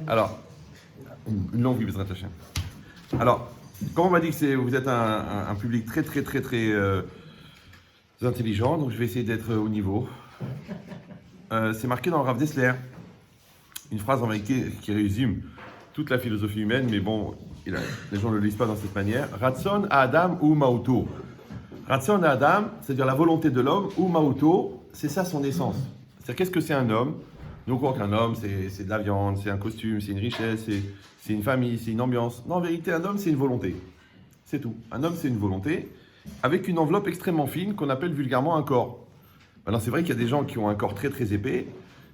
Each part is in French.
Alors, une longue vie, Bezrat Hashem. Alors, comme on m'a dit que vous êtes un public très intelligent, donc je vais essayer d'être au niveau. C'est marqué dans le Rav Dessler, une phrase en vérité qui résume toute la philosophie humaine, mais bon, les gens ne le lisent pas dans cette manière. Ratson à Adam ou Mauto. Ratson à Adam, c'est-à-dire la volonté de l'homme, ou Mauto, c'est ça son essence. C'est-à-dire qu'est-ce que c'est un homme? Nous, on croit qu'un homme, c'est de la viande, c'est un costume, c'est une richesse, c'est une famille, c'est une ambiance. Non, en vérité, un homme, c'est une volonté. C'est tout. Un homme, c'est une volonté, avec une enveloppe extrêmement fine qu'on appelle vulgairement un corps. Maintenant, c'est vrai qu'il y a des gens qui ont un corps très épais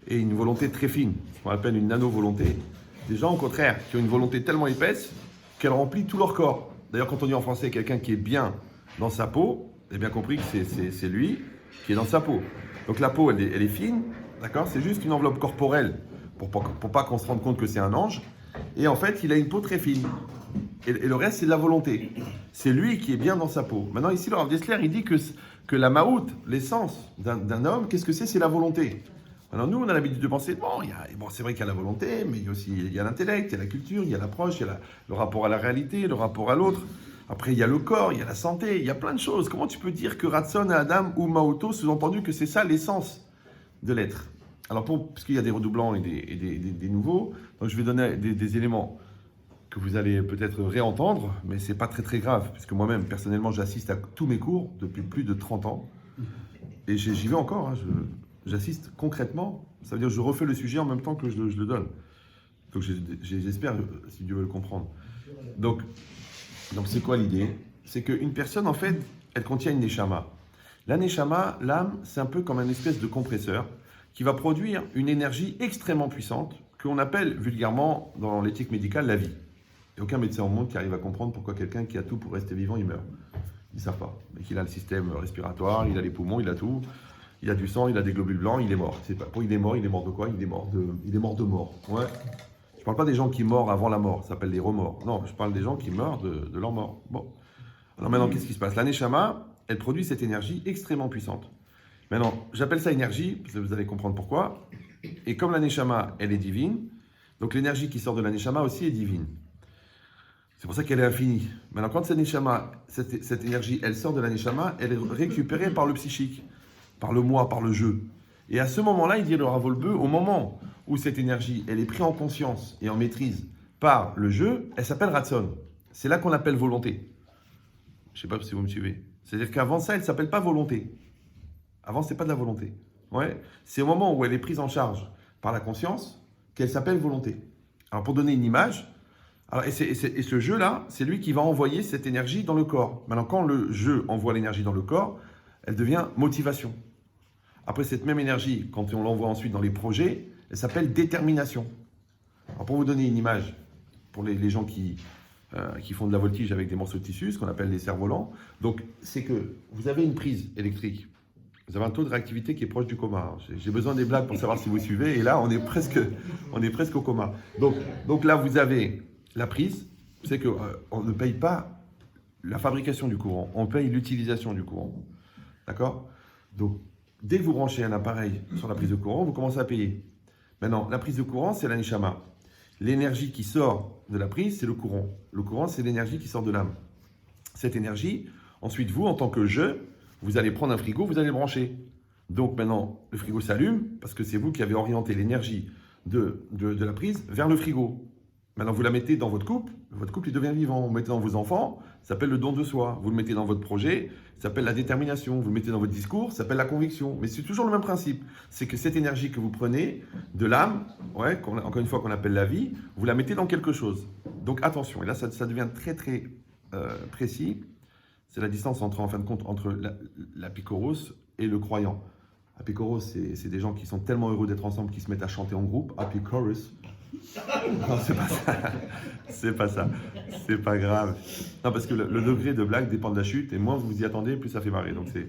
et une volonté très fine, ce qu'on appelle une nano-volonté. Des gens, au contraire, qui ont une volonté tellement épaisse qu'elle remplit tout leur corps. D'ailleurs, quand on dit en français quelqu'un qui est bien dans sa peau, vous avez bien compris que c'est lui qui est dans sa peau. Donc la peau, elle est fine, d'accord? C'est juste une enveloppe corporelle pour pas qu'on se rende compte que c'est un ange. Et en fait, il a une peau très fine. Et le reste, c'est de la volonté. C'est lui qui est bien dans sa peau. Maintenant, ici, le Rav Dessler, il dit que la maout, l'essence d'un homme, qu'est-ce que c'est? C'est la volonté. Alors nous, on a l'habitude de penser, bon, c'est vrai qu'il y a la volonté, mais il y a l'intellect, il y a la culture, il y a l'approche, il y a le rapport à la réalité, le rapport à l'autre. Après, il y a le corps, il y a la santé, il y a plein de choses. Comment tu peux dire que Ratson à Adam ou Mauto, sous-entendu que c'est ça l'essence de l'être? Alors, puisqu'il y a des redoublants et des nouveaux, donc je vais donner des éléments que vous allez peut-être réentendre, mais c'est pas très grave, puisque moi-même, personnellement, j'assiste à tous mes cours depuis plus de 30 ans. Et j'y vais encore, hein, j'assiste concrètement. Ça veut dire que je refais le sujet en même temps que je le donne. Donc j'espère, si Dieu veut le comprendre. Donc c'est quoi l'idée? C'est qu'une personne, en fait, elle contient une neshama. La neshama, l'âme, c'est un peu comme un espèce de compresseur qui va produire une énergie extrêmement puissante qu'on appelle vulgairement dans l'éthique médicale la vie. Il n'y a aucun médecin au monde qui arrive à comprendre pourquoi quelqu'un qui a tout pour rester vivant, il meurt. Ils ne savent pas. Mais qu'il a le système respiratoire, il a les poumons, il a tout. Il a du sang, il a des globules blancs, il est mort. C'est pas, il est mort de quoi? Il est mort de mort. Ouais. Je ne parle pas des gens qui meurent avant la mort, ça s'appelle des remords. Non, je parle des gens qui meurent de leur mort. Bon. Alors maintenant, qu'est-ce qui se passe? La neshama, elle produit cette énergie extrêmement puissante. Maintenant, j'appelle ça énergie, parce que vous allez comprendre pourquoi. Et comme la neshama, elle est divine, donc l'énergie qui sort de la neshama aussi est divine. C'est pour ça qu'elle est infinie. Maintenant, quand cette neshama, cette énergie, elle sort de la neshama, elle est récupérée par le psychique, par le moi, par le jeu. Et à ce moment-là, il dit le Rav Wolbe, au moment où cette énergie, elle est prise en conscience et en maîtrise par le jeu, elle s'appelle Ratson. C'est là qu'on l'appelle volonté. Je ne sais pas si vous me suivez. C'est-à-dire qu'avant ça, elle ne s'appelle pas volonté. Avant, ce n'est pas de la volonté. Ouais. C'est au moment où elle est prise en charge par la conscience qu'elle s'appelle volonté. Alors, pour donner une image, et ce jeu-là, c'est lui qui va envoyer cette énergie dans le corps. Maintenant, quand le jeu envoie l'énergie dans le corps, elle devient motivation. Après, cette même énergie, quand on l'envoie ensuite dans les projets, elle s'appelle détermination. Alors, pour vous donner une image, pour les gens qui font de la voltige avec des morceaux de tissu, ce qu'on appelle les cerfs-volants, donc c'est que vous avez une prise électrique. Vous avez un taux de réactivité qui est proche du coma. J'ai besoin des blagues pour savoir si vous suivez. Et là, on est presque au coma. Donc là, vous avez la prise. C'est qu'on ne paye pas la fabrication du courant. On paye l'utilisation du courant. D'accord? Donc, dès que vous branchez un appareil sur la prise de courant, vous commencez à payer. Maintenant, la prise de courant, c'est la neshama. L'énergie qui sort de la prise, c'est le courant. Le courant, c'est l'énergie qui sort de l'âme. Cette énergie, ensuite, vous, en tant que vous allez prendre un frigo, vous allez le brancher. Donc maintenant, le frigo s'allume parce que c'est vous qui avez orienté l'énergie de la prise vers le frigo. Maintenant, vous la mettez dans votre couple il devient vivant. Vous le mettez dans vos enfants, ça s'appelle le don de soi. Vous le mettez dans votre projet, ça s'appelle la détermination. Vous le mettez dans votre discours, ça s'appelle la conviction. Mais c'est toujours le même principe. C'est que cette énergie que vous prenez de l'âme, encore une fois qu'on appelle la vie, vous la mettez dans quelque chose. Donc attention, et là ça devient très précis. C'est la distance en fin de compte entre l'apikoros et le croyant. Apikoros, c'est des gens qui sont tellement heureux d'être ensemble qu'ils se mettent à chanter en groupe. Apikoros. Non, c'est pas ça. C'est pas ça. C'est pas grave. Non, parce que le degré de blague dépend de la chute, et moins vous y attendez, plus ça fait marrer. Donc c'est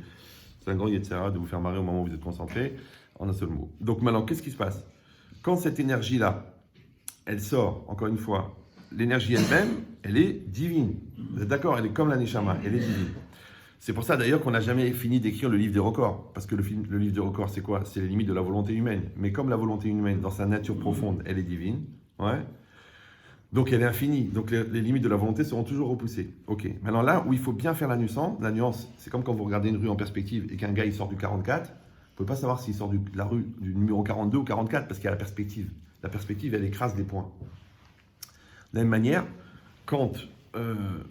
un grand yetzera de vous faire marrer au moment où vous êtes concentré, en un seul mot. Donc maintenant, qu'est-ce qui se passe? Quand cette énergie-là, elle sort, encore une fois, l'énergie elle-même, elle est divine. Vous êtes d'accord? Elle est comme la neshama, elle est divine. C'est pour ça d'ailleurs qu'on n'a jamais fini d'écrire le livre des records. Parce que le livre des records, c'est quoi? C'est les limites de la volonté humaine. Mais comme la volonté humaine, dans sa nature profonde, elle est divine, Ouais. Donc elle est infinie. Donc les limites de la volonté seront toujours repoussées. Ok. Maintenant là où il faut bien faire la nuance, c'est comme quand vous regardez une rue en perspective et qu'un gars il sort du 44, vous ne pouvez pas savoir s'il sort de la rue du numéro 42 ou 44 parce qu'il y a la perspective. La perspective, elle écrase des points. De la même manière, quand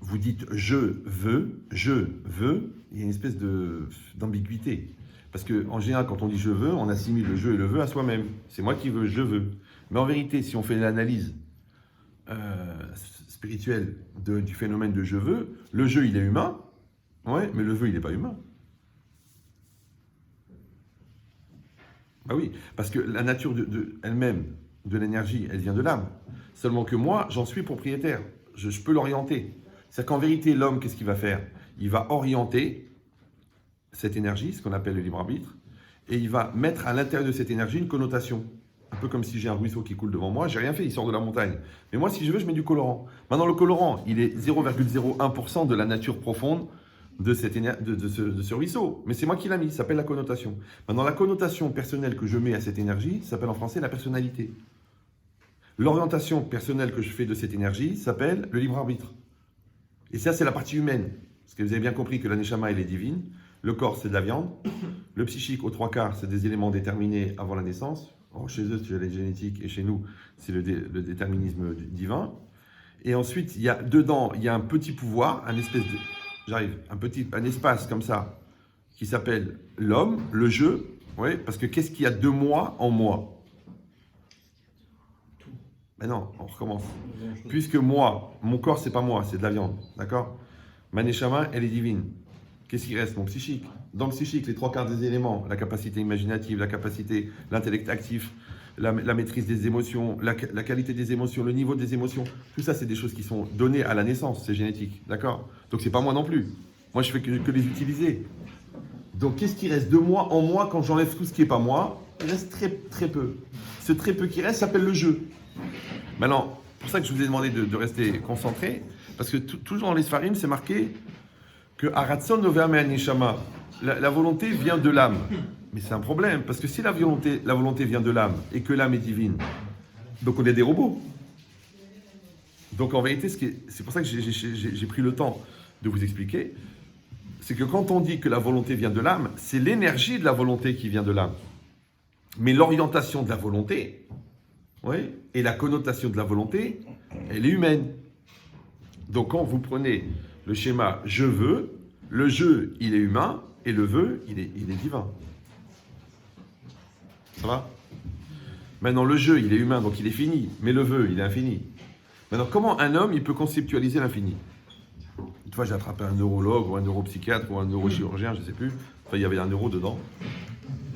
vous dites je veux, il y a une espèce d'ambiguïté. Parce qu'en général, quand on dit je veux, on assimile le je et le veux à soi-même. C'est moi qui veux, je veux. Mais en vérité, si on fait l'analyse spirituelle du phénomène de je veux, le je il est humain, ouais, mais le veux il n'est pas humain. Bah oui, parce que la nature elle-même de l'énergie, elle vient de l'âme. Seulement que moi, j'en suis propriétaire. Je peux l'orienter. C'est-à-dire qu'en vérité, l'homme, qu'est-ce qu'il va faire? Il va orienter cette énergie, ce qu'on appelle le libre arbitre, et il va mettre à l'intérieur de cette énergie une connotation. Un peu comme si j'ai un ruisseau qui coule devant moi, j'ai rien fait, il sort de la montagne. Mais moi, si je veux, je mets du colorant. Maintenant, le colorant, il est 0,01% de la nature profonde de ce ruisseau. Mais c'est moi qui l'ai mis, ça s'appelle la connotation. Maintenant, la connotation personnelle que je mets à cette énergie s'appelle en français la personnalité. L'orientation personnelle que je fais de cette énergie s'appelle le libre arbitre. Et ça, c'est la partie humaine. Parce que vous avez bien compris que la neshama, elle est divine. Le corps, c'est de la viande. Le psychique, aux 3/4, c'est des éléments déterminés avant la naissance. Alors, chez eux, c'est la génétique, et chez nous, c'est le déterminisme divin. Et ensuite, dedans, il y a un petit pouvoir, un espace comme ça, qui s'appelle l'homme, le jeu. Oui, parce que qu'est-ce qu'il y a de moi en moi? Mais non, on recommence. Puisque moi, mon corps, c'est pas moi, c'est de la viande. D'accord? Ma neshama, elle est divine. Qu'est-ce qui reste? Mon psychique. Dans le psychique, les 3/4 des éléments, la capacité imaginative, la capacité, l'intellect actif, la maîtrise des émotions, la qualité des émotions, le niveau des émotions, tout ça, c'est des choses qui sont données à la naissance, c'est génétique. D'accord? Donc, c'est pas moi non plus. Moi, je fais que les utiliser. Donc, qu'est-ce qui reste de moi en moi quand j'enlève tout ce qui n'est pas moi? Il reste très, très peu. Ce très peu qui reste s'appelle le jeu. Maintenant, c'est pour ça que je vous ai demandé de rester concentré, parce que toujours dans les Sfarim, c'est marqué que Aratson Nover Me'anishama, la volonté vient de l'âme. Mais c'est un problème, parce que si la volonté vient de l'âme et que l'âme est divine, donc on est des robots. Donc en vérité, c'est pour ça que j'ai pris le temps de vous expliquer, c'est que quand on dit que la volonté vient de l'âme, c'est l'énergie de la volonté qui vient de l'âme. Mais l'orientation de la volonté, oui, et la connotation de la volonté, elle est humaine. Donc quand vous prenez le schéma « je veux », le « je » il est humain et le « veux » il est divin. Ça va? Maintenant le « je » il est humain donc il est fini, mais le « veux » il est infini. Maintenant comment un homme il peut conceptualiser l'infini? Une fois j'ai attrapé un neurologue ou un neuropsychiatre ou un neurochirurgien, je ne sais plus, enfin il y avait un neuro dedans.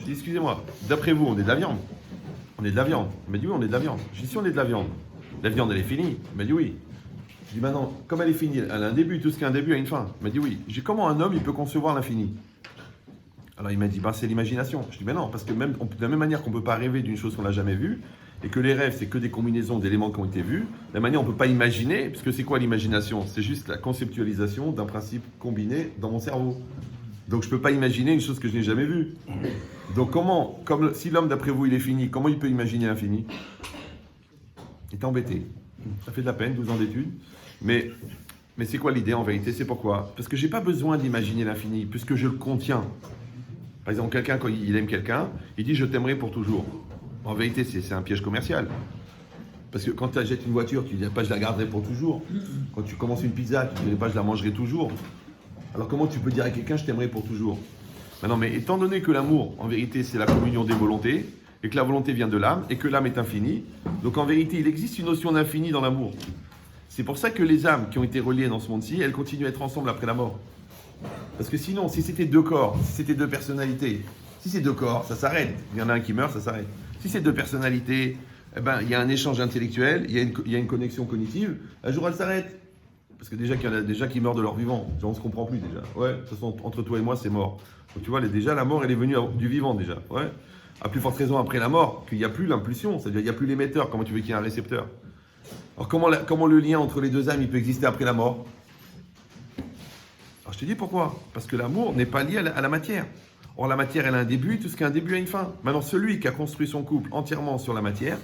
Je dis excusez-moi, d'après vous on est de la viande? On est de la viande. Il m'a dit oui, on est de la viande. Je dis si on est de la viande elle est finie. Il m'a dit oui. Je dis maintenant, comme elle est finie, elle a un début, tout ce qui a un début a une fin. Il m'a dit oui. Je dis comment un homme il peut concevoir l'infini? Alors il m'a dit c'est l'imagination. Je dis non, parce que de la même manière qu'on ne peut pas rêver d'une chose qu'on n'a jamais vue, et que les rêves c'est que des combinaisons d'éléments qui ont été vus, de la manière on ne peut pas imaginer, parce que c'est quoi l'imagination? C'est juste la conceptualisation d'un principe combiné dans mon cerveau. Donc je ne peux pas imaginer une chose que je n'ai jamais vue. Donc si l'homme d'après vous il est fini, comment il peut imaginer l'infini? Il est embêté. Ça fait de la peine, 12 ans d'études. Mais c'est quoi l'idée en vérité? C'est pourquoi? Parce que je n'ai pas besoin d'imaginer l'infini, puisque je le contiens. Par exemple, quelqu'un, quand il aime quelqu'un, il dit « je t'aimerai pour toujours ». En vérité, c'est un piège commercial. Parce que quand tu achètes une voiture, tu ne dis pas « je la garderai pour toujours ». Quand tu commences une pizza, tu ne dis pas « je la mangerai toujours ». Alors comment tu peux dire à quelqu'un « je t'aimerai pour toujours ». Non, mais étant donné que l'amour, en vérité, c'est la communion des volontés, et que la volonté vient de l'âme, et que l'âme est infinie, donc en vérité, il existe une notion d'infini dans l'amour. C'est pour ça que les âmes qui ont été reliées dans ce monde-ci, elles continuent à être ensemble après la mort. Parce que sinon, si c'était deux corps, si c'était deux personnalités, si c'est deux corps, ça s'arrête. Il y en a un qui meurt, ça s'arrête. Si c'est deux personnalités, il y a un échange intellectuel, il y a une connexion cognitive, un jour elle s'arrête. Parce que déjà qu'il y en a déjà qui meurent de leur vivant. Genre, on ne se comprend plus déjà. Ouais, de toute façon, entre toi et moi, c'est mort. Donc tu vois, déjà, la mort, elle est venue du vivant déjà. Ouais. À plus forte raison après la mort, qu'il n'y a plus l'impulsion, c'est-à-dire qu'il n'y a plus l'émetteur. Comment tu veux qu'il y ait un récepteur? Alors comment le lien entre les deux âmes, il peut exister après la mort? Alors je te dis pourquoi. Parce que l'amour n'est pas lié à la matière. Or la matière, elle a un début, tout ce qui a un début a une fin. Maintenant, celui qui a construit son couple entièrement sur la matière,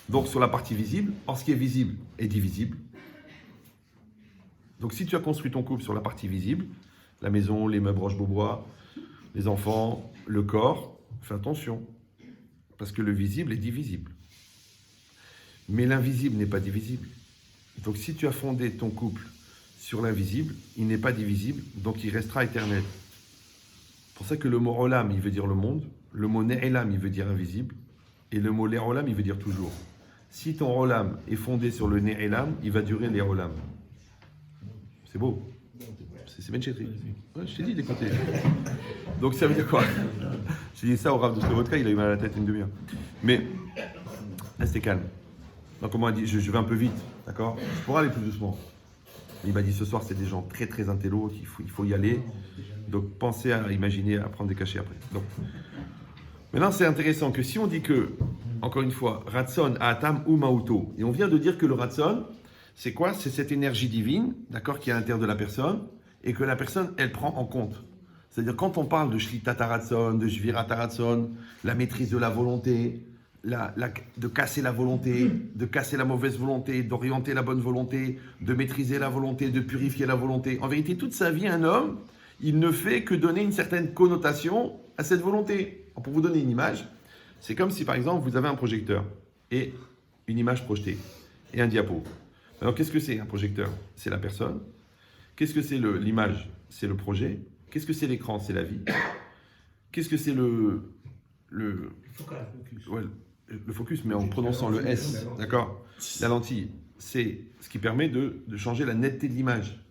Donc sur la partie visible, or ce qui est visible est divisible. Donc si tu as construit ton couple sur la partie visible, la maison, les meubles roche-beaubois, les enfants, le corps, fais attention. Parce que le visible est divisible. Mais l'invisible n'est pas divisible. Donc si tu as fondé ton couple sur l'invisible, il n'est pas divisible, donc il restera éternel. C'est pour ça que le mot olam, il veut dire le monde, le mot ne'elam, il veut dire invisible, et le mot le'olam, il veut dire toujours. Si ton olam est fondé sur le ne'elam, il va durer le'olam. C'est beau. C'est Ben Chetri. Ouais, je t'ai dit d'écouter. Donc ça veut dire quoi? J'ai dit ça au Rav de Slovodka, il a eu mal à la tête une demi-heure. Mais restez calme. Donc comme on a dit, je vais un peu vite, d'accord? Je pourrais aller plus doucement. Il m'a dit ce soir c'est des gens très très intello, il faut y aller. Donc pensez à imaginer, à prendre des cachets après. Donc, maintenant c'est intéressant que si on dit que, encore une fois, Ratson, Atam ou Mauto, et on vient de dire que le Ratson, c'est quoi? C'est cette énergie divine, d'accord, qui est à l'intérieur de la personne, et que la personne, elle prend en compte. C'est-à-dire quand on parle de Shlita Taratson, de Shvira Taratson, la maîtrise de la volonté, de casser la volonté, de casser la mauvaise volonté, d'orienter la bonne volonté, de maîtriser la volonté, de purifier la volonté. En vérité, toute sa vie, un homme, il ne fait que donner une certaine connotation à cette volonté. Alors, pour vous donner une image, c'est comme si par exemple vous avez un projecteur et une image projetée et un diapo. Alors qu'est-ce que c'est un projecteur? C'est la personne. Qu'est-ce que c'est l'image? C'est le projet. Qu'est-ce que c'est l'écran? C'est la vie. Qu'est-ce que c'est le focus, mais en prononçant le S, d'accord? La lentille, c'est ce qui permet de changer la netteté de l'image.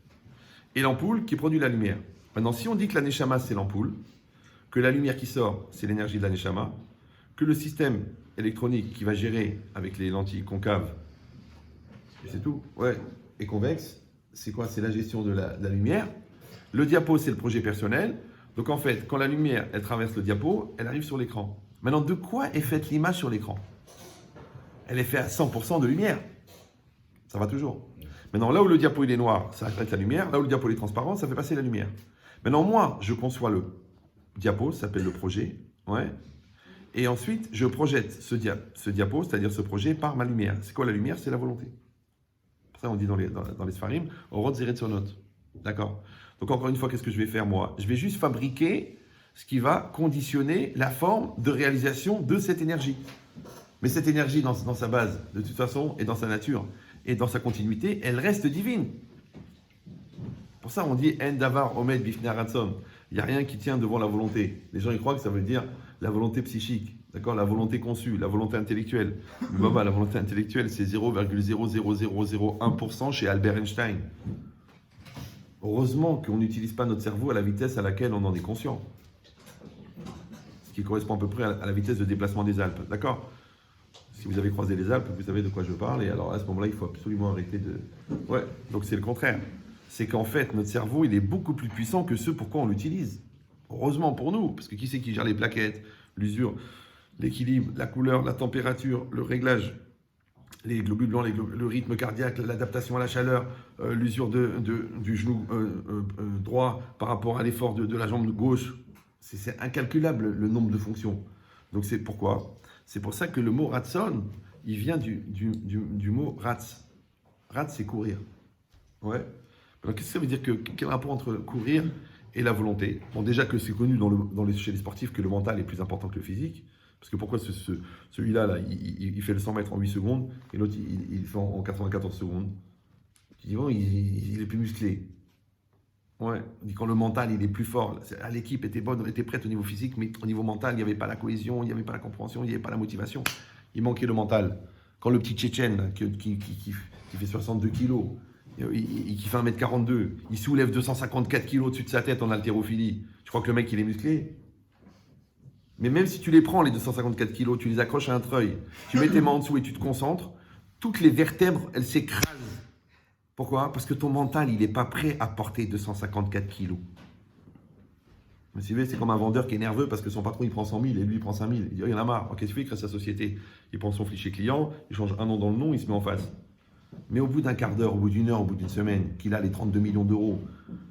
Et l'ampoule qui produit la lumière. Maintenant, si on dit que la neshama, c'est l'ampoule, que la lumière qui sort, c'est l'énergie de la neshama, que le système électronique qui va gérer avec les lentilles concaves, c'est tout, ouais, et convexe, c'est quoi? C'est la gestion de la lumière. Le diapo, c'est le projet personnel. Donc en fait, quand la lumière, elle traverse le diapo, elle arrive sur l'écran. Maintenant, de quoi est faite l'image sur l'écran? Elle est faite à 100% de lumière. Ça va toujours. Maintenant, là où le diapo il est noir, ça reflète la lumière. Là où le diapo il est transparent, ça fait passer la lumière. Maintenant, moi, je conçois le diapo, ça s'appelle le projet. Ouais. Et ensuite, je projette ce diapo, c'est-à-dire ce projet, par ma lumière. C'est quoi la lumière? C'est la volonté. Ça, on dit dans les Sfarim, Orot Zeretsonot. D'accord? Donc, encore une fois, qu'est-ce que je vais faire, moi? Je vais juste fabriquer ce qui va conditionner la forme de réalisation de cette énergie. Mais cette énergie, dans sa base, de toute façon, et dans sa nature, et dans sa continuité, elle reste divine. Pour ça, on dit « En davar omed bifnei haratzon ». Il n'y a rien qui tient devant la volonté. Les gens, ils croient que ça veut dire la volonté psychique, d'accord, la volonté conçue, la volonté intellectuelle. Mais la volonté intellectuelle, c'est 0,00001% chez Albert Einstein. Heureusement qu'on n'utilise pas notre cerveau à la vitesse à laquelle on en est conscient. Ce qui correspond à peu près à la vitesse de déplacement des Alpes, d'accord? Si vous avez croisé les Alpes, vous savez de quoi je parle, et alors à ce moment-là, il faut absolument arrêter de... Ouais, donc c'est le contraire. C'est qu'en fait, notre cerveau, il est beaucoup plus puissant que ce pourquoi on l'utilise. Heureusement pour nous, parce que qui c'est qui gère les plaquettes, l'usure, l'équilibre, la couleur, la température, le réglage, les globules blancs, le rythme cardiaque, l'adaptation à la chaleur, l'usure du genou droit par rapport à l'effort de la jambe gauche. C'est incalculable le nombre de fonctions. Donc c'est pourquoi? C'est pour ça que le mot ratson, il vient du mot ratz. Ratz, c'est courir. Ouais. Alors qu'est-ce que ça veut dire quel rapport entre courir et la volonté? Bon, déjà que c'est connu chez les sportifs que le mental est plus important que le physique. Parce que pourquoi celui-là, il fait le 100 mètres en 8 secondes et l'autre, il fait en 94 secondes. Tu dis, bon, il est plus musclé. Ouais, on dit quand le mental, il est plus fort. L'équipe était bonne, était prête au niveau physique, mais au niveau mental, il n'y avait pas la cohésion, il n'y avait pas la compréhension, il n'y avait pas la motivation. Il manquait le mental. Quand le petit Tchétchène, qui fait 62 kilos, qui fait 1m42, il soulève 254 kilos au-dessus de sa tête en haltérophilie, je crois que le mec, il est musclé. Mais même si tu les prends, les 254 kilos, tu les accroches à un treuil, tu mets tes mains en dessous et tu te concentres, toutes les vertèbres, elles s'écrasent. Pourquoi? Parce que ton mental, il n'est pas prêt à porter 254 kilos. Mais c'est comme un vendeur qui est nerveux parce que son patron, il prend 100 000 et lui, il prend 5 000. Il dit, oh, il y en a marre. Qu'est-ce qu'il fait? Il crée sa société. Il prend son fichier client, il change un nom dans le nom, il se met en face. Mais au bout d'un quart d'heure, au bout d'une heure, au bout d'une semaine, qu'il a les 32 millions d'euros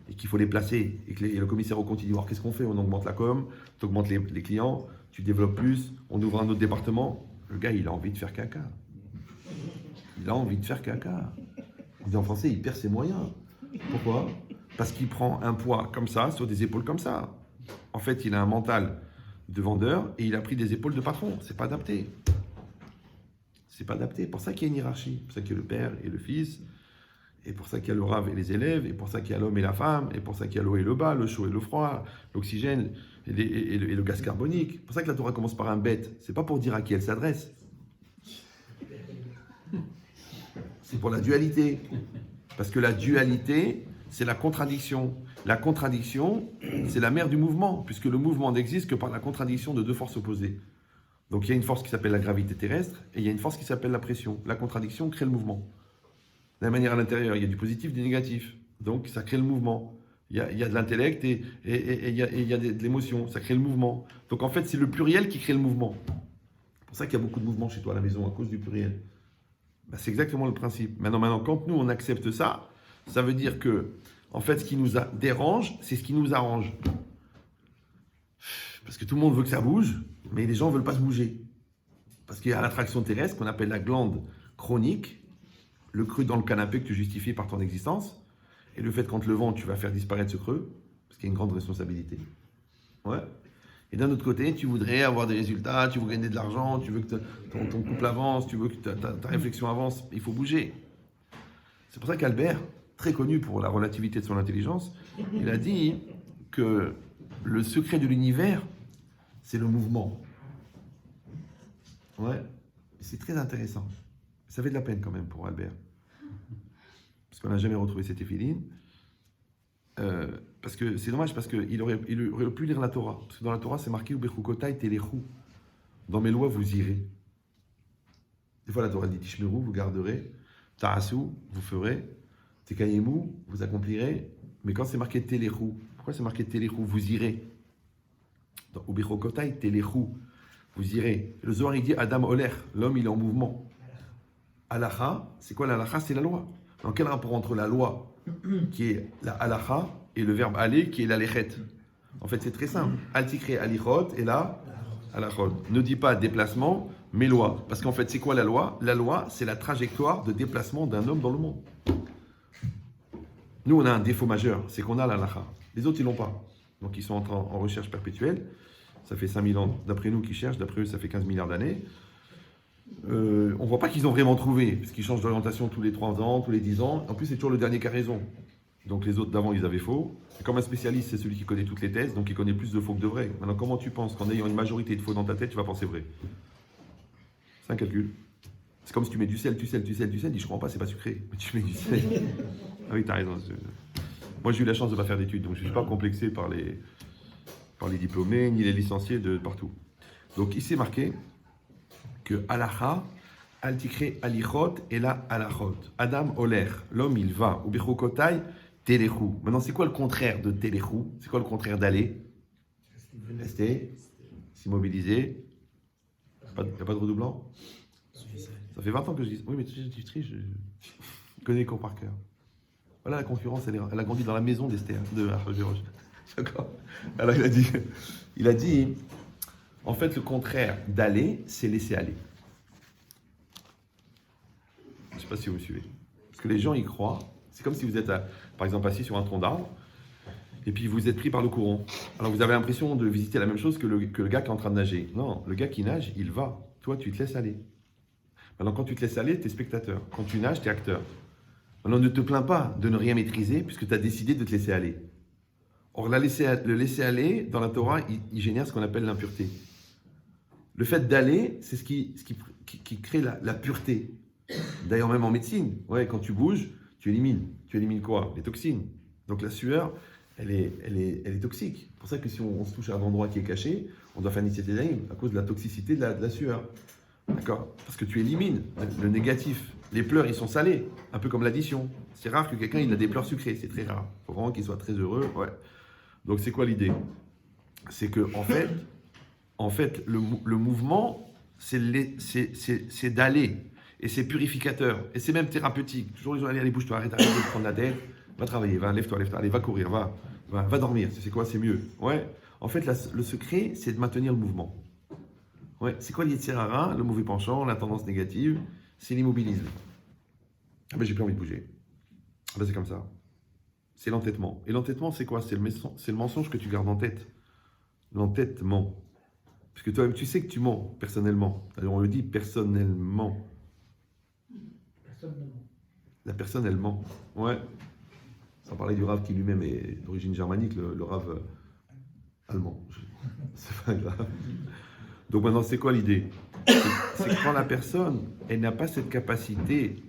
et qu'il faut les placer et que le commissaire au compte, il dit, alors qu'est-ce qu'on fait? On augmente la com, tu augmentes les clients, tu développes plus, on ouvre un autre département. Le gars, il a envie de faire caca. il a envie de faire caca. On dit en français, il perd ses moyens. Pourquoi? Parce qu'il prend un poids comme ça, sur des épaules comme ça. En fait, il a un mental de vendeur et il a pris des épaules de patron. C'est pas adapté. C'est pas adapté. Pour ça qu'il y a une hiérarchie. Pour ça qu'il y a le père et le fils. Et pour ça qu'il y a le rave et les élèves. Et pour ça qu'il y a l'homme et la femme. Et pour ça qu'il y a l'eau et le bas, le chaud et le froid, l'oxygène et le gaz carbonique. C'est pour ça que la Torah commence par un bête. C'est pas pour dire à qui elle s'adresse. C'est pour la dualité. Parce que la dualité, c'est la contradiction. La contradiction, c'est la mère du mouvement, puisque le mouvement n'existe que par la contradiction de deux forces opposées. Donc il y a une force qui s'appelle la gravité terrestre, et il y a une force qui s'appelle la pression. La contradiction crée le mouvement. De la même manière, à l'intérieur, il y a du positif, du négatif. Donc ça crée le mouvement. Il y a de l'intellect et il y a de l'émotion. Ça crée le mouvement. Donc en fait, c'est le pluriel qui crée le mouvement. C'est pour ça qu'il y a beaucoup de mouvements chez toi à la maison, à cause du pluriel. Ben, c'est exactement le principe. Maintenant, quand nous, on accepte ça, ça veut dire que, en fait, ce qui nous dérange, c'est ce qui nous arrange. Parce que tout le monde veut que ça bouge, mais les gens ne veulent pas se bouger. Parce qu'il y a l'attraction terrestre qu'on appelle la glande chronique, le creux dans le canapé que tu justifies par ton existence, et le fait qu'en te levant, tu vas faire disparaître ce creux, parce qu'il y a une grande responsabilité. Ouais. Et d'un autre côté, tu voudrais avoir des résultats, tu veux gagner de l'argent, tu veux que ton couple avance, tu veux que ta réflexion avance, il faut bouger. C'est pour ça qu'Albert, très connu pour la relativité de son intelligence, il a dit que le secret de l'univers, c'est le mouvement. Ouais, c'est très intéressant. Ça fait de la peine quand même pour Albert. Parce qu'on n'a jamais retrouvé cette éphiline. Parce que c'est dommage, parce qu'il aurait pu lire la Torah. Parce que dans la Torah, c'est marqué Ubechukotai telechu. Dans mes lois, vous irez. Des fois, la Torah dit Tishmeru, vous garderez. Ta'asu, vous ferez. Tekayemu, vous accomplirez. Mais quand c'est marqué telechu, pourquoi c'est marqué telechu? Vous irez. Dans Ubechukotai telechu, vous irez. Le Zohar, il dit Adam Oler, l'homme, il est en mouvement. Halacha, c'est quoi la halacha? C'est la loi. Dans quel rapport entre la loi, qui est la halacha, et le verbe aller, qui est la lechet? En fait, c'est très simple. Altikre alichot, et là, halachot. Ne dis pas déplacement, mais loi. Parce qu'en fait, c'est quoi la loi? La loi, c'est la trajectoire de déplacement d'un homme dans le monde. Nous, on a un défaut majeur, c'est qu'on a la halacha. Les autres, ils l'ont pas. Donc, ils sont en recherche perpétuelle. Ça fait 5000 ans, d'après nous, qu'ils cherchent. D'après eux, ça fait 15 milliards d'années. On ne voit pas qu'ils ont vraiment trouvé, parce qu'ils changent d'orientation tous les 3 ans, tous les 10 ans. En plus, c'est toujours le dernier qui a raison. Donc les autres d'avant, ils avaient faux. Et comme un spécialiste, c'est celui qui connaît toutes les thèses, donc il connaît plus de faux que de vrais. Maintenant, comment tu penses qu'en ayant une majorité de faux dans ta tête, tu vas penser vrai? C'est un calcul. C'est comme si tu mets du sel, dis je crois pas, c'est pas sucré. Mais tu mets du sel. Ah oui, t'as raison. Moi, j'ai eu la chance de ne pas faire d'études, donc je ne suis pas complexé par les diplômés, ni les licenciés de partout. Donc ici, marqué que halacha, altikre alichot et la halachot. Adam oler, l'homme il va. Ubechukotai telechu. Maintenant, c'est quoi le contraire de telechu? C'est quoi le contraire d'aller? Rester, s'immobiliser. Il n'y a pas de redoublant? Ça fait 20 ans que je dis. Oui, mais tu triches, je connais les cours par cœur. Voilà la concurrence, elle a grandi dans la maison d'Esther, de Achashverosh. D'accord? Alors il a dit, en fait, le contraire d'aller, c'est laisser aller. Je ne sais pas si vous me suivez. Parce que les gens y croient. C'est comme si vous êtes, par exemple, assis sur un tronc d'arbre, et puis vous êtes pris par le courant. Alors vous avez l'impression de visiter la même chose que le gars qui est en train de nager. Non, le gars qui nage, il va. Toi, tu te laisses aller. Maintenant, quand tu te laisses aller, tu es spectateur. Quand tu nages, tu es acteur. Maintenant, ne te plains pas de ne rien maîtriser, puisque tu as décidé de te laisser aller. Or, le laisser aller, dans la Torah, il génère ce qu'on appelle l'impureté. Le fait d'aller, c'est ce qui crée la pureté. D'ailleurs, même en médecine, ouais, quand tu bouges, tu élimines. Tu élimines quoi? Les toxines. Donc la sueur, elle est toxique. C'est pour ça que si on se touche à un endroit qui est caché, on doit faire une initiative à cause de la toxicité de la sueur. D'accord? Parce que tu élimines le négatif. Les pleurs, ils sont salés, un peu comme l'addition. C'est rare que quelqu'un il a des pleurs sucrés, c'est très rare. Il faut vraiment qu'il soit très heureux. Ouais. Donc c'est quoi l'idée? C'est que en fait, le mouvement, c'est d'aller. Et c'est purificateur. Et c'est même thérapeutique. Toujours les gens, allez, bouge-toi, arrête de prendre la tête. Va travailler, va, lève-toi, allez, va courir, va dormir. C'est quoi? C'est mieux. Ouais. En fait, le secret, c'est de maintenir le mouvement. Ouais. C'est quoi l'Yetzirah, le mauvais penchant, la tendance négative? C'est l'immobilisme. Ah ben j'ai plus envie de bouger. Ah ben c'est comme ça. C'est l'entêtement. Et l'entêtement, c'est quoi? C'est le mensonge que tu gardes en tête. L'entêtement. Parce que toi-même, tu sais que tu mens personnellement. Alors on le dit personnellement. Personnellement. La personne, elle ment. Ouais. Sans parler du rave qui lui-même est d'origine germanique, le rave allemand. C'est pas grave. Donc maintenant, c'est quoi l'idée? C'est que quand la personne, elle n'a pas cette capacité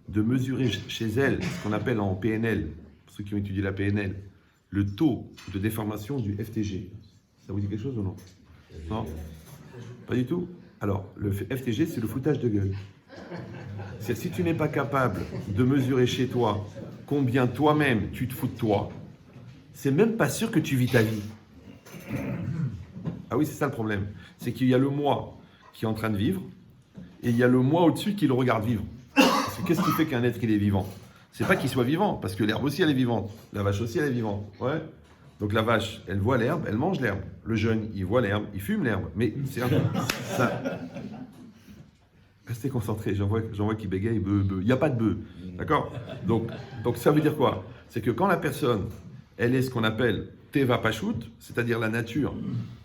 de mesurer chez elle ce qu'on appelle en PNL, pour ceux qui ont étudié la PNL, le taux de déformation du FTG. Ça vous dit quelque chose ou non? Non? Pas du tout? Alors, le FTG, c'est le foutage de gueule. C'est si tu n'es pas capable de mesurer chez toi combien toi-même tu te fous de toi, c'est même pas sûr que tu vis ta vie. Ah oui, c'est ça le problème. C'est qu'il y a le moi qui est en train de vivre et il y a le moi au-dessus qui le regarde vivre. Parce que qu'est-ce qui fait qu'un être il est vivant? C'est pas qu'il soit vivant, parce que l'herbe aussi elle est vivante, la vache aussi elle est vivante. Ouais. Donc la vache, elle voit l'herbe, elle mange l'herbe. Le jeune, il voit l'herbe, il fume l'herbe. Mais c'est ça. Restez concentrés, j'en vois qui bégaye, bœuf. Il n'y a pas de bœuf. D'accord? Donc ça veut dire quoi? C'est que quand la personne, elle est ce qu'on appelle Teva Pashut, c'est-à-dire la nature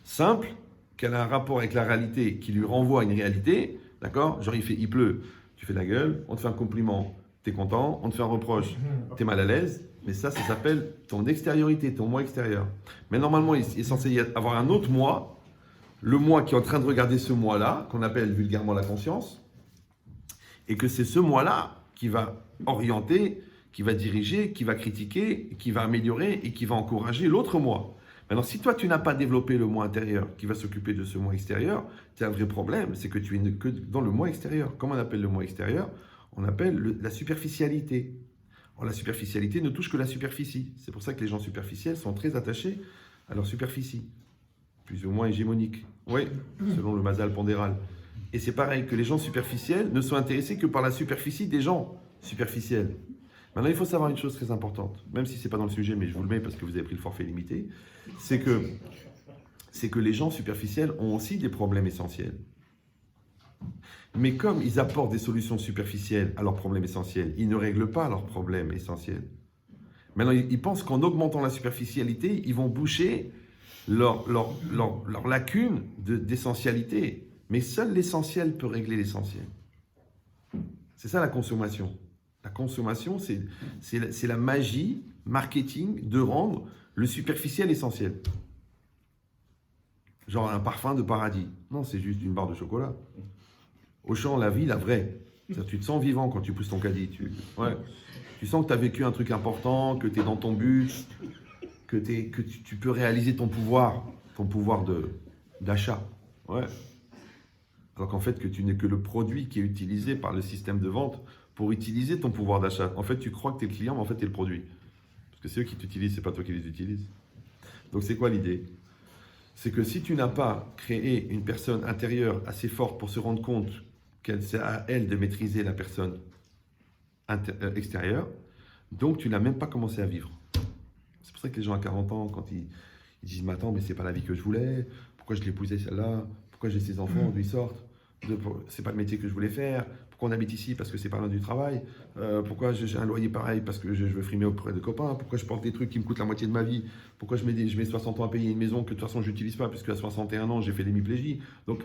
simple, qu'elle a un rapport avec la réalité qui lui renvoie à une réalité, d'accord? Genre il pleut, tu fais la gueule, on te fait un compliment, t'es content, on te fait un reproche, t'es mal à l'aise, mais ça s'appelle ton extériorité, ton moi extérieur. Mais normalement, il est censé y avoir un autre moi, le moi qui est en train de regarder ce moi-là, qu'on appelle vulgairement la conscience, et que c'est ce moi-là qui va orienter, qui va diriger, qui va critiquer, qui va améliorer et qui va encourager l'autre moi. Maintenant, si toi, tu n'as pas développé le moi intérieur qui va s'occuper de ce moi extérieur, tu as un vrai problème, c'est que tu es que dans le moi extérieur. Comment on appelle le moi extérieur? On appelle la superficialité. Or, la superficialité ne touche que la superficie. C'est pour ça que les gens superficiels sont très attachés à leur superficie, plus ou moins hégémonique. Oui, selon le Mazal pondéral. Et c'est pareil, que les gens superficiels ne sont intéressés que par la superficie des gens superficiels. Maintenant, il faut savoir une chose très importante, même si ce n'est pas dans le sujet, mais je vous le mets parce que vous avez pris le forfait limité, c'est que les gens superficiels ont aussi des problèmes essentiels. Mais comme ils apportent des solutions superficielles à leurs problèmes essentiels, ils ne règlent pas leurs problèmes essentiels. Maintenant, ils pensent qu'en augmentant la superficialité, ils vont boucher leur lacune d'essentialité. Mais seul l'essentiel peut régler l'essentiel. C'est ça la consommation. La consommation, c'est la magie marketing de rendre le superficiel essentiel. Genre un parfum de paradis. Non, c'est juste une barre de chocolat. Auchan, la vie, la vraie. Tu te sens vivant quand tu pousses ton caddie. Tu sens que tu as vécu un truc important, que tu es dans ton but, que tu peux réaliser ton pouvoir d'achat. Ouais. Alors qu'en fait, que tu n'es que le produit qui est utilisé par le système de vente pour utiliser ton pouvoir d'achat. En fait, tu crois que tu es le client, mais en fait, tu es le produit. Parce que c'est eux qui t'utilisent, c'est pas toi qui les utilises. Donc, c'est quoi l'idée? C'est que si tu n'as pas créé une personne intérieure assez forte pour se rendre compte qu'elle c'est à elle de maîtriser la personne extérieure, donc tu n'as même pas commencé à vivre. C'est pour ça que les gens à 40 ans, quand ils disent « Mais attends, mais c'est pas la vie que je voulais, pourquoi je l'ai épousée celle-là, pourquoi j'ai ces enfants, d'où ils sortent, c'est pas le métier que je voulais faire, pourquoi on habite ici parce que c'est pas loin du travail, pourquoi j'ai un loyer pareil parce que je veux frimer auprès de copains, pourquoi je porte des trucs qui me coûtent la moitié de ma vie, pourquoi je mets 60 ans à payer une maison que de toute façon je n'utilise pas puisque à 61 ans j'ai fait l'hémiplégie. » Donc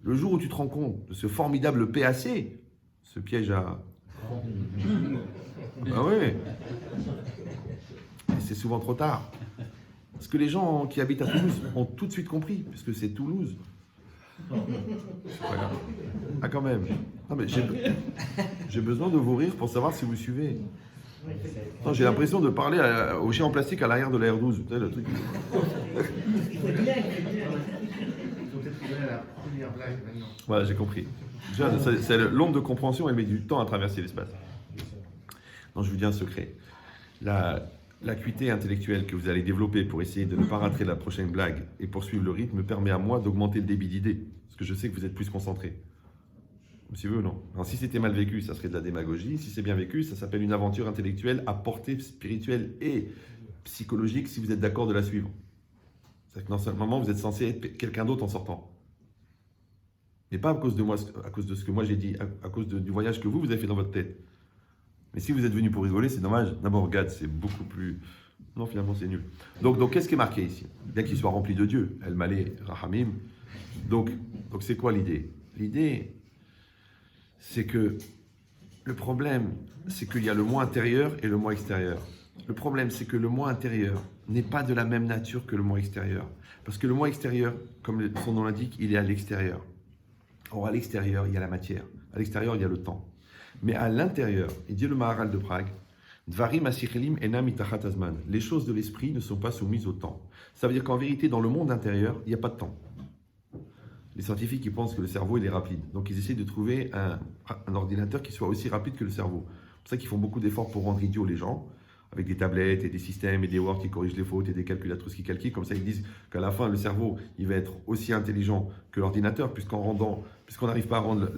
le jour où tu te rends compte de ce formidable PAC, ce piège à... Ah oui. Et c'est souvent trop tard. Parce que les gens qui habitent à Toulouse ont tout de suite compris, puisque c'est Toulouse. Voilà. Ah quand même. Non, mais j'ai besoin de vous rire pour savoir si vous suivez. Non, j'ai l'impression de parler au chien en plastique à l'arrière de la R12. Tu sais, le truc. Voilà, j'ai compris. C'est l'onde de compréhension, elle met du temps à traverser l'espace. Non, je vous dis un secret. L'acuité intellectuelle que vous allez développer pour essayer de ne pas rater la prochaine blague et poursuivre le rythme permet à moi d'augmenter le débit d'idées. Parce que je sais que vous êtes plus concentré. Si vous, non. Alors, si c'était mal vécu, ça serait de la démagogie. Si c'est bien vécu, ça s'appelle une aventure intellectuelle à portée spirituelle et psychologique si vous êtes d'accord de la suivre. C'est-à-dire que non seulement vous êtes censé être quelqu'un d'autre en sortant. Mais pas à cause de moi, à cause de ce que moi j'ai dit, à cause du voyage que vous avez fait dans votre tête. Mais si vous êtes venu pour rigoler, c'est dommage. D'abord, regarde, c'est beaucoup plus... Non, finalement, c'est nul. Donc qu'est-ce qui est marqué ici? Bien qu'il soit rempli de Dieu, El Malé, Rahamim. Donc c'est quoi l'idée? L'idée, c'est que le problème, c'est qu'il y a le moi intérieur et le moi extérieur. Le problème, c'est que le moi intérieur n'est pas de la même nature que le moi extérieur. Parce que le moi extérieur, comme son nom l'indique, il est à l'extérieur. Or, à l'extérieur, il y a la matière. À l'extérieur, il y a le temps. Mais à l'intérieur, il dit le Maharal de Prague, Dvarim asichelim enam itachat azman. Les choses de l'esprit ne sont pas soumises au temps. Ça veut dire qu'en vérité, dans le monde intérieur, il n'y a pas de temps. Les scientifiques, ils pensent que le cerveau, il est rapide. Donc, ils essaient de trouver un ordinateur qui soit aussi rapide que le cerveau. C'est pour ça qu'ils font beaucoup d'efforts pour rendre idiots les gens, avec des tablettes et des systèmes et des Word qui corrigent les fautes et des calculateuses qui calculent. Comme ça, ils disent qu'à la fin, le cerveau, il va être aussi intelligent que l'ordinateur, puisqu'on n'arrive pas à rendre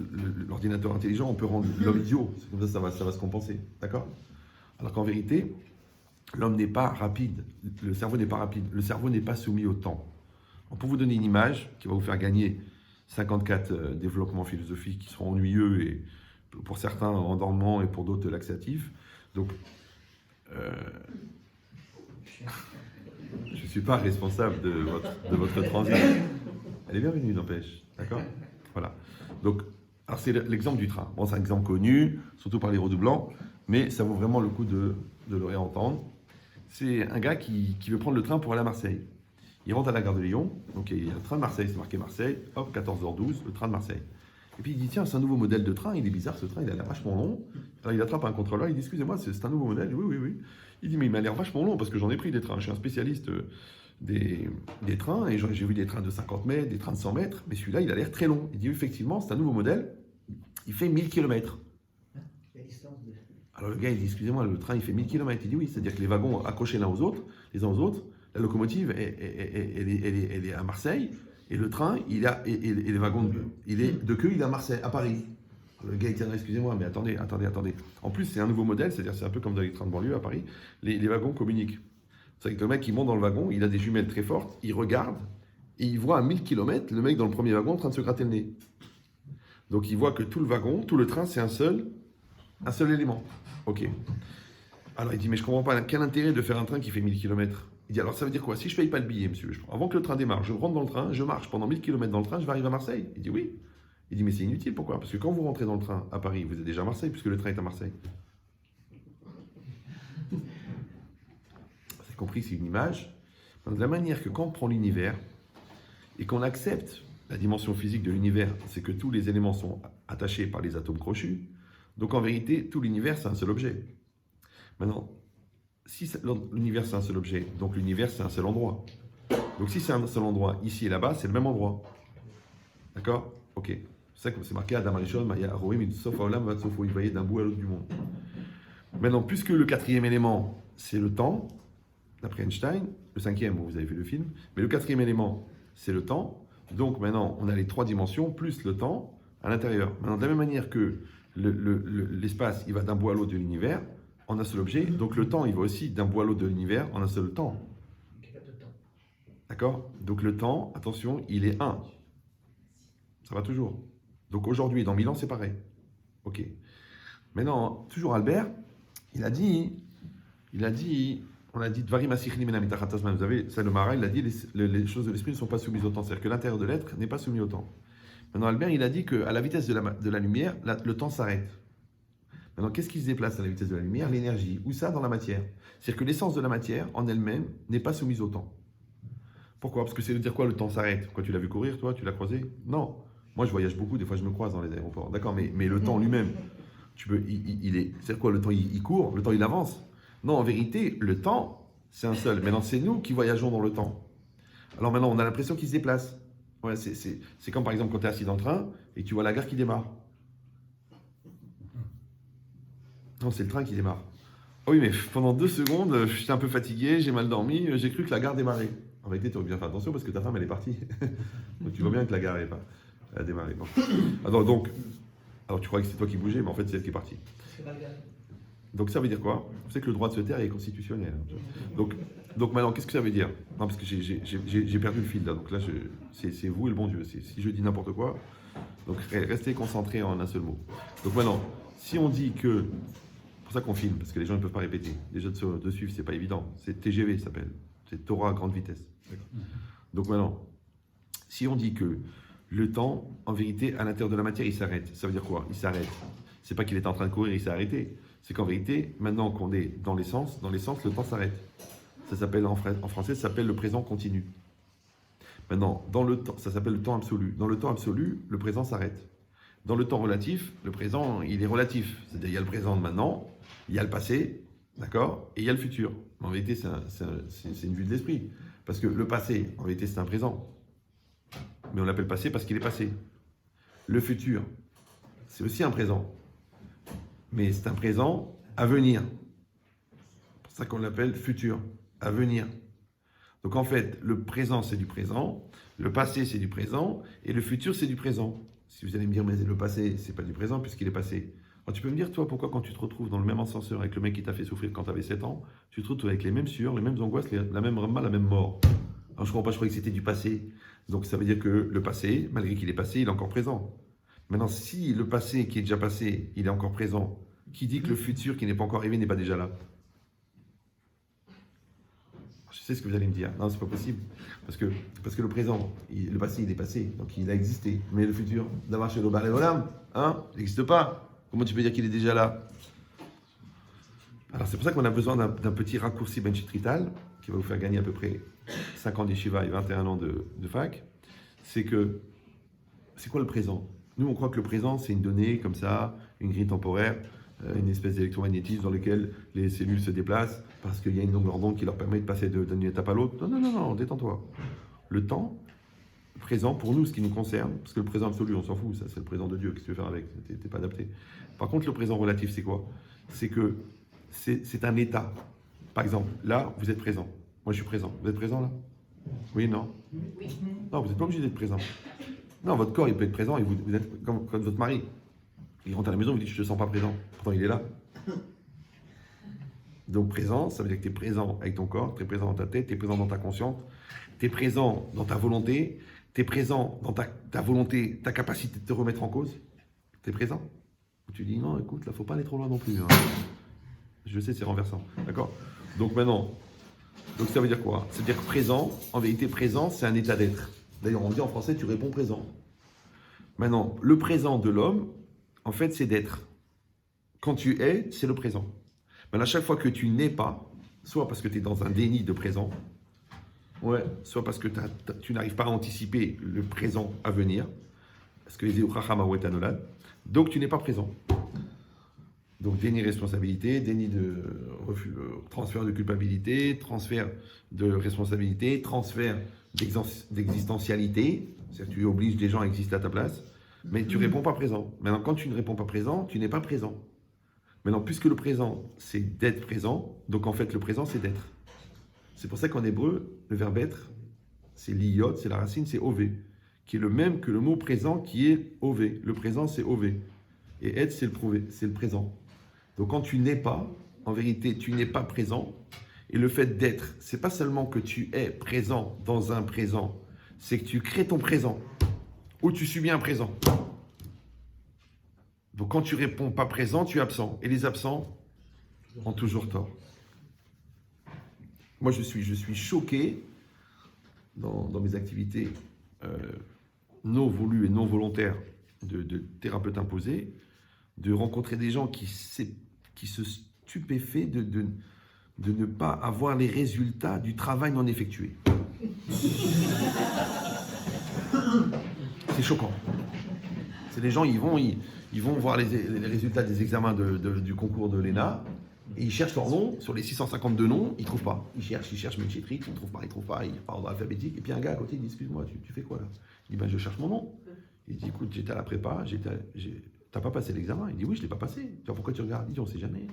l'ordinateur intelligent, on peut rendre l'homme idiot. C'est comme ça, ça va se compenser. D'accord? Alors qu'en vérité, l'homme n'est pas rapide. Le cerveau n'est pas rapide. Le cerveau n'est pas soumis au temps. Alors, pour vous donner une image qui va vous faire gagner 54 développements philosophiques qui seront ennuyeux et pour certains endormants et pour d'autres laxatifs. Donc, je ne suis pas responsable de votre transit. Elle est bienvenue, n'empêche. D'accord? Voilà. Donc, alors c'est l'exemple du train. Bon, c'est un exemple connu, surtout par les redoublants, mais ça vaut vraiment le coup de le réentendre. C'est un gars qui veut prendre le train pour aller à Marseille. Il rentre à la gare de Lyon, donc il y a le train de Marseille, c'est marqué Marseille, hop, 14h12, le train de Marseille. Et puis il dit, tiens, c'est un nouveau modèle de train, il est bizarre ce train, il a l'air vachement long. Alors il attrape un contrôleur, il dit, excusez-moi, c'est un nouveau modèle? Oui. Il dit, mais il m'a l'air vachement long parce que j'en ai pris des trains, je suis un spécialiste des trains et j'ai vu des trains de 50 mètres, des trains de 100 mètres, mais celui-là, il a l'air très long. Il dit, effectivement, c'est un nouveau modèle, il fait 1000 km. Alors le gars, il dit, excusez-moi, le train, il fait 1000 km. Il dit, oui, c'est-à-dire que les wagons accrochés les uns aux autres, la locomotive, elle est à Marseille, et le train, et les wagons, il est de queue, il est à Marseille, à Paris. Le gars, il dit, excusez-moi, mais attendez. En plus, c'est un nouveau modèle, c'est-à-dire c'est un peu comme dans les trains de banlieue à Paris, les wagons communiquent. C'est que le mec, il monte dans le wagon, il a des jumelles très fortes, il regarde, et il voit à 1000 km le mec dans le premier wagon en train de se gratter le nez. Donc il voit que tout le wagon, tout le train, c'est un seul élément. Ok. Alors il dit, mais je comprends pas, quel intérêt de faire un train qui fait 1000 km? Il dit, alors ça veut dire quoi? Si je paye pas le billet, monsieur, avant que le train démarre, je rentre dans le train, je marche pendant 1000 km dans le train, je vais arriver à Marseille. Il dit, oui. Il dit, mais c'est inutile, pourquoi? Parce que quand vous rentrez dans le train à Paris, vous êtes déjà à Marseille, puisque le train est à Marseille. Vous avez compris, c'est une image. De la manière que quand on prend l'univers et qu'on accepte la dimension physique de l'univers, c'est que tous les éléments sont attachés par les atomes crochus. Donc en vérité, tout l'univers, c'est un seul objet. Maintenant, si l'univers, c'est un seul objet, donc l'univers, c'est un seul endroit. Donc si c'est un seul endroit, ici et là-bas, c'est le même endroit. D'accord? Ok. C'est ça que c'est marqué Adam Arishon, Maya Aroim, Sof Haolam, Vatsofo, il voyait d'un bout à l'autre du monde. Maintenant, puisque le quatrième élément, c'est le temps, d'après Einstein, le cinquième, vous avez vu le film, mais le quatrième élément, c'est le temps. Donc maintenant, on a les trois dimensions, plus le temps à l'intérieur. Maintenant, de la même manière que l'espace, il va d'un bout à l'autre de l'univers, en un seul objet, donc le temps, il va aussi d'un bout à l'autre de l'univers, en un seul temps. D'accord? Donc le temps, attention, il est un. Ça va toujours. Donc aujourd'hui, dans 1000 ans, c'est pareil. Ok. Maintenant, toujours Albert, on a dit, Dvarim asichlim enam itachat azman. Vous savez, c'est le Maharal, il a dit, les choses de l'esprit ne sont pas soumises au temps. C'est-à-dire que l'intérieur de l'être n'est pas soumis au temps. Maintenant, Albert, il a dit qu'à la vitesse de la lumière, le temps s'arrête. Maintenant, qu'est-ce qui se déplace à la vitesse de la lumière? L'énergie. Où ça? Dans la matière. C'est-à-dire que l'essence de la matière, en elle-même, n'est pas soumise au temps. Pourquoi? Parce que c'est de dire quoi, le temps s'arrête? Quoi, tu l'as vu courir, toi? Tu l'as croisé? Non. Moi, je voyage beaucoup, des fois, je me croise dans les aéroports. D'accord, mais le temps lui-même, c'est quoi, le temps, il court? Le temps, il avance? Non, en vérité, le temps, c'est un seul. Maintenant, c'est nous qui voyageons dans le temps. Alors maintenant, on a l'impression qu'il se déplace. Ouais, c'est comme, par exemple, quand tu es assis dans le train et que tu vois la gare qui démarre. Non, c'est le train qui démarre. Oh oui, mais pendant 2 secondes, j'étais un peu fatigué, j'ai mal dormi, j'ai cru que la gare démarrait. En réalité, tu aurais bien fait attention parce que ta femme, elle est partie. Donc tu vois bien que la gare a démarré. Bon. Alors tu crois que c'est toi qui bougeais, mais en fait, c'est elle qui est partie. Donc ça veut dire quoi? Vous savez que le droit de se taire est constitutionnel. Donc maintenant, qu'est-ce que ça veut dire? Non, parce que j'ai perdu le fil là. Donc là, c'est vous et le bon Dieu. Si je dis n'importe quoi, donc restez concentrés en un seul mot. Donc maintenant, si on dit que pour ça qu'on filme, parce que les gens ne peuvent pas répéter. Déjà de suivre, c'est pas évident. C'est TGV, ça s'appelle. C'est Torah à grande vitesse. Donc maintenant, si on dit que le temps, en vérité, à l'intérieur de la matière, il s'arrête. Ça veut dire quoi? Il s'arrête. C'est pas qu'il est en train de courir, il s'est arrêté. C'est qu'en vérité, maintenant qu'on est dans l'essence, le temps s'arrête. Ça s'appelle en français, ça s'appelle le présent continu. Maintenant, dans le temps, ça s'appelle le temps absolu. Dans le temps absolu, le présent s'arrête. Dans le temps relatif, le présent, il est relatif. C'est-à-dire, il y a le présent de maintenant, il y a le passé, d'accord, et il y a le futur. En vérité, c'est une vue de l'esprit. Parce que le passé, en vérité, c'est un présent. Mais on l'appelle passé parce qu'il est passé. Le futur, c'est aussi un présent. Mais c'est un présent à venir. C'est pour ça qu'on l'appelle futur, à venir. Donc en fait, le présent, c'est du présent, le passé, c'est du présent, et le futur, c'est du présent. Si vous allez me dire, mais le passé, c'est pas du présent puisqu'il est passé. Alors tu peux me dire, toi, pourquoi quand tu te retrouves dans le même ascenseur avec le mec qui t'a fait souffrir quand tu avais 7 ans, tu te retrouves avec les mêmes sueurs, les mêmes angoisses, la même rama, la même mort. Alors je comprends pas, je croyais que c'était du passé. Donc ça veut dire que le passé, malgré qu'il est passé, il est encore présent. Maintenant, si le passé qui est déjà passé, il est encore présent, qui dit que le futur qui n'est pas encore arrivé n'est pas déjà là? Je sais ce que vous allez me dire. Non, c'est pas possible. Parce que le présent, le passé, il est passé. Donc il a existé. Mais le futur, d'avoir chez l'Obar et l'Olam, hein, il n'existe pas. Comment tu peux dire qu'il est déjà là? Alors c'est pour ça qu'on a besoin d'un petit raccourci Ben Chitrital, qui va vous faire gagner à peu près 5 ans d'Yeshiva et 21 ans de fac. C'est quoi le présent? Nous, on croit que le présent, c'est une donnée comme ça, une grille temporaire, une espèce d'électromagnétisme dans lequel les cellules se déplacent parce qu'il y a une longueur d'onde qui leur permet de passer d'une étape à l'autre. Non, détends-toi. Le temps présent, pour nous, ce qui nous concerne, parce que le présent absolu, on s'en fout, ça c'est le présent de Dieu, qu'est-ce que tu veux faire avec? T'es pas adapté. Par contre, le présent relatif, c'est quoi? C'est que c'est un état. Par exemple, là, vous êtes présent. Moi, je suis présent. Vous êtes présent là? Oui, non? Oui. Non, vous n'êtes pas obligé d'être présent. Non, votre corps, il peut être présent et vous êtes comme votre mari. Il rentre à la maison, vous dites, je ne te sens pas présent. Pourtant, il est là. Donc, présent, ça veut dire que tu es présent avec ton corps, tu es présent dans ta tête, tu es présent dans ta conscience, tu es présent dans ta volonté, tu es présent dans ta volonté, ta capacité de te remettre en cause. Tu es présent. Tu dis, non, écoute, là, il ne faut pas aller trop loin non plus. Hein. Je sais, c'est renversant. D'accord? Donc, maintenant, ça veut dire quoi? Ça veut dire que présent, en vérité, présent, c'est un état d'être. D'ailleurs, on dit en français, tu réponds présent. Maintenant, le présent de l'homme, en fait, c'est d'être. Quand tu es, c'est le présent. Maintenant, à chaque fois que tu n'es pas, soit parce que tu es dans un déni de présent, ouais, soit parce que tu n'arrives pas à anticiper le présent à venir, parce que les Chacham Awet Anolad, donc tu n'es pas présent. Donc déni de responsabilité, déni de transfert de culpabilité, transfert de responsabilité, transfert d'existentialité, c'est-à-dire que tu obliges des gens à exister à ta place, mais tu ne réponds pas présent. Maintenant, quand tu ne réponds pas présent, tu n'es pas présent. Maintenant, puisque le présent, c'est d'être présent, donc en fait, le présent, c'est d'être. C'est pour ça qu'en hébreu, le verbe être, c'est liyot, c'est la racine, c'est ové, qui est le même que le mot présent qui est ové. Le présent, c'est ové. Et être, c'est le présent. Donc quand tu n'es pas, en vérité, tu n'es pas présent. Et le fait d'être, c'est pas seulement que tu es présent dans un présent, c'est que tu crées ton présent, ou tu subis un présent. Donc quand tu réponds pas présent, tu es absent. Et les absents ont toujours tort. Moi, je suis choqué dans mes activités non voulues et non volontaires de thérapeute imposé, de rencontrer des gens qui se stupéfient de ne pas avoir les résultats du travail non effectué. C'est choquant. C'est les gens, ils vont voir les résultats des examens du concours de l'ENA et ils cherchent leur nom. Sur les 652 noms, ils ne trouvent pas. Ils cherchent Méchétric, ils ne trouvent pas, ils partent par ordre alphabétique. Et puis un gars à côté, il dit, excuse-moi, tu fais quoi là? Il dit, ben, je cherche mon nom. Il dit, écoute, j'étais à la prépa, t'as pas passé l'examen? Il dit, oui, je ne l'ai pas passé. Pourquoi tu regardes? Il dit, on ne sait jamais.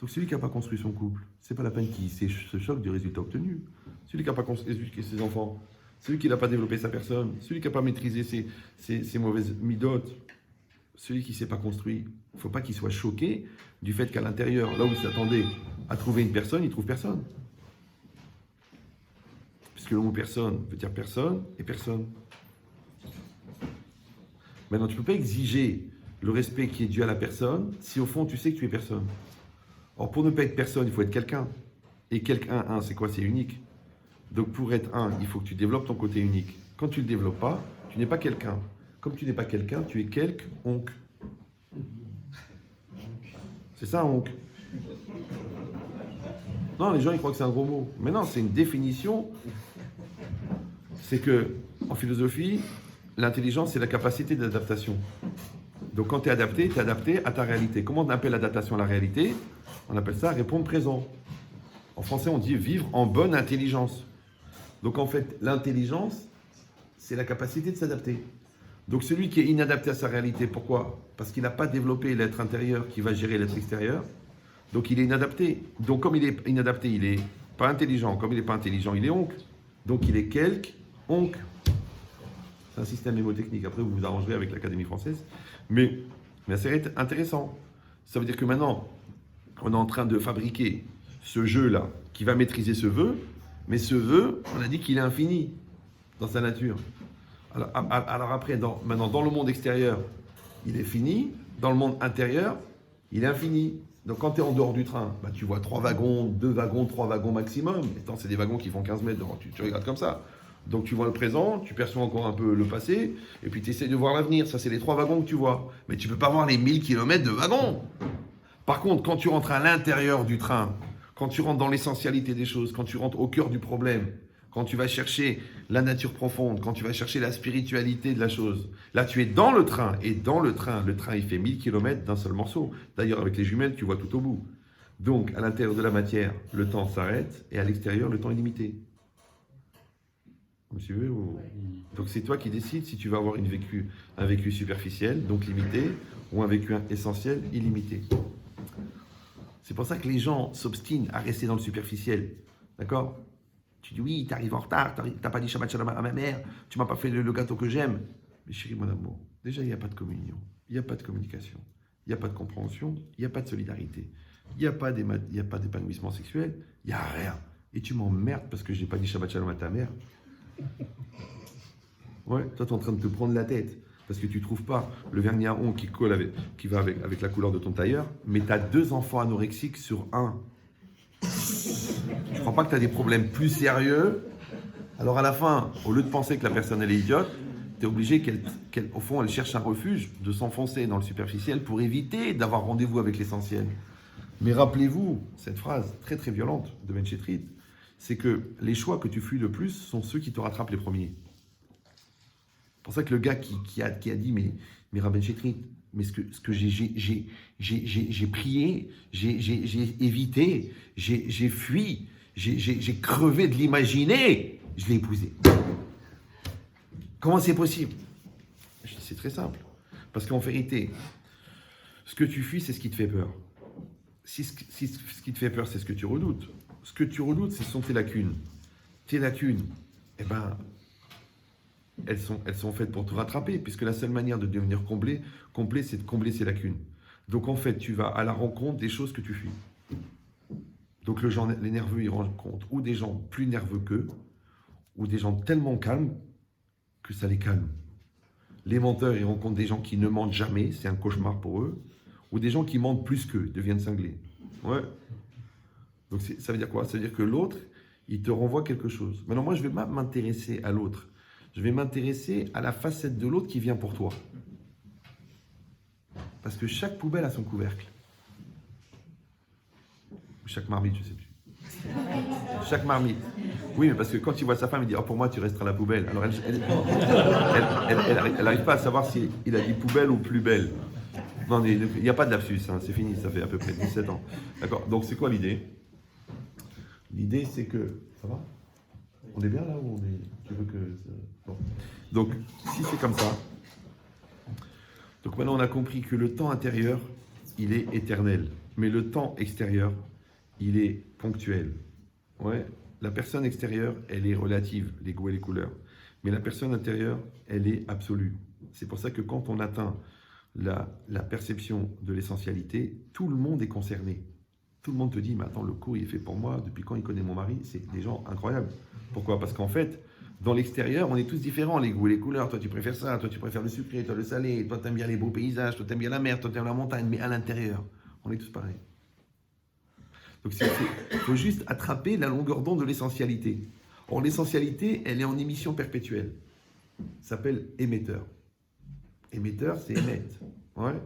Donc celui qui n'a pas construit son couple, c'est pas la peine qu'il se choque du résultat obtenu. Celui qui n'a pas construit ses enfants, celui qui n'a pas développé sa personne, celui qui n'a pas maîtrisé ses mauvaises midotes, celui qui ne s'est pas construit, il ne faut pas qu'il soit choqué du fait qu'à l'intérieur, là où il s'attendait à trouver une personne, il ne trouve personne. Puisque le mot personne veut dire personne et personne. Maintenant, tu ne peux pas exiger le respect qui est dû à la personne, si au fond tu sais que tu es personne. Or, pour ne pas être personne, il faut être quelqu'un. Et quelqu'un, c'est quoi? C'est unique. Donc, pour être un, il faut que tu développes ton côté unique. Quand tu ne le développes pas, tu n'es pas quelqu'un. Comme tu n'es pas quelqu'un, tu es quelque onc. C'est ça, onc. Non, les gens, ils croient que c'est un gros mot. Mais non, c'est une définition. C'est que, en philosophie, l'intelligence, c'est la capacité d'adaptation. Donc, quand tu es adapté à ta réalité. Comment on appelle l'adaptation à la réalité? On appelle ça répondre présent. En français, on dit vivre en bonne intelligence. Donc, en fait, l'intelligence, c'est la capacité de s'adapter. Donc, celui qui est inadapté à sa réalité, pourquoi? Parce qu'il n'a pas développé l'être intérieur qui va gérer l'être extérieur. Donc, il est inadapté. Donc, comme il est inadapté, il n'est pas intelligent. Comme il n'est pas intelligent, il est oncle. Donc, il est quelque oncle. C'est un système mémotechnique. Après, vous vous arrangerez avec l'Académie française. Mais c'est intéressant. Ça veut dire que maintenant, on est en train de fabriquer ce jeu-là qui va maîtriser ce vœu. Mais ce vœu, on a dit qu'il est infini dans sa nature. Alors après, maintenant, dans le monde extérieur, il est fini. Dans le monde intérieur, il est infini. Donc quand tu es en dehors du train, bah, tu vois 3 wagons, 2 wagons, 3 wagons maximum. Et tant c'est des wagons qui font 15 mètres devant, tu regardes comme ça. Donc tu vois le présent, tu perçois encore un peu le passé, et puis tu essaies de voir l'avenir. Ça, c'est les 3 wagons que tu vois. Mais tu ne peux pas voir les 1000 km de wagons. Par contre, quand tu rentres à l'intérieur du train, quand tu rentres dans l'essentialité des choses, quand tu rentres au cœur du problème, quand tu vas chercher la nature profonde, quand tu vas chercher la spiritualité de la chose, là tu es dans le train, et dans le train il fait 1000 km d'un seul morceau. D'ailleurs, avec les jumelles, tu vois tout au bout. Donc, à l'intérieur de la matière, le temps s'arrête, et à l'extérieur, le temps est limité. Vous me suivez ou... Donc, c'est toi qui décides si tu vas avoir un vécu superficiel, donc limité, ou un vécu essentiel, illimité. C'est pour ça que les gens s'obstinent à rester dans le superficiel. D'accord? Tu dis oui, tu arrives en retard, tu n'as pas dit Shabbat Shalom à ma mère, tu m'as pas fait le gâteau que j'aime. Mais chérie, mon amour, déjà, il n'y a pas de communion, il n'y a pas de communication, il n'y a pas de compréhension, il n'y a pas de solidarité, il n'y a pas d'épanouissement sexuel, il n'y a rien. Et tu m'emmerdes parce que je n'ai pas dit Shabbat Shalom à ta mère. Ouais, toi, tu es en train de te prendre la tête parce que tu ne trouves pas le vernis à ongles qui va avec la couleur de ton tailleur, mais tu as 2 enfants anorexiques sur 1. Je ne crois pas que tu as des problèmes plus sérieux. Alors à la fin, au lieu de penser que la personne elle est idiote, tu es obligé qu'au fond elle cherche un refuge de s'enfoncer dans le superficiel pour éviter d'avoir rendez-vous avec l'essentiel. Mais rappelez-vous, cette phrase très très violente de Ben Chetrit, c'est que les choix que tu fuis le plus sont ceux qui te rattrapent les premiers. C'est pour ça que le gars qui a dit mais Rabben Chetrit, mais ce que j'ai prié, j'ai évité, j'ai fui, j'ai crevé de l'imaginer, je l'ai épousé. Comment c'est possible? Je dis, c'est très simple. Parce qu'en vérité, ce que tu fuis, c'est ce qui te fait peur. Si ce qui te fait peur, c'est ce que tu redoutes. Ce que tu redoutes, ce sont tes lacunes. Tes lacunes, eh ben, elles sont faites pour te rattraper, puisque la seule manière de devenir complet, c'est de combler ces lacunes. Donc en fait, tu vas à la rencontre des choses que tu fuis. Donc les nerveux, ils rencontrent ou des gens plus nerveux qu'eux, ou des gens tellement calmes que ça les calme. Les menteurs, ils rencontrent des gens qui ne mentent jamais, c'est un cauchemar pour eux, ou des gens qui mentent plus qu'eux, deviennent cinglés. Ouais. Donc ça veut dire quoi? Ça veut dire que l'autre, il te renvoie quelque chose. Maintenant, moi, je ne vais pas m'intéresser à l'autre. Je vais m'intéresser à la facette de l'autre qui vient pour toi. Parce que chaque poubelle a son couvercle. Ou chaque marmite, je ne sais plus. Chaque marmite. Oui, mais parce que quand il voit sa femme, il dit « Oh, pour moi, tu resteras la poubelle ». Alors, elle n'arrive pas à savoir si il a dit poubelle ou plus belle. Non, il n'y a pas de lapsus, hein, c'est fini, ça fait à peu près 17 ans. D'accord, donc c'est quoi l'idée? L'idée, c'est que... Ça va? On est bien là ou on est... Tu veux que... Bon. Donc, si c'est comme ça, donc maintenant on a compris que le temps intérieur, il est éternel. Mais le temps extérieur, il est ponctuel. Ouais. La personne extérieure, elle est relative, les goûts et les couleurs. Mais la personne intérieure, elle est absolue. C'est pour ça que quand on atteint la perception de l'essentialité, tout le monde est concerné. Tout le monde te dit, mais attends, le cours, il est fait pour moi. Depuis quand il connaît mon mari? C'est des gens incroyables. Pourquoi? Parce qu'en fait, Dans l'extérieur, on est tous différents, les goûts, les couleurs. Toi, tu préfères ça, toi, tu préfères le sucré, toi, le salé, toi, tu aimes bien les beaux paysages, toi, tu aimes bien la mer, toi, tu aimes la montagne, mais à l'intérieur, on est tous pareils. Donc, il faut juste attraper la longueur d'onde de l'essentialité. Or, l'essentialité, elle est en émission perpétuelle. Ça s'appelle émetteur. Émetteur, c'est émettre. Ouais.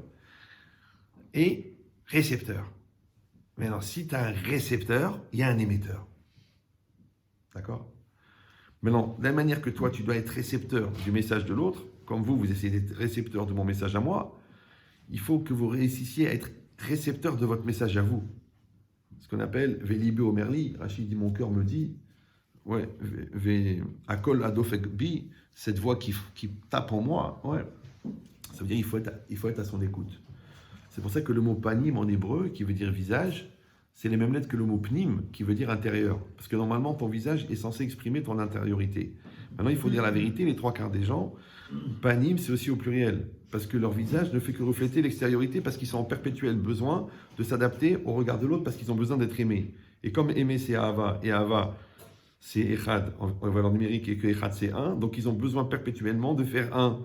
Et récepteur. Maintenant, si tu as un récepteur, il y a un émetteur. D'accord? Maintenant, de la manière que toi, tu dois être récepteur du message de l'autre, comme vous essayez d'être récepteur de mon message à moi, il faut que vous réussissiez à être récepteur de votre message à vous. Ce qu'on appelle Vélibé Omerli, Rachid dit, mon cœur me dit, ouais, Akol Adofek Bi, cette voix qui tape en moi, ouais, ça veut dire qu'il faut être à son écoute. C'est pour ça que le mot panim en hébreu, qui veut dire visage, c'est les mêmes lettres que le mot pnim, qui veut dire intérieur. Parce que normalement, ton visage est censé exprimer ton intériorité. Maintenant, il faut dire la vérité, les trois quarts des gens, panim, c'est aussi au pluriel. Parce que leur visage ne fait que refléter l'extériorité, parce qu'ils sont en perpétuel besoin de s'adapter au regard de l'autre, parce qu'ils ont besoin d'être aimés. Et comme aimer, c'est Ahava, et Ahava, c'est Echad, en valeur numérique, et que Echad, c'est un, donc ils ont besoin perpétuellement de faire un.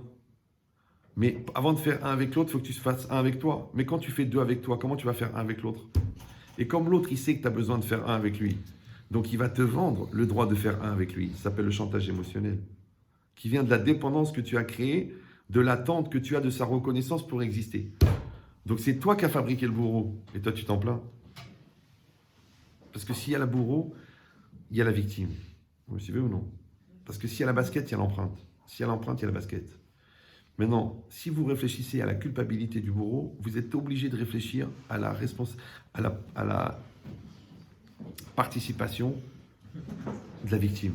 Mais avant de faire un avec l'autre, il faut que tu fasses un avec toi. Mais quand tu fais deux avec toi, comment tu vas faire un avec l'autre? Et comme l'autre, il sait que tu as besoin de faire un avec lui, donc il va te vendre le droit de faire un avec lui. Ça s'appelle le chantage émotionnel, qui vient de la dépendance que tu as créée, de l'attente que tu as de sa reconnaissance pour exister. Donc c'est toi qui as fabriqué le bourreau, et toi tu t'en plains. Parce que s'il y a le bourreau, il y a la victime. Vous me suivez ou non? Parce que s'il y a la basket, il y a l'empreinte. S'il y a l'empreinte, il y a la basket. Maintenant, si vous réfléchissez à la culpabilité du bourreau, vous êtes obligé de réfléchir à la participation de la victime.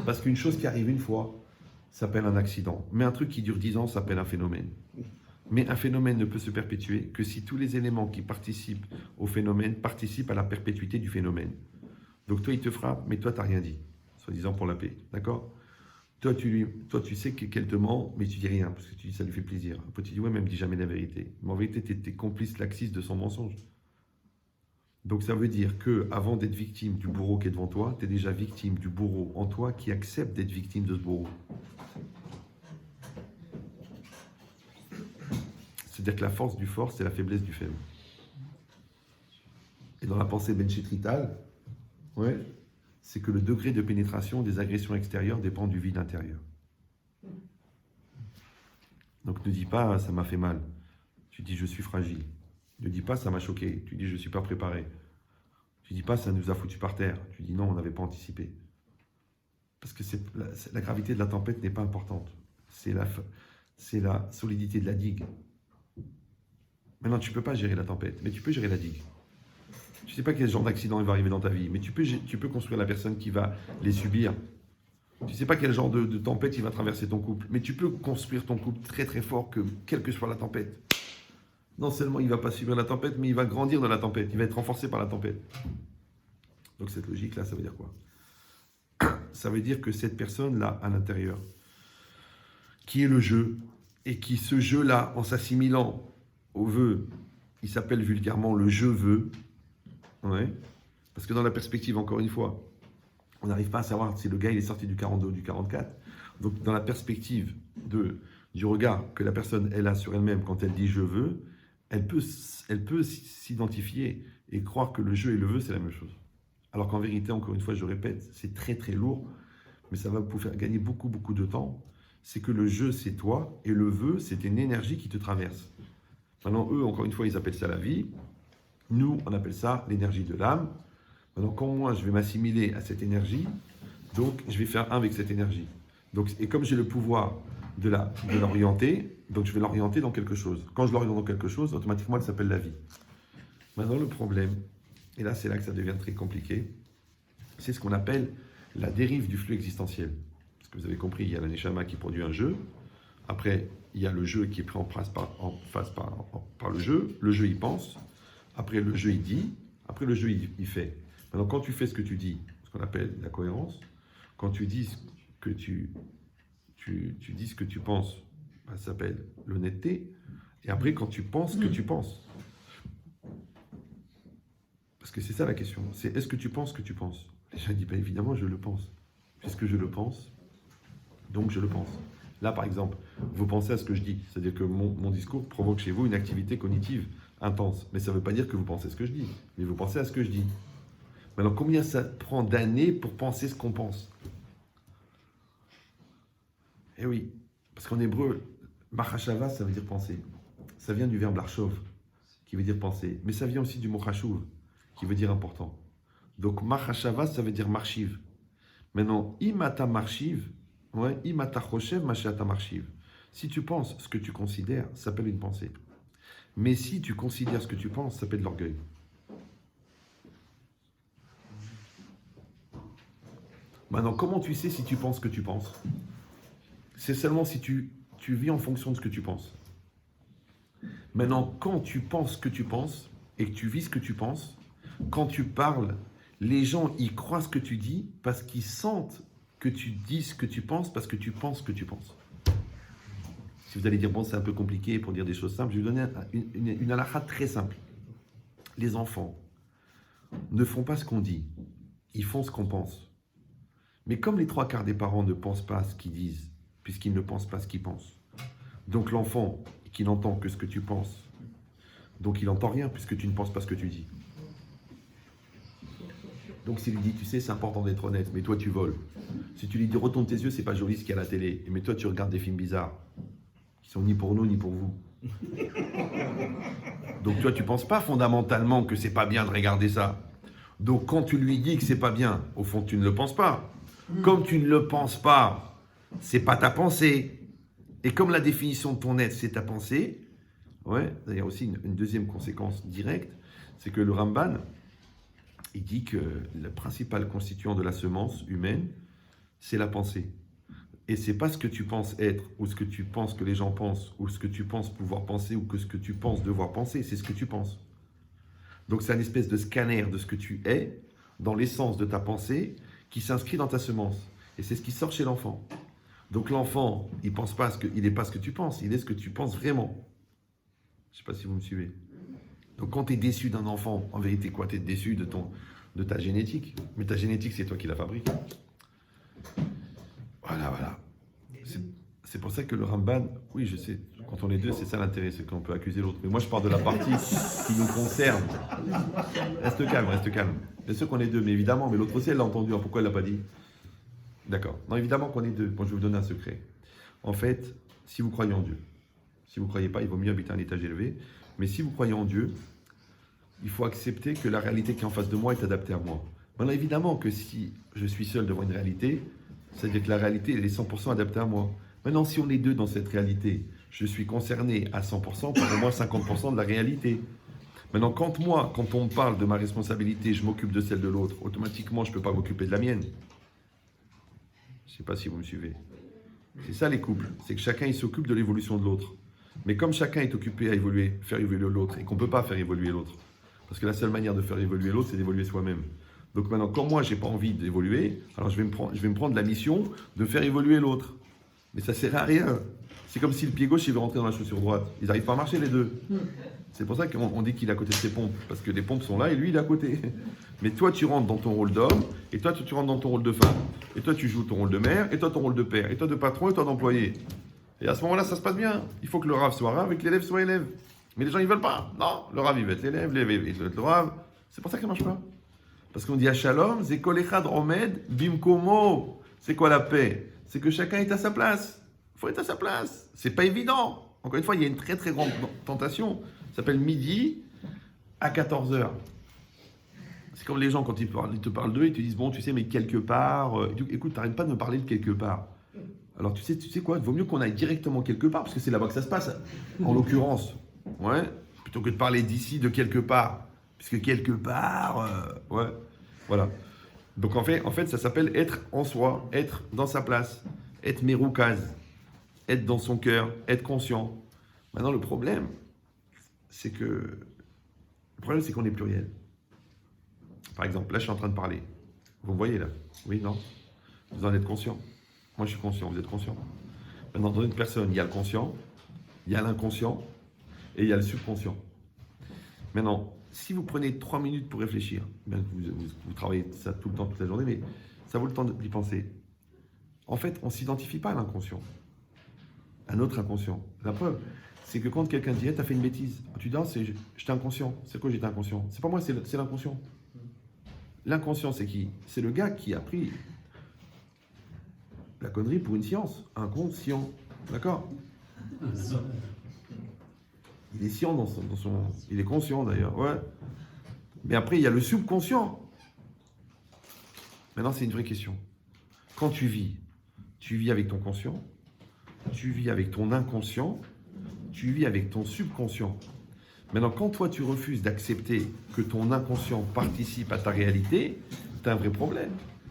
Parce qu'une chose qui arrive une fois s'appelle un accident. Mais un truc qui dure 10 ans s'appelle un phénomène. Mais un phénomène ne peut se perpétuer que si tous les éléments qui participent au phénomène participent à la perpétuité du phénomène. Donc toi, il te frappe, mais toi, tu n'as rien dit, soi-disant pour la paix. D'accord ? Toi, tu sais qu'elle te ment, mais tu dis rien, parce que tu dis ça lui fait plaisir. Après, tu dis, ouais, mais elle me dit jamais la vérité. Mais en vérité, tu es complice laxiste de son mensonge. Donc ça veut dire que avant d'être victime du bourreau qui est devant toi, tu es déjà victime du bourreau en toi qui accepte d'être victime de ce bourreau. C'est-à-dire que la force du fort, c'est la faiblesse du faible. Et dans la pensée benchitritale, ouais, c'est que le degré de pénétration des agressions extérieures dépend du vide intérieur. Donc ne dis pas ça m'a fait mal, tu dis je suis fragile. Ne dis pas ça m'a choqué, tu dis je ne suis pas préparé. Tu dis pas ça nous a foutu par terre, tu dis non on n'avait pas anticipé. Parce que la gravité de la tempête n'est pas importante, c'est la solidité de la digue. Maintenant tu ne peux pas gérer la tempête, mais tu peux gérer la digue. Tu ne sais pas quel genre d'accident il va arriver dans ta vie, mais tu peux construire la personne qui va les subir. Tu ne sais pas quel genre de tempête il va traverser ton couple, mais tu peux construire ton couple très très fort, quelle que soit la tempête. Non seulement il ne va pas subir la tempête, mais il va grandir dans la tempête, il va être renforcé par la tempête. Donc cette logique-là, ça veut dire quoi? Ça veut dire que cette personne-là, à l'intérieur, qui est le jeu, et qui ce jeu-là, en s'assimilant au vœu, il s'appelle vulgairement le je veux. Ouais. Parce que dans la perspective, encore une fois, on n'arrive pas à savoir si le gars il est sorti du 42 ou du 44. Donc dans la perspective du regard que la personne elle a sur elle-même quand elle dit je veux, elle peut s'identifier et croire que le je et le veux c'est la même chose. Alors qu'en vérité, encore une fois, je répète, c'est très très lourd, mais ça va vous faire gagner beaucoup beaucoup de temps. C'est que le je c'est toi et le veux c'est une énergie qui te traverse. Maintenant eux, encore une fois, ils appellent ça la vie. Nous, on appelle ça l'énergie de l'âme. Maintenant, quand moi, je vais m'assimiler à cette énergie, donc je vais faire un avec cette énergie. Donc, et comme j'ai le pouvoir de l'orienter, donc je vais l'orienter dans quelque chose. Quand je l'oriente dans quelque chose, automatiquement, elle s'appelle la vie. Maintenant, le problème, et là, c'est là que ça devient très compliqué, c'est ce qu'on appelle la dérive du flux existentiel. Parce que vous avez compris, il y a la neshama qui produit un jeu. Après, il y a le jeu qui est pris en face par le jeu. Le jeu, il pense. Après, le jeu, il dit. Après, le jeu, il fait. Maintenant, quand tu fais ce que tu dis, ce qu'on appelle la cohérence, quand tu dis que tu dis ce que tu penses, ça s'appelle l'honnêteté. Et après, quand tu penses ce que tu penses. Parce que c'est ça la question. C'est est-ce que tu penses ce que tu penses? Les gens disent, évidemment, je le pense. puisque je le pense, donc je le pense. Là, par exemple, vous pensez à ce que je dis, c'est-à-dire que mon discours provoque chez vous une activité cognitive intense. Mais ça ne veut pas dire que vous pensez ce que je dis, mais vous pensez à ce que je dis. Mais alors, combien ça prend d'années pour penser ce qu'on pense? Eh oui, parce qu'en hébreu, machashava, ça veut dire penser. Ça vient du verbe larchov, qui veut dire penser. Mais ça vient aussi du mot chashuv, qui veut dire important. Donc, machashava, ça veut dire marchiv. Maintenant, imata marchiv, ouais, imata choshev, machata marchiv. Si tu penses ce que tu considères, ça s'appelle une pensée. Mais si tu considères ce que tu penses, ça s'appelle de l'orgueil. Maintenant, comment tu sais si tu penses ce que tu penses? C'est seulement si tu vis en fonction de ce que tu penses. Maintenant, quand tu penses ce que tu penses et que tu vis ce que tu penses, quand tu parles, les gens y croient ce que tu dis parce qu'ils sentent que tu dis ce que tu penses parce que tu penses ce que tu penses. Si vous allez dire, bon, c'est un peu compliqué pour dire des choses simples, je vais vous donner une halakha très simple. Les enfants ne font pas ce qu'on dit, ils font ce qu'on pense. Mais comme les 3/4 des parents ne pensent pas ce qu'ils disent, puisqu'ils ne pensent pas ce qu'ils pensent, donc l'enfant qui n'entend que ce que tu penses, donc il n'entend rien puisque tu ne penses pas ce que tu dis. Donc s'il lui dit, tu sais, c'est important d'être honnête, mais toi tu voles. Si tu lui dis, retourne tes yeux, c'est pas joli ce qu'il y a à la télé, mais toi tu regardes des films bizarres, qui sont ni pour nous ni pour vous. Donc toi tu penses pas fondamentalement que c'est pas bien de regarder ça. Donc quand tu lui dis que c'est pas bien, au fond tu ne le penses pas. Comme tu ne le penses pas, c'est pas ta pensée. Et comme la définition de ton être, c'est ta pensée, ouais, d'ailleurs aussi une deuxième conséquence directe, c'est que le Ramban, il dit que le principal constituant de la semence humaine, c'est la pensée. Et c'est pas ce que tu penses être, ou ce que tu penses que les gens pensent, ou ce que tu penses pouvoir penser, ou que ce que tu penses devoir penser, c'est ce que tu penses. Donc c'est une espèce de scanner de ce que tu es, dans l'essence de ta pensée, qui s'inscrit dans ta semence. Et c'est ce qui sort chez l'enfant. Donc l'enfant, il pense pas il n'est pas ce que tu penses, il est ce que tu penses vraiment. Je ne sais pas si vous me suivez. Donc quand tu es déçu d'un enfant, en vérité quoi, tu es déçu de ta génétique. Mais ta génétique, c'est toi qui la fabrique. Voilà. C'est pour ça que le Ramban, oui je sais, quand on est deux, c'est ça l'intérêt, c'est qu'on peut accuser l'autre. Mais moi je parle de la partie qui nous concerne. Reste calme. Bien sûr qu'on est deux, mais évidemment, mais l'autre aussi elle l'a entendu, alors pourquoi elle ne l'a pas dit? D'accord. Non, évidemment qu'on est deux. Bon, je vais vous donner un secret. En fait, si vous croyez en Dieu, si vous ne croyez pas, il vaut mieux habiter à un étage élevé. Mais si vous croyez en Dieu, il faut accepter que la réalité qui est en face de moi est adaptée à moi. Maintenant, évidemment que si je suis seul devant une réalité, c'est-à-dire que la réalité elle est 100% adaptée à moi. Maintenant, si on est deux dans cette réalité, je suis concerné à 100% par au moins 50% de la réalité. Maintenant, quand on me parle de ma responsabilité, je m'occupe de celle de l'autre, automatiquement, je ne peux pas m'occuper de la mienne. Je ne sais pas si vous me suivez. C'est ça les couples, c'est que chacun il s'occupe de l'évolution de l'autre. Mais comme chacun est occupé à faire évoluer l'autre, et qu'on ne peut pas faire évoluer l'autre, parce que la seule manière de faire évoluer l'autre, c'est d'évoluer soi-même. Donc maintenant, comme moi, je n'ai pas envie d'évoluer, alors je vais me prendre la mission de faire évoluer l'autre. Mais ça ne sert à rien. C'est comme si le pied gauche il veut rentrer dans la chaussure droite. Ils n'arrivent pas à marcher les deux. C'est pour ça qu'on dit qu'il est à côté de ses pompes, parce que les pompes sont là et lui il est à côté. Mais toi tu rentres dans ton rôle d'homme, et toi tu rentres dans ton rôle de femme. Et toi tu joues ton rôle de mère, et toi ton rôle de père, et toi de patron, et toi d'employé. Et à ce moment-là ça se passe bien. Il faut que le rave soit rave et que l'élève soit élève. Mais les gens ils veulent pas. Non, le rave il veut être l'élève, l'élève il veut être le rave. C'est pour ça que ça ne marche pas. Parce qu'on dit à Shalom, c'est kol echad omed bimkomo. C'est quoi la paix? C'est que chacun est à sa place. Il faut être à sa place. C'est pas évident. Encore une fois, il y a une très très grande tentation. Ça s'appelle midi à 14h. C'est comme les gens quand ils te parlent d'eux, ils te disent bon, tu sais, mais quelque part, écoute, t'arrêtes pas de me parler de quelque part. Alors tu sais quoi, il vaut mieux qu'on aille directement quelque part parce que c'est là-bas que ça se passe. En l'occurrence, ouais, plutôt que de parler d'ici, de quelque part, puisque quelque part, ouais, voilà. Donc en fait, ça s'appelle être en soi, être dans sa place, être meroukaz, être dans son cœur, être conscient. Maintenant, le problème, c'est qu'on est pluriel. Par exemple, là, je suis en train de parler. Vous me voyez là? Oui, non? Vous en êtes conscient? Moi, je suis conscient. Vous êtes conscient? Maintenant, dans une personne, il y a le conscient, il y a l'inconscient et il y a le subconscient. Maintenant, si vous prenez 3 minutes pour réfléchir, vous travaillez ça tout le temps, toute la journée, mais ça vaut le temps d'y penser. En fait, on ne s'identifie pas à l'inconscient, à notre inconscient. La preuve, c'est que quand quelqu'un dit, hey, t'as fait une bêtise, tu dis, ah, j'étais inconscient. C'est quoi j'étais inconscient? C'est pas moi, c'est l'inconscient. L'inconscient, c'est qui? C'est le gars qui a pris la connerie pour une science. Inconscient. D'accord? Il est scient dans son... Il est conscient d'ailleurs, ouais. Mais après, il y a le subconscient. Maintenant, c'est une vraie question. Quand tu vis avec ton conscient, tu vis avec ton inconscient, tu vis avec ton subconscient. Maintenant, quand toi, tu refuses d'accepter que ton inconscient participe à ta réalité, tu as un vrai problème.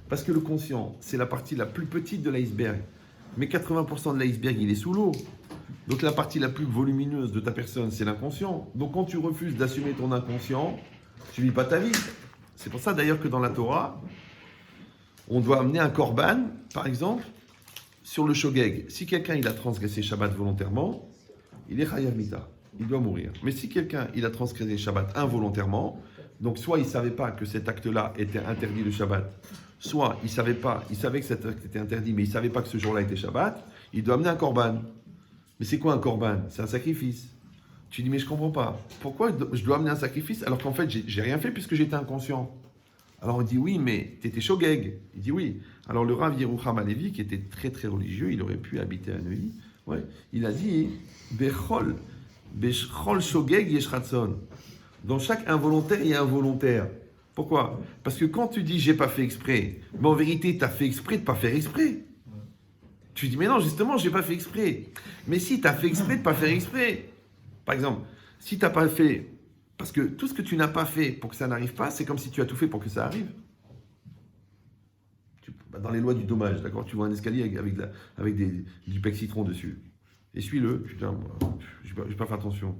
Parce que le conscient, c'est la partie la plus petite de l'iceberg. Mais 80% de l'iceberg, il est sous l'eau. Donc la partie la plus volumineuse de ta personne, c'est l'inconscient. Donc quand tu refuses d'assumer ton inconscient, tu ne vis pas ta vie. C'est pour ça d'ailleurs que dans la Torah, on doit amener un korban, par exemple, sur le shogeg. Si quelqu'un il a transgressé Shabbat volontairement, il est chayav mita, il doit mourir. Mais si quelqu'un il a transgressé Shabbat involontairement, donc soit il ne savait pas que cet acte-là était interdit le Shabbat, soit il savait que cet acte était interdit, mais il ne savait pas que ce jour-là était Shabbat, il doit amener un korban. Mais c'est quoi un korban? C'est un sacrifice. Tu dis, mais je ne comprends pas. Pourquoi je dois amener un sacrifice alors qu'en fait, j'ai rien fait puisque j'étais inconscient? Alors on dit, oui, mais tu étais shogeg. Il dit, oui. Alors le Rav Yerucham Halevi, qui était très très religieux, il aurait pu habiter à Neuilly, ouais, il a dit, Bechol shogeg yesh ratson. Dans chaque involontaire, il y a un volontaire. Pourquoi? Parce que quand tu dis, j'ai pas fait exprès, mais en vérité, tu as fait exprès de pas faire exprès. Tu dis, mais non, justement, j'ai pas fait exprès. Mais si, tu as fait exprès de pas faire exprès. Par exemple, si tu n'as pas fait... Parce que tout ce que tu n'as pas fait pour que ça n'arrive pas, c'est comme si tu as tout fait pour que ça arrive. Dans les lois du dommage, d'accord? Tu vois un escalier avec du pec citron dessus. Essuie-le. Putain, je n'ai pas fait attention.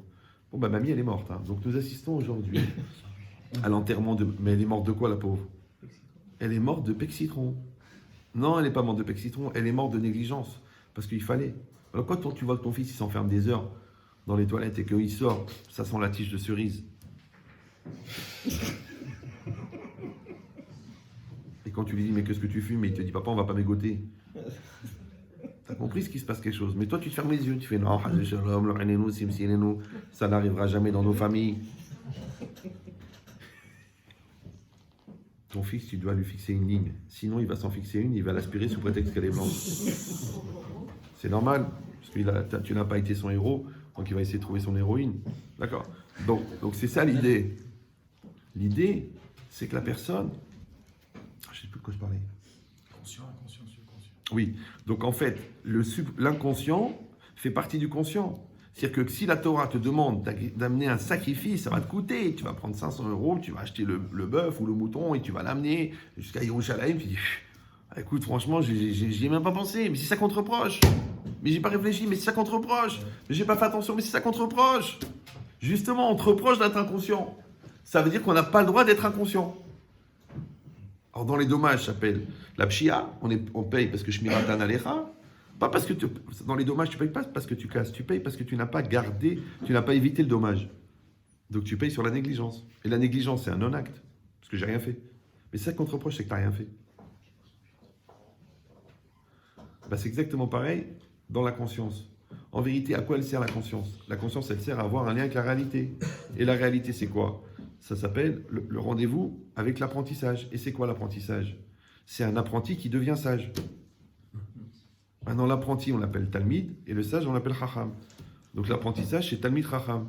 Bon, bah, mamie, elle est morte. Hein. Donc, nous assistons aujourd'hui à l'enterrement de... Mais elle est morte de quoi, la pauvre? Elle est morte de pec citron. Non, elle n'est pas morte de pec citron, elle est morte de négligence. Parce qu'il fallait. Alors quand tu vois que ton fils il s'enferme des heures dans les toilettes et qu'il sort, ça sent la tige de cerise. Et quand tu lui dis, mais qu'est-ce que tu fumes? Et il te dit, papa, on va pas mégoter. T'as compris ce qui se passe quelque chose. Mais toi, tu te fermes les yeux, tu fais, non, ça n'arrivera jamais dans nos familles. Ton fils, tu dois lui fixer une ligne. Sinon, il va s'en fixer une, il va l'aspirer sous prétexte qu'elle est blanche. C'est normal, parce que tu n'as pas été son héros, donc il va essayer de trouver son héroïne. D'accord? Donc c'est ça l'idée. L'idée, c'est que la personne... Je ne sais plus de quoi je parlais. Conscient, inconscient, subconscient. Oui, donc en fait, l'inconscient fait partie du conscient. C'est-à-dire que si la Torah te demande d'amener un sacrifice, ça va te coûter. Tu vas prendre 500 €, tu vas acheter le bœuf ou le mouton et tu vas l'amener jusqu'à Yerushalayim. Tu dis, écoute, franchement, j'y ai même pas pensé. Mais si ça contre-reproche. Mais j'ai pas réfléchi, mais si ça contre-reproche. Mais j'ai pas fait attention, mais si ça contre-reproche. Justement, on te reproche d'être inconscient. Ça veut dire qu'on n'a pas le droit d'être inconscient. Alors dans les dommages, ça s'appelle la pshia. On paye parce que shmiratan alecha. Pas parce que dans les dommages, tu ne payes pas parce que tu casses, tu payes parce que tu n'as pas gardé, tu n'as pas évité le dommage. Donc tu payes sur la négligence. Et la négligence, c'est un non-acte, parce que j'ai rien fait. Mais ça qu'on te reproche, c'est que tu n'as rien fait. Ben, c'est exactement pareil dans la conscience. En vérité, à quoi elle sert la conscience? La conscience, elle sert à avoir un lien avec la réalité. Et la réalité, c'est quoi? Ça s'appelle le rendez-vous avec l'apprentissage. Et c'est quoi l'apprentissage? C'est un apprenti qui devient sage. Maintenant, l'apprenti, on l'appelle Talmid, et le sage, on l'appelle Chacham. Donc l'apprentissage, c'est Talmid Chacham.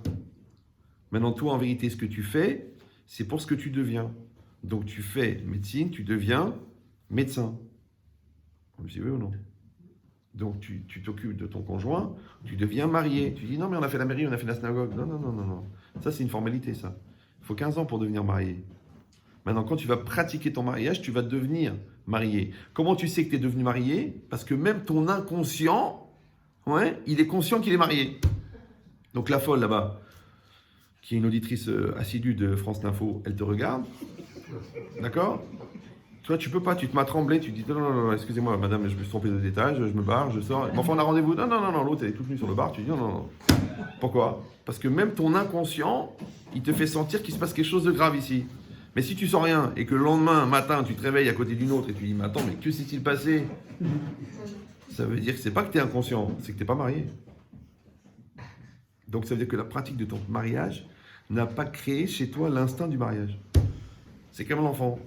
Maintenant, toi, en vérité, ce que tu fais, c'est pour ce que tu deviens. Donc tu fais médecine, tu deviens médecin. Vous savez ou non? Donc tu t'occupes de ton conjoint, tu deviens marié. Tu dis, non, mais on a fait la mairie, on a fait la synagogue. Non, non, non, non, non. Ça, c'est une formalité, ça. Il faut 15 ans pour devenir marié. Maintenant, quand tu vas pratiquer ton mariage, tu vas devenir marié. Comment tu sais que tu es devenu marié? Parce que même ton inconscient, ouais, il est conscient qu'il est marié. Donc la folle là-bas, qui est une auditrice assidue de France L'Info, elle te regarde. D'accord? Toi, tu peux pas, tu te m'as tremblé, tu dis non, non, non, excusez-moi, madame, je me suis trompé d'étage, je me barre, je sors. Mais enfin, on a rendez-vous. Non, non, non, non, l'autre, elle est toute nue sur le bar, tu dis non, non, non. Pourquoi? Parce que même ton inconscient, il te fait sentir qu'il se passe quelque chose de grave ici. Mais si tu sens rien et que le lendemain matin, tu te réveilles à côté d'une autre et tu dis, mais attends, mais que s'est-il passé? Ça veut dire que c'est pas que tu es inconscient, c'est que tu n'es pas marié. Donc ça veut dire que la pratique de ton mariage n'a pas créé chez toi l'instinct du mariage. C'est comme l'enfant.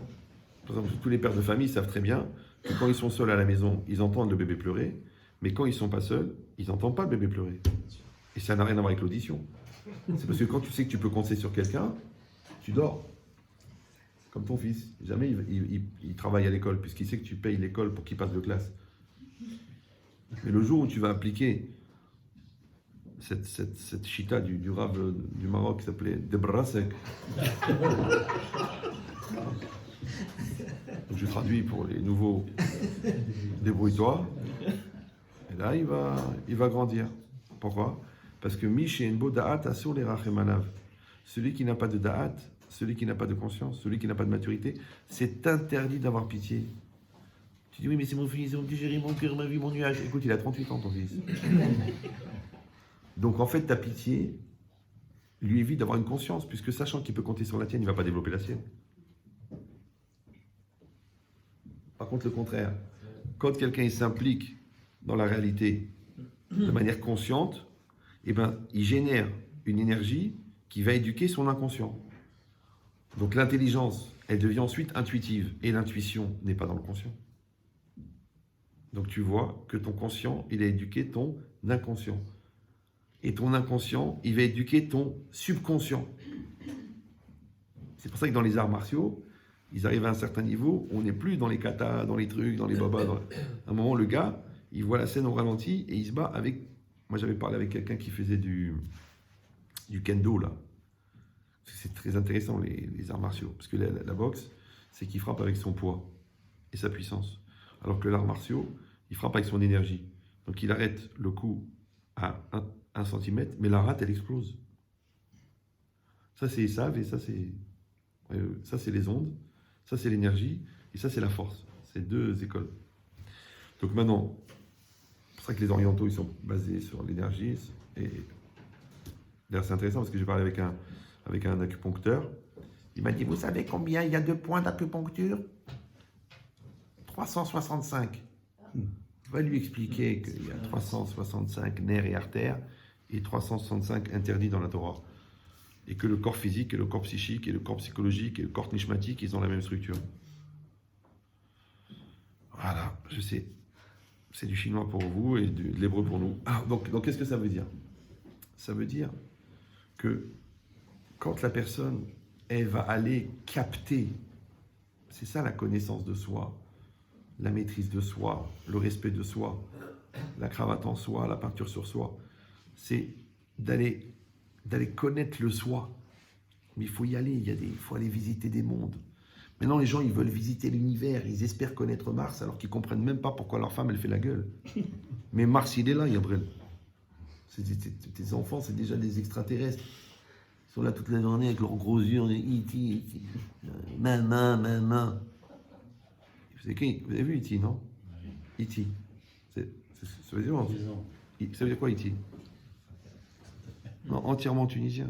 Par exemple, tous les pères de famille savent très bien que quand ils sont seuls à la maison, ils entendent le bébé pleurer, mais quand ils ne sont pas seuls, ils n'entendent pas le bébé pleurer. Et ça n'a rien à voir avec l'audition. C'est parce que quand tu sais que tu peux compter sur quelqu'un, tu dors. Comme ton fils. Jamais il travaille à l'école, puisqu'il sait que tu payes l'école pour qu'il passe de classe. Mais le jour où tu vas appliquer cette chita du Rav du Maroc qui s'appelait Debrasek, donc je traduis pour les nouveaux, débrouille-toi, et là il va grandir. Pourquoi? Parce que Mish Enbo Da'at Asur les Rachemanav. Celui qui n'a pas de Da'at, celui qui n'a pas de conscience, celui qui n'a pas de maturité, c'est interdit d'avoir pitié. Tu dis oui, mais c'est mon fils, ils ont digéré mon cœur, ma vie, mon nuage. Écoute, il a 38 ans, ton fils. Donc en fait, ta pitié lui évite d'avoir une conscience, puisque sachant qu'il peut compter sur la tienne, il ne va pas développer la sienne. Par contre, le contraire, quand quelqu'un il s'implique dans la réalité de manière consciente, eh ben, il génère une énergie qui va éduquer son inconscient. Donc l'intelligence, elle devient ensuite intuitive, et l'intuition n'est pas dans le conscient. Donc tu vois que ton conscient, il a éduqué ton inconscient. Et ton inconscient, il va éduquer ton subconscient. C'est pour ça que dans les arts martiaux, ils arrivent à un certain niveau, on n'est plus dans les katas, dans les trucs, dans les babas. À un moment, le gars, il voit la scène au ralenti et il se bat avec... Moi, j'avais parlé avec quelqu'un qui faisait du kendo, là. C'est très intéressant, les arts martiaux. Parce que la boxe, c'est qu'il frappe avec son poids et sa puissance. Alors que l'art martiaux, il frappe avec son énergie. Donc, il arrête le coup à 1 centimètre, mais la rate, elle explose. Ça, c'est SAV et ça, c'est les ondes. Ça, c'est l'énergie. Et ça, c'est la force. C'est 2 écoles. Donc maintenant, c'est pour ça que les orientaux, ils sont basés sur l'énergie. Et d'ailleurs, c'est intéressant parce que j'ai parlé avec un acupuncteur. Il m'a dit, vous savez combien il y a de points d'acupuncture? 365. On va lui expliquer qu'il y a 365 nerfs et artères et 365 interdits dans la Torah. Et que le corps physique et le corps psychique et le corps psychologique et le corps nishmatique, ils ont la même structure. Voilà, je sais. C'est du chinois pour vous et de l'hébreu pour nous. Donc qu'est-ce que ça veut dire? Ça veut dire que quand la personne, elle va aller capter, c'est ça la connaissance de soi, la maîtrise de soi, le respect de soi, la cravate en soi, la peinture sur soi, c'est d'aller connaître le soi. Mais il faut y aller, il faut aller visiter des mondes. Maintenant, les gens, ils veulent visiter l'univers, ils espèrent connaître Mars, alors qu'ils ne comprennent même pas pourquoi leur femme, elle fait la gueule. Mais Mars, il est là, Gabriel. Tes enfants, c'est déjà des extraterrestres. Ils sont là toute la journée avec leurs gros yeux, on est E.T. Main. Vous avez vu E.T., non? E.T. Ça veut dire quoi? Ça veut dire quoi, E.T.? Non, entièrement tunisien.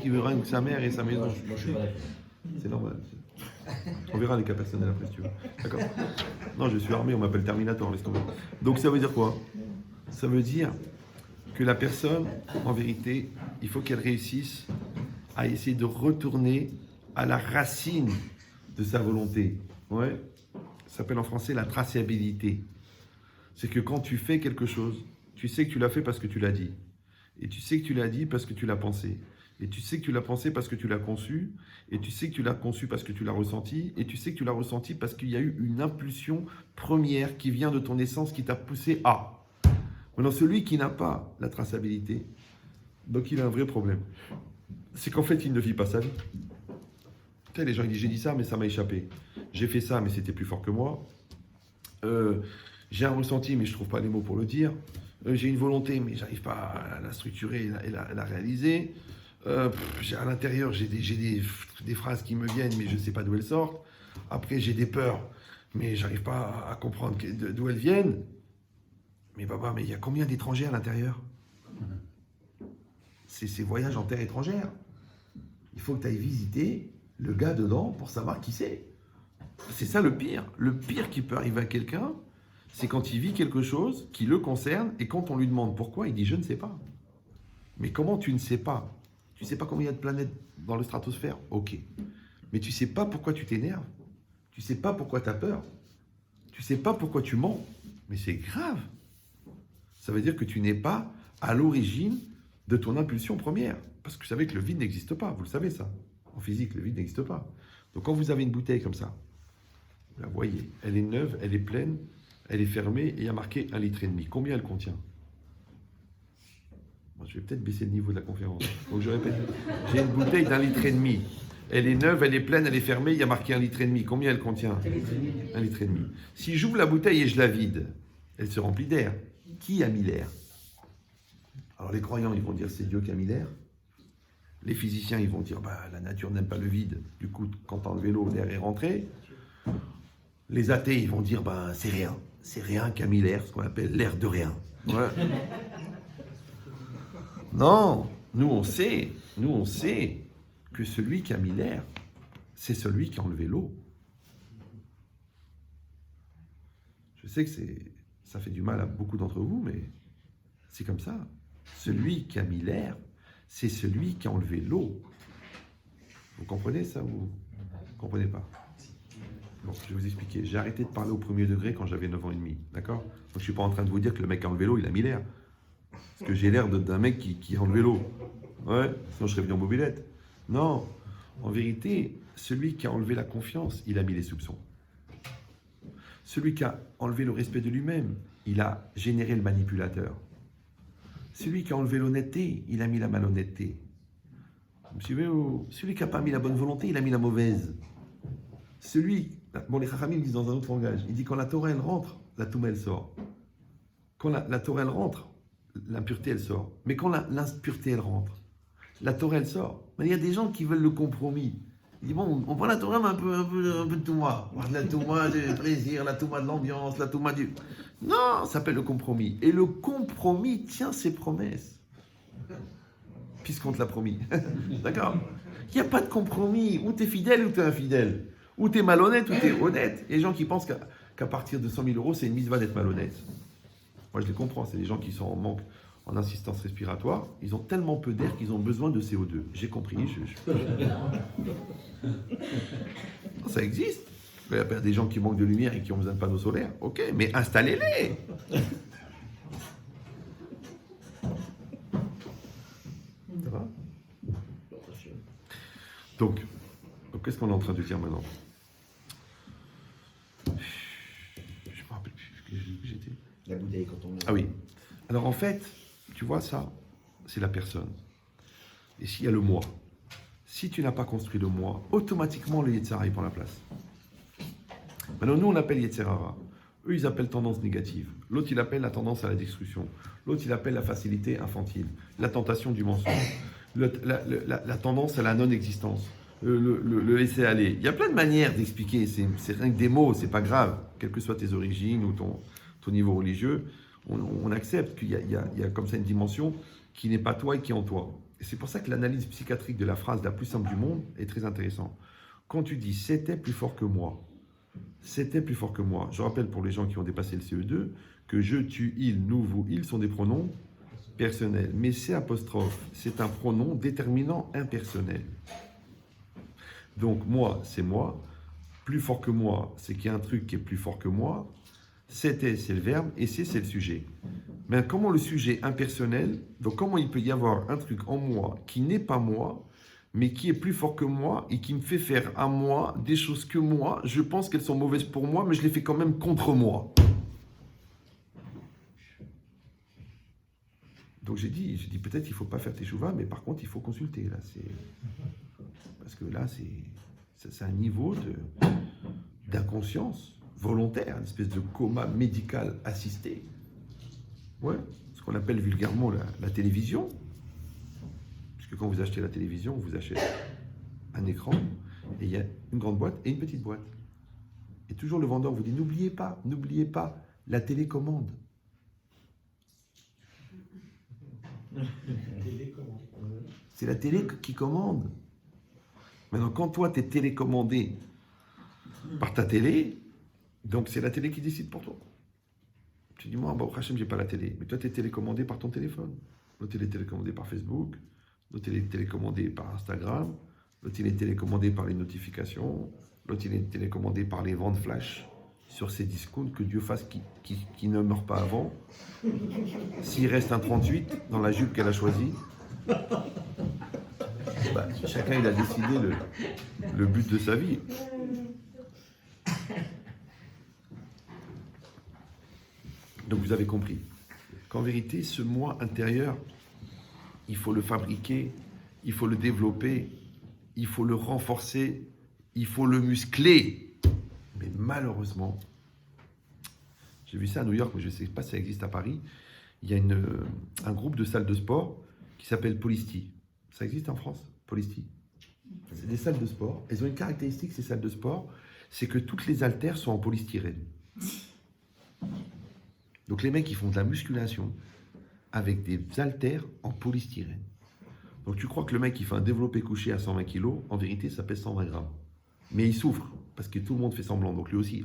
Qui veut rien que sa mère et sa maison. Moi, je suis pas d'accord. C'est normal. On verra les cas personnels après, si tu veux. D'accord? Non, je suis armé, on m'appelle Terminator, laisse tomber. Donc ça veut dire quoi? Ça veut dire que la personne, en vérité, il faut qu'elle réussisse à essayer de retourner à la racine de sa volonté. Ouais. Ça s'appelle en français la traçabilité. C'est que quand tu fais quelque chose, tu sais que tu l'as fait parce que tu l'as dit. Et tu sais que tu l'as dit parce que tu l'as pensé. Et tu sais que tu l'as pensé parce que tu l'as conçu. Et tu sais que tu l'as conçu parce que tu l'as ressenti. Et tu sais que tu l'as ressenti parce qu'il y a eu une impulsion première qui vient de ton essence qui t'a poussé à. Maintenant, celui qui n'a pas la traçabilité, donc il a un vrai problème. C'est qu'en fait, il ne vit pas sa vie. Tu sais, les gens ils disent, j'ai dit ça, mais ça m'a échappé. J'ai fait ça, mais c'était plus fort que moi. J'ai un ressenti, mais je ne trouve pas les mots pour le dire. J'ai une volonté, mais je n'arrive pas à la structurer et la réaliser. À l'intérieur, j'ai des phrases qui me viennent, mais je ne sais pas d'où elles sortent. Après, j'ai des peurs, mais je n'arrive pas à comprendre d'où elles viennent. Mais Baba, mais il y a combien d'étrangers à l'intérieur? C'est ces voyages en terre étrangère. Il faut que tu ailles visiter le gars dedans pour savoir qui c'est. C'est ça le pire. Le pire qui peut arriver à quelqu'un, c'est quand il vit quelque chose qui le concerne et quand on lui demande pourquoi, il dit je ne sais pas. Mais comment tu ne sais pas? Tu ne sais pas combien il y a de planètes dans le stratosphère? Ok. Mais tu ne sais pas pourquoi tu t'énerves. Tu ne sais pas pourquoi tu as peur. Tu ne sais pas pourquoi tu mens. Mais c'est grave. Ça veut dire que tu n'es pas à l'origine de ton impulsion première. Parce que vous savez que le vide n'existe pas. Vous le savez ça. En physique, le vide n'existe pas. Donc quand vous avez une bouteille comme ça, vous la voyez, elle est neuve, elle est pleine, elle est fermée et il y a marqué 1,5 litre. Combien elle contient? Bon, je vais peut-être baisser le niveau de la conférence. Donc je répète, j'ai une bouteille d'1,5 litre. Elle est neuve, elle est pleine, elle est fermée, il y a marqué 1,5 litre. Combien elle contient? 1,5 litre. Si j'ouvre la bouteille et je la vide, elle se remplit d'air. Qui a mis l'air? Alors les croyants, ils vont dire c'est Dieu qui a mis l'air. Les physiciens, ils vont dire la nature n'aime pas le vide. Du coup, quand tu enlevé l'eau, l'air est rentré. Les athées, ils vont dire c'est rien. C'est rien qui a mis l'air, ce qu'on appelle l'air de rien. Ouais. Non, nous on sait que celui qui a mis l'air, c'est celui qui a enlevé l'eau. Je sais que ça fait du mal à beaucoup d'entre vous, mais c'est comme ça. Celui qui a mis l'air, c'est celui qui a enlevé l'eau. Vous comprenez ça ou vous ne comprenez pas? Bon, je vais vous expliquer. J'ai arrêté de parler au premier degré quand j'avais 9 ans et demi, d'accord? Donc je ne suis pas en train de vous dire que le mec qui a enlevé l'eau, il a mis l'air. Parce que j'ai l'air d'un mec qui a enlevé l'eau. Ouais, sinon je serais venu en mobilette. Non, en vérité, celui qui a enlevé la confiance, il a mis les soupçons. Celui qui a enlevé le respect de lui-même, il a généré le manipulateur. Celui qui a enlevé l'honnêteté, il a mis la malhonnêteté. Vous me suivez? Celui qui n'a pas mis la bonne volonté, il a mis la mauvaise. Les Chachamim disent dans un autre langage, il dit quand la Torah elle rentre, la Touma elle sort. Quand la Torah elle rentre, l'impureté elle sort. Mais quand l'impureté elle rentre, la Torah elle sort. Mais il y a des gens qui veulent le compromis. Ils disent on prend la Torah mais un peu de Touma. La Touma du plaisir, la Touma de l'ambiance, la Touma du... Non, ça s'appelle le compromis. Et le compromis tient ses promesses. Puisqu'on te l'a promis. D'accord? Il n'y a pas de compromis. Ou tu es fidèle ou tu es infidèle. Ou tu es malhonnête ou tu es honnête. Il y a des gens qui pensent qu'à partir de 100 000 euros, c'est une mise-va d'être malhonnête. Moi, je les comprends. C'est des gens qui sont en manque en assistance respiratoire. Ils ont tellement peu d'air qu'ils ont besoin de CO2. J'ai compris. Ça existe. Il y a des gens qui manquent de lumière et qui ont besoin de panneaux solaires. Ok, mais installez-les. Ça va? Donc, qu'est-ce qu'on est en train de dire maintenant? Je me rappelle plus ce que j'étais. La bouteille quand on... Ah oui. Alors en fait, tu vois ça, c'est la personne. Et s'il y a le moi, si tu n'as pas construit le moi, automatiquement le Yetzirah il prend la place. Maintenant nous on appelle Yetzirah. Eux ils appellent tendance négative. L'autre il appelle la tendance à la destruction. L'autre il appelle la facilité infantile. La tentation du mensonge. La tendance à la non-existence. Le laisser aller. Il y a plein de manières d'expliquer. C'est rien que des mots, c'est pas grave. Quelles que soient tes origines ou ton niveau religieux, on accepte qu'il y a comme ça une dimension qui n'est pas toi et qui est en toi. Et c'est pour ça que l'analyse psychiatrique de la phrase la plus simple du monde est très intéressante. Quand tu dis « c'était plus fort que moi », c'était plus fort que moi. Je rappelle pour les gens qui ont dépassé le CE2 que je, tu, il, nous, vous, ils sont des pronoms personnels. Mais c'est apostrophe, c'est un pronom déterminant impersonnel. Donc moi, c'est moi. Plus fort que moi, c'est qu'il y a un truc qui est plus fort que moi. C'était, c'est le verbe, et c'est le sujet. Mais comment le sujet impersonnel, donc comment il peut y avoir un truc en moi qui n'est pas moi, mais qui est plus fort que moi et qui me fait faire à moi des choses que moi, je pense qu'elles sont mauvaises pour moi, mais je les fais quand même contre moi. Donc j'ai dit peut-être il ne faut pas faire teshuva, mais par contre il faut consulter. Là, parce que là, c'est un niveau d'inconscience volontaire, une espèce de coma médical assisté. Ouais, ce qu'on appelle vulgairement la télévision. Puisque quand vous achetez la télévision, vous achetez un écran, et il y a une grande boîte et une petite boîte. Et toujours le vendeur vous dit, n'oubliez pas, la télécommande. C'est la télé qui commande. Maintenant, quand toi, tu es télécommandé par ta télé, donc c'est la télé qui décide pour toi. Tu dis, moi, bon, Hachem, j'ai pas la télé. Mais toi, tu es télécommandé par ton téléphone. L'autre, il est télécommandé par Facebook. L'autre, il est télécommandé par Instagram. L'autre, il est télécommandé par les notifications. L'autre, il est télécommandé par les ventes flash sur ces discounts. Que Dieu fasse qui ne meurt pas avant. S'il reste un 38 dans la jupe qu'elle a choisie, bah, chacun, il a décidé le but de sa vie. Donc vous avez compris qu'en vérité, ce moi intérieur, il faut le fabriquer, il faut le développer, il faut le renforcer, il faut le muscler. Mais malheureusement, j'ai vu ça à New York, mais je ne sais pas si ça existe à Paris, il y a un groupe de salles de sport qui s'appelle Polisty. Ça existe en France, Polisty. C'est des salles de sport. Elles ont une caractéristique, ces salles de sport, c'est que toutes les haltères sont en polystyrène. Donc les mecs, ils font de la musculation avec des haltères en polystyrène. Donc tu crois que le mec, il fait un développé couché à 120 kg, en vérité, ça pèse 120 grammes. Mais il souffre, parce que tout le monde fait semblant. Donc lui aussi,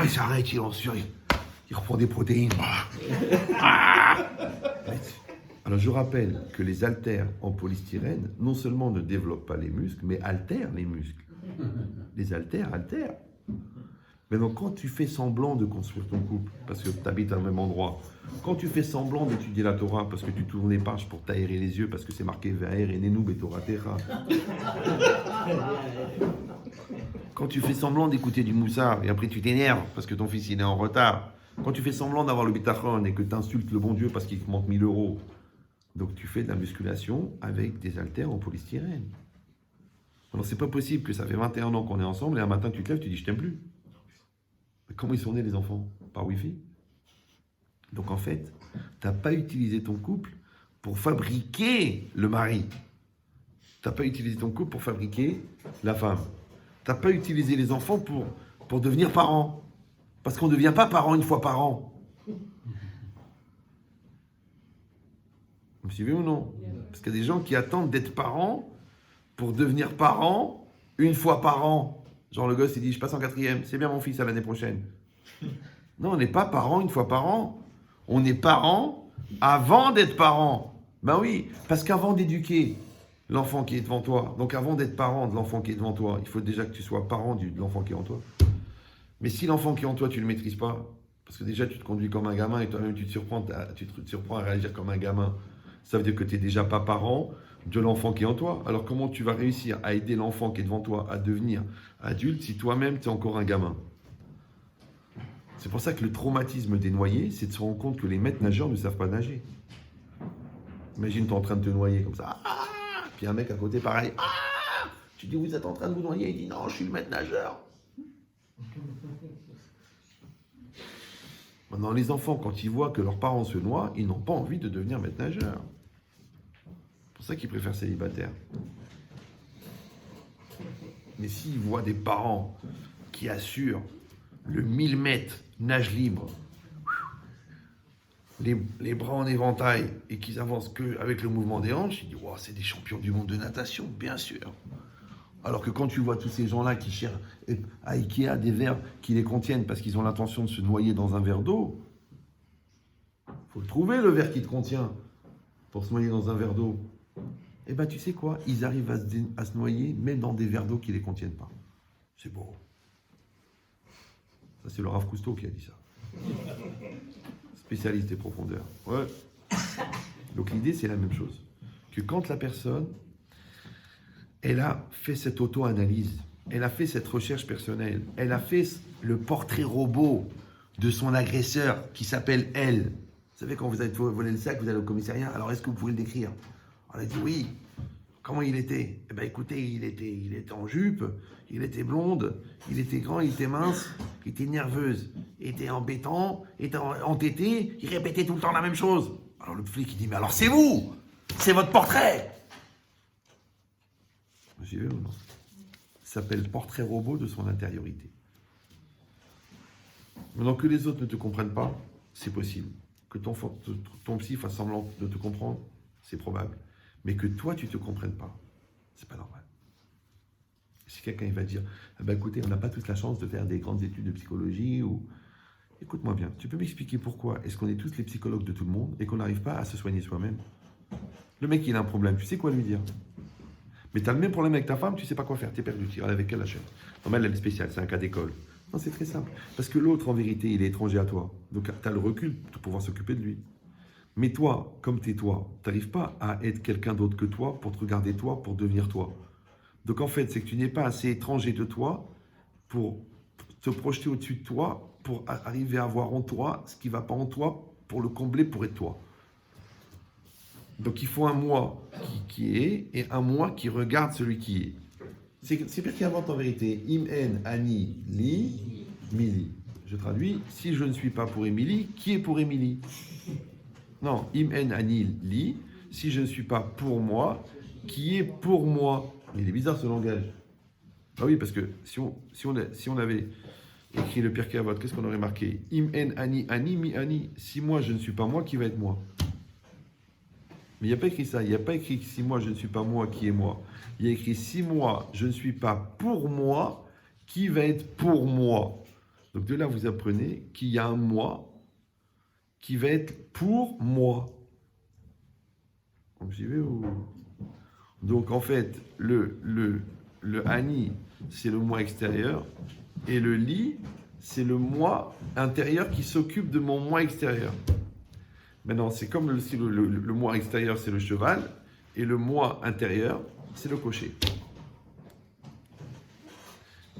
il s'arrête, il reprend des protéines. Alors je rappelle que les haltères en polystyrène, non seulement ne développent pas les muscles, mais altèrent les muscles. Les haltères altèrent. Maintenant, quand tu fais semblant de construire ton couple, parce que tu habites au même endroit, quand tu fais semblant d'étudier la Torah, parce que tu tournes les pages pour t'aérer les yeux, parce que c'est marqué Va'er et Nenu Betorah Techa, quand tu fais semblant d'écouter du Moussar, et après tu t'énerves parce que ton fils il est en retard, quand tu fais semblant d'avoir le bitachon et que tu insultes le bon Dieu parce qu'il te manque 1000 euros, donc tu fais de la musculation avec des haltères en polystyrène. Alors c'est pas possible que ça fait 21 ans qu'on est ensemble et un matin tu te lèves, tu dis je t'aime plus. Comment ils sont nés les enfants? Par Wi-Fi. Donc en fait, tu n'as pas utilisé ton couple pour fabriquer le mari. Tu n'as pas utilisé ton couple pour fabriquer la femme. Tu n'as pas utilisé les enfants pour devenir parents. Parce qu'on ne devient pas parent une fois par an. Vous me suivez ou non? Parce qu'il y a des gens qui attendent d'être parents pour devenir parents une fois par an. Genre le gosse il dit je passe en 4e, c'est bien mon fils à l'année prochaine. Non, on n'est pas parents une fois par an. On est parents avant d'être parents. Ben oui, parce qu'avant d'éduquer l'enfant qui est devant toi, donc avant d'être parent de l'enfant qui est devant toi, il faut déjà que tu sois parent de l'enfant qui est en toi. Mais si l'enfant qui est en toi, tu ne le maîtrises pas, parce que déjà tu te conduis comme un gamin et toi-même tu te surprends à réagir comme un gamin, ça veut dire que tu n'es déjà pas parent de l'enfant qui est en toi. Alors comment tu vas réussir à aider l'enfant qui est devant toi à devenir adulte si toi-même tu es encore un gamin? C'est pour ça que le traumatisme des noyés, c'est de se rendre compte que les maîtres nageurs ne savent pas nager. Imagine, tu es en train de te noyer comme ça. Puis un mec à côté, pareil. Tu dis, vous êtes en train de vous noyer? Il dit, non, je suis le maître nageur. Maintenant, les enfants, quand ils voient que leurs parents se noient, ils n'ont pas envie de devenir maître nageur. C'est pour ça qu'ils préfèrent célibataire. Mais s'ils voient des parents qui assurent le 1000 mètres nage libre, les bras en éventail, et qu'ils avancent qu'avec le mouvement des hanches, ils disent wow, c'est des champions du monde de natation, bien sûr. Alors que quand tu vois tous ces gens-là qui cherchent à Ikea des verres qui les contiennent parce qu'ils ont l'intention de se noyer dans un verre d'eau, il faut le trouver le verre qui te contient pour se noyer dans un verre d'eau. Eh bien, tu sais quoi? Ils arrivent à se noyer même dans des verres d'eau qui ne les contiennent pas. C'est beau. Ça, c'est le Rav Cousteau qui a dit ça. Spécialiste des profondeurs. Ouais. Donc, l'idée, c'est la même chose. Que quand la personne, elle a fait cette auto-analyse, elle a fait cette recherche personnelle, elle a fait le portrait robot de son agresseur qui s'appelle elle. Vous savez, quand vous avez volé le sac, vous allez au commissariat, alors est-ce que vous pouvez le décrire? On a dit oui. Comment il était? Eh bien écoutez, il était en jupe, il était blonde, il était grand, il était mince, il était nerveuse, il était embêtant, il était entêté, il répétait tout le temps la même chose. Alors le flic il dit mais alors c'est vous, c'est votre portrait. Vous suivez ou non? Ça s'appelle portrait robot de son intériorité. Maintenant que les autres ne te comprennent pas, c'est possible. Que ton psy fasse semblant de te comprendre, c'est probable. Mais que toi, tu ne te comprennes pas. C'est pas normal. Si quelqu'un il va dire, ah ben écoutez, on n'a pas toute la chance de faire des grandes études de psychologie ou... Écoute-moi bien, tu peux m'expliquer pourquoi est-ce qu'on est tous les psychologues de tout le monde et qu'on n'arrive pas à se soigner soi-même? Le mec, il a un problème, tu sais quoi lui dire? Mais tu as le même problème avec ta femme, tu sais pas quoi faire, tu es perdu, tu iras avec elle la chaîne. Non, mais elle est spéciale, c'est un cas d'école. Non, c'est très simple. Parce que l'autre, en vérité, il est étranger à toi. Donc, tu as le recul pour pouvoir s'occuper de lui. Mais toi, comme tu es toi, tu n'arrives pas à être quelqu'un d'autre que toi pour te regarder toi, pour devenir toi. Donc, en fait, c'est que tu n'es pas assez étranger de toi pour te projeter au-dessus de toi, pour arriver à voir en toi ce qui ne va pas en toi, pour le combler, pour être toi. Donc, il faut un moi qui est et un moi qui regarde celui qui est. C'est Pierre qui invente en vérité. Im en ani li mili. Je traduis. Si je ne suis pas pour Émilie, qui est pour Émilie? Non. Im en ani li. Si je ne suis pas pour moi, qui est pour moi? Mais il est bizarre ce langage. Ah oui, parce que si on avait écrit le Pirkei Avot, qu'est-ce qu'on aurait marqué? Im en ani ani mi ani. Si moi je ne suis pas moi, qui va être moi? Mais il n'y a pas écrit ça. Il n'y a pas écrit si moi je ne suis pas moi, qui est moi. Il y a écrit si moi je ne suis pas pour moi, qui va être pour moi. Donc de là vous apprenez qu'il y a un moi qui va être pour moi. Donc j'y vais ou... Donc en fait le ani c'est le moi extérieur et le li c'est le moi intérieur qui s'occupe de mon moi extérieur. Maintenant, c'est comme le moi extérieur, c'est le cheval, et le moi intérieur, c'est le cocher.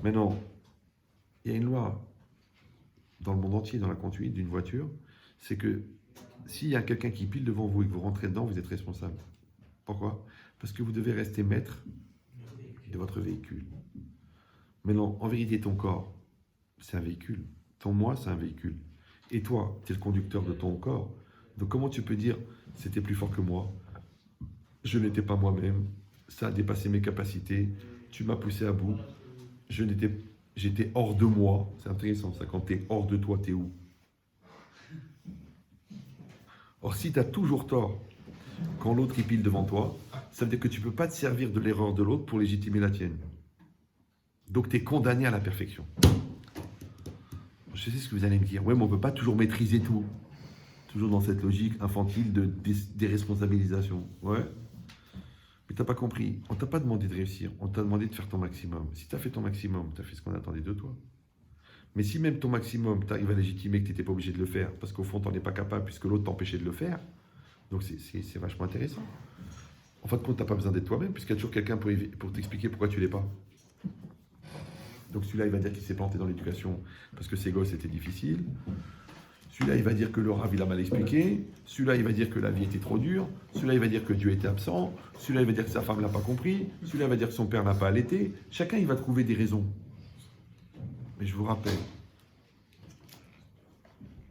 Maintenant, il y a une loi dans le monde entier, dans la conduite d'une voiture, c'est que s'il y a quelqu'un qui pile devant vous et que vous rentrez dedans, vous êtes responsable. Pourquoi? Parce que vous devez rester maître de votre véhicule. Maintenant, en vérité, ton corps, c'est un véhicule. Ton moi, c'est un véhicule. Et toi, tu es le conducteur de ton corps. Donc comment tu peux dire c'était plus fort que moi, je n'étais pas moi-même, ça a dépassé mes capacités, tu m'as poussé à bout, j'étais hors de moi. C'est intéressant ça, quand tu es hors de toi, tu es où? Or si tu as toujours tort quand l'autre il pile devant toi, ça veut dire que tu ne peux pas te servir de l'erreur de l'autre pour légitimer la tienne. Donc tu es condamné à la perfection. Je sais ce que vous allez me dire, ouais mais on ne peut pas toujours maîtriser tout. Toujours dans cette logique infantile de déresponsabilisation. Ouais. Mais tu n'as pas compris. On ne t'a pas demandé de réussir. On t'a demandé de faire ton maximum. Si tu as fait ton maximum, tu as fait ce qu'on attendait de toi. Mais si même ton maximum, tu arrives à légitimer que tu n'étais pas obligé de le faire, parce qu'au fond, tu n'en es pas capable, puisque l'autre t'empêchait de le faire, donc c'est vachement intéressant. En fin de compte, tu n'as pas besoin d'être toi-même, puisqu'il y a toujours quelqu'un pour t'expliquer pourquoi tu ne l'es pas. Donc celui-là, il va dire qu'il s'est planté dans l'éducation, parce que ses gosses étaient difficiles. Celui-là, il va dire que le Rav, il a mal expliqué. Celui-là, il va dire que la vie était trop dure. Celui-là, il va dire que Dieu était absent. Celui-là, il va dire que sa femme ne l'a pas compris. Celui-là, il va dire que son père n'a pas allaité. Chacun, il va trouver des raisons. Mais je vous rappelle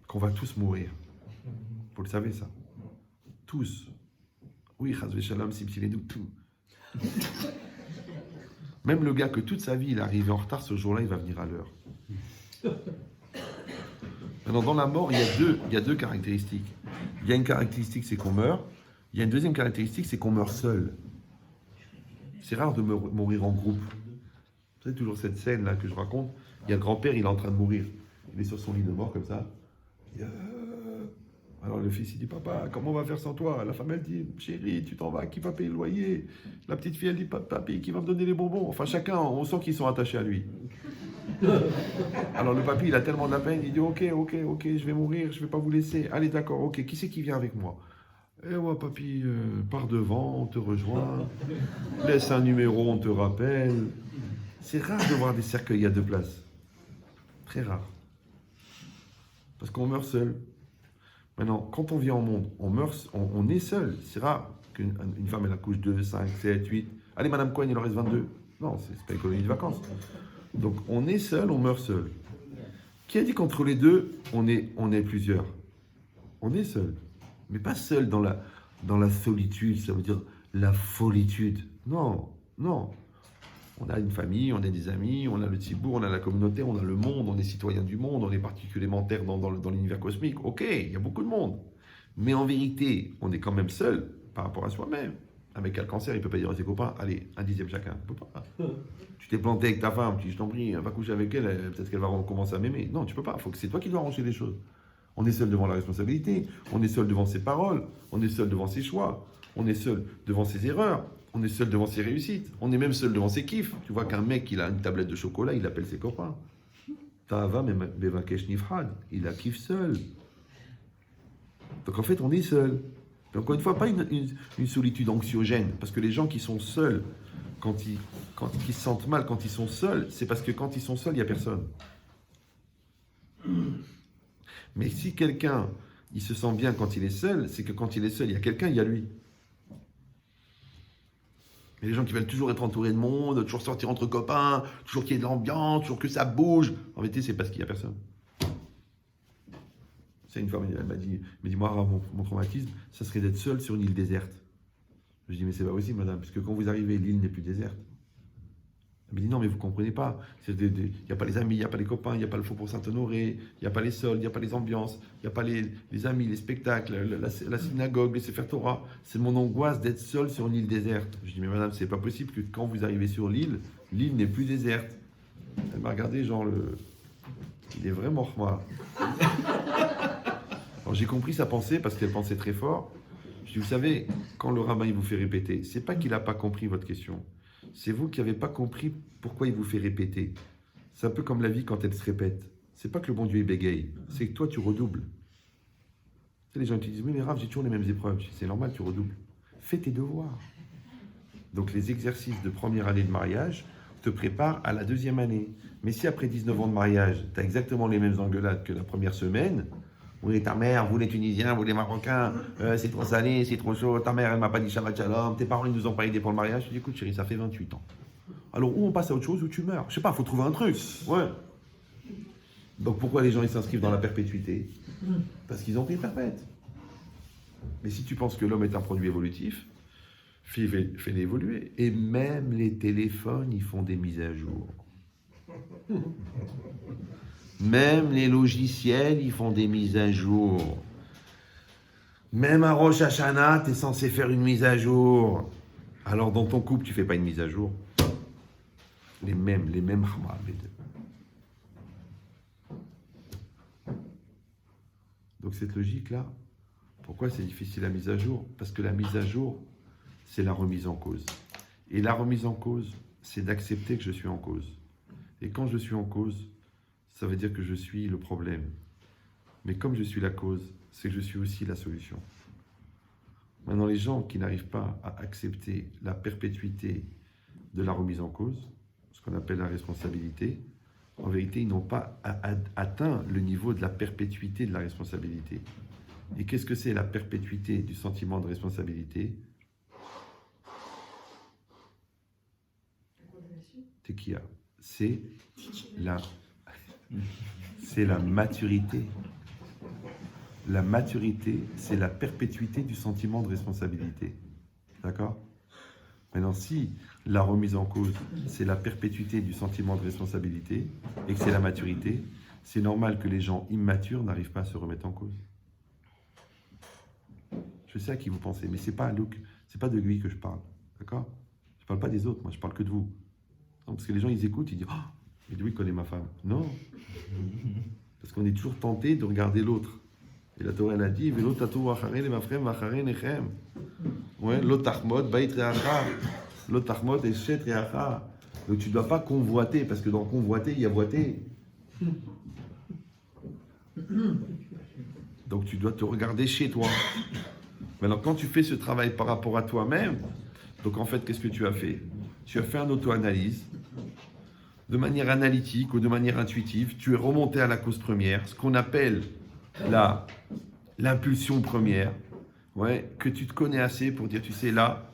qu'on va tous mourir. Vous le savez, ça. Tous. Oui, Chazvé Shalom, Simsiledou, tout. Même le gars que toute sa vie, il est arrivé en retard, ce jour-là, il va venir à l'heure. Maintenant, dans la mort, il y a deux caractéristiques. Il y a une caractéristique, c'est qu'on meurt. Il y a une deuxième caractéristique, c'est qu'on meurt seul. C'est rare de mourir en groupe. Vous savez, toujours cette scène-là que je raconte. Il y a le grand-père, il est en train de mourir. Il est sur son lit de mort, comme ça. Alors le fils, il dit, papa, comment on va faire sans toi? La femme, elle dit, chérie, tu t'en vas, qui va payer le loyer? La petite fille, elle dit, papy, qui va me donner les bonbons? Enfin, chacun, on sent qu'ils sont attachés à lui. Alors le papy, il a tellement de la peine, il dit ok, je vais mourir, je vais pas vous laisser. Allez, d'accord, ok, qui c'est qui vient avec moi? Eh ouais, papy, pars devant, on te rejoint. Laisse un numéro, on te rappelle. C'est rare de voir des cercueils à deux places. Très rare. Parce qu'on meurt seul. Maintenant, quand on vient au monde, on est seul. C'est rare qu'une femme, elle accouche 2, 5, 7, 8. Allez, Madame Cohen, il en reste 22. Non, c'est pas une colonie de vacances. Donc, on est seul, on meurt seul. Qui a dit qu'entre les deux, on est plusieurs? On est seul. Mais pas seul dans la solitude, ça veut dire la folitude. Non. On a une famille, on a des amis, on a le tzibour, on a la communauté, on a le monde, on est citoyen du monde, on est particulièrement terre dans l'univers cosmique. Ok, il y a beaucoup de monde. Mais en vérité, on est quand même seul par rapport à soi-même. Un mec qui a le cancer, il peut pas dire à ses copains, allez, un dixième chacun. Il peut pas. Tu t'es planté avec ta femme, tu dis, je t'en prie, va coucher avec elle, peut-être qu'elle va recommencer à m'aimer. Non, tu peux pas. C'est toi qui dois arranger les choses. On est seul devant la responsabilité, on est seul devant ses paroles, on est seul devant ses choix, on est seul devant ses erreurs, on est seul devant ses réussites, on est même seul devant ses kiffs. Tu vois qu'un mec, il a une tablette de chocolat, il appelle ses copains. Ta'ava bevakesh nifrad, il la kiffe seul. Donc en fait, on est seul. Mais encore une fois, pas une solitude anxiogène, parce que les gens qui sont seuls, quand ils se sentent mal, quand ils sont seuls, c'est parce que quand ils sont seuls, il n'y a personne. Mais si quelqu'un, il se sent bien quand il est seul, c'est que quand il est seul, il y a quelqu'un, il y a lui. Et les gens qui veulent toujours être entourés de monde, toujours sortir entre copains, toujours qu'il y ait de l'ambiance, toujours que ça bouge, en vérité, c'est parce qu'il n'y a personne. C'est une fois, elle m'a dit, moi, mon traumatisme, ça serait d'être seul sur une île déserte. Je dis, mais c'est pas possible, madame, puisque quand vous arrivez, l'île n'est plus déserte. Elle me dit, non, mais vous ne comprenez pas. Il n'y a pas les amis, il n'y a pas les copains, il n'y a pas le faux pour Saint-Honoré, il n'y a pas les sols, il n'y a pas les ambiances, il n'y a pas les amis, les spectacles, la synagogue, les Sefer Torah. C'est mon angoisse d'être seul sur une île déserte. Je dis, mais madame, c'est pas possible que quand vous arrivez sur l'île, l'île n'est plus déserte. Elle m'a regardé, genre, il est vraiment moi. Alors j'ai compris sa pensée parce qu'elle pensait très fort. Je dis, vous savez, quand le rabbin il vous fait répéter, c'est pas qu'il n'a pas compris votre question. C'est vous qui n'avez pas compris pourquoi il vous fait répéter. C'est un peu comme la vie quand elle se répète. C'est pas que le bon Dieu est bégaye, c'est que toi tu redoubles. Tu sais, les gens te disent, oui mais Rav, j'ai toujours les mêmes épreuves. Je dis, c'est normal, tu redoubles. Fais tes devoirs. Donc les exercices de première année de mariage te préparent à la deuxième année. Mais si après 19 ans de mariage, tu as exactement les mêmes engueulades que la première semaine, oui, ta mère, vous les Tunisiens, vous les Marocains, c'est trop salé, c'est trop chaud, ta mère, elle m'a pas dit Shabbat Shalom, tes parents, ils nous ont pas aidé pour le mariage. Je dis, écoute chérie, ça fait 28 ans. Alors, ou on passe à autre chose, ou tu meurs. Je sais pas, faut trouver un truc. Ouais. Donc, pourquoi les gens, ils s'inscrivent dans la perpétuité? Parce qu'ils ont pris perpète. Mais si tu penses que l'homme est un produit évolutif, fais-le évoluer. Et même les téléphones, ils font des mises à jour. Même les logiciels, ils font des mises à jour. Même à Rosh Hashanah, tu es censé faire une mise à jour. Alors dans ton couple, tu fais pas une mise à jour. Les mêmes Hamad. Donc cette logique-là, pourquoi c'est difficile la mise à jour? Parce que la mise à jour, c'est la remise en cause. Et la remise en cause, c'est d'accepter que je suis en cause. Et quand je suis en cause, ça veut dire que je suis le problème. Mais comme je suis la cause, c'est que je suis aussi la solution. Maintenant, les gens qui n'arrivent pas à accepter la perpétuité de la remise en cause, ce qu'on appelle la responsabilité, en vérité, ils n'ont pas atteint le niveau de la perpétuité de la responsabilité. Et qu'est-ce que c'est la perpétuité du sentiment de responsabilité? Tekia. C'est la maturité. La maturité, c'est la perpétuité du sentiment de responsabilité. D'accord? Maintenant, si la remise en cause, c'est la perpétuité du sentiment de responsabilité et que c'est la maturité, c'est normal que les gens immatures n'arrivent pas à se remettre en cause. Je sais à qui vous pensez, mais c'est pas de lui que je parle. D'accord? Je parle pas des autres, moi je parle que de vous. Non, parce que les gens, ils écoutent, ils disent « Ah, mais lui, il connaît ma femme. » Non. Parce qu'on est toujours tenté de regarder l'autre. Et la Torah, elle a dit « Velo tatou vachare le mafrem vachare nechem. » Ouais, l'otachmod bait reacha. L'otachmod eshet reacha. Donc tu ne dois pas convoiter, parce que dans convoiter, il y a boiter. Donc tu dois te regarder chez toi. Maintenant, quand tu fais ce travail par rapport à toi-même, donc en fait, qu'est-ce que tu as fait? Tu as fait une auto-analyse, de manière analytique ou de manière intuitive, tu es remonté à la cause première, ce qu'on appelle l'impulsion première, ouais, que tu te connais assez pour dire, tu sais, là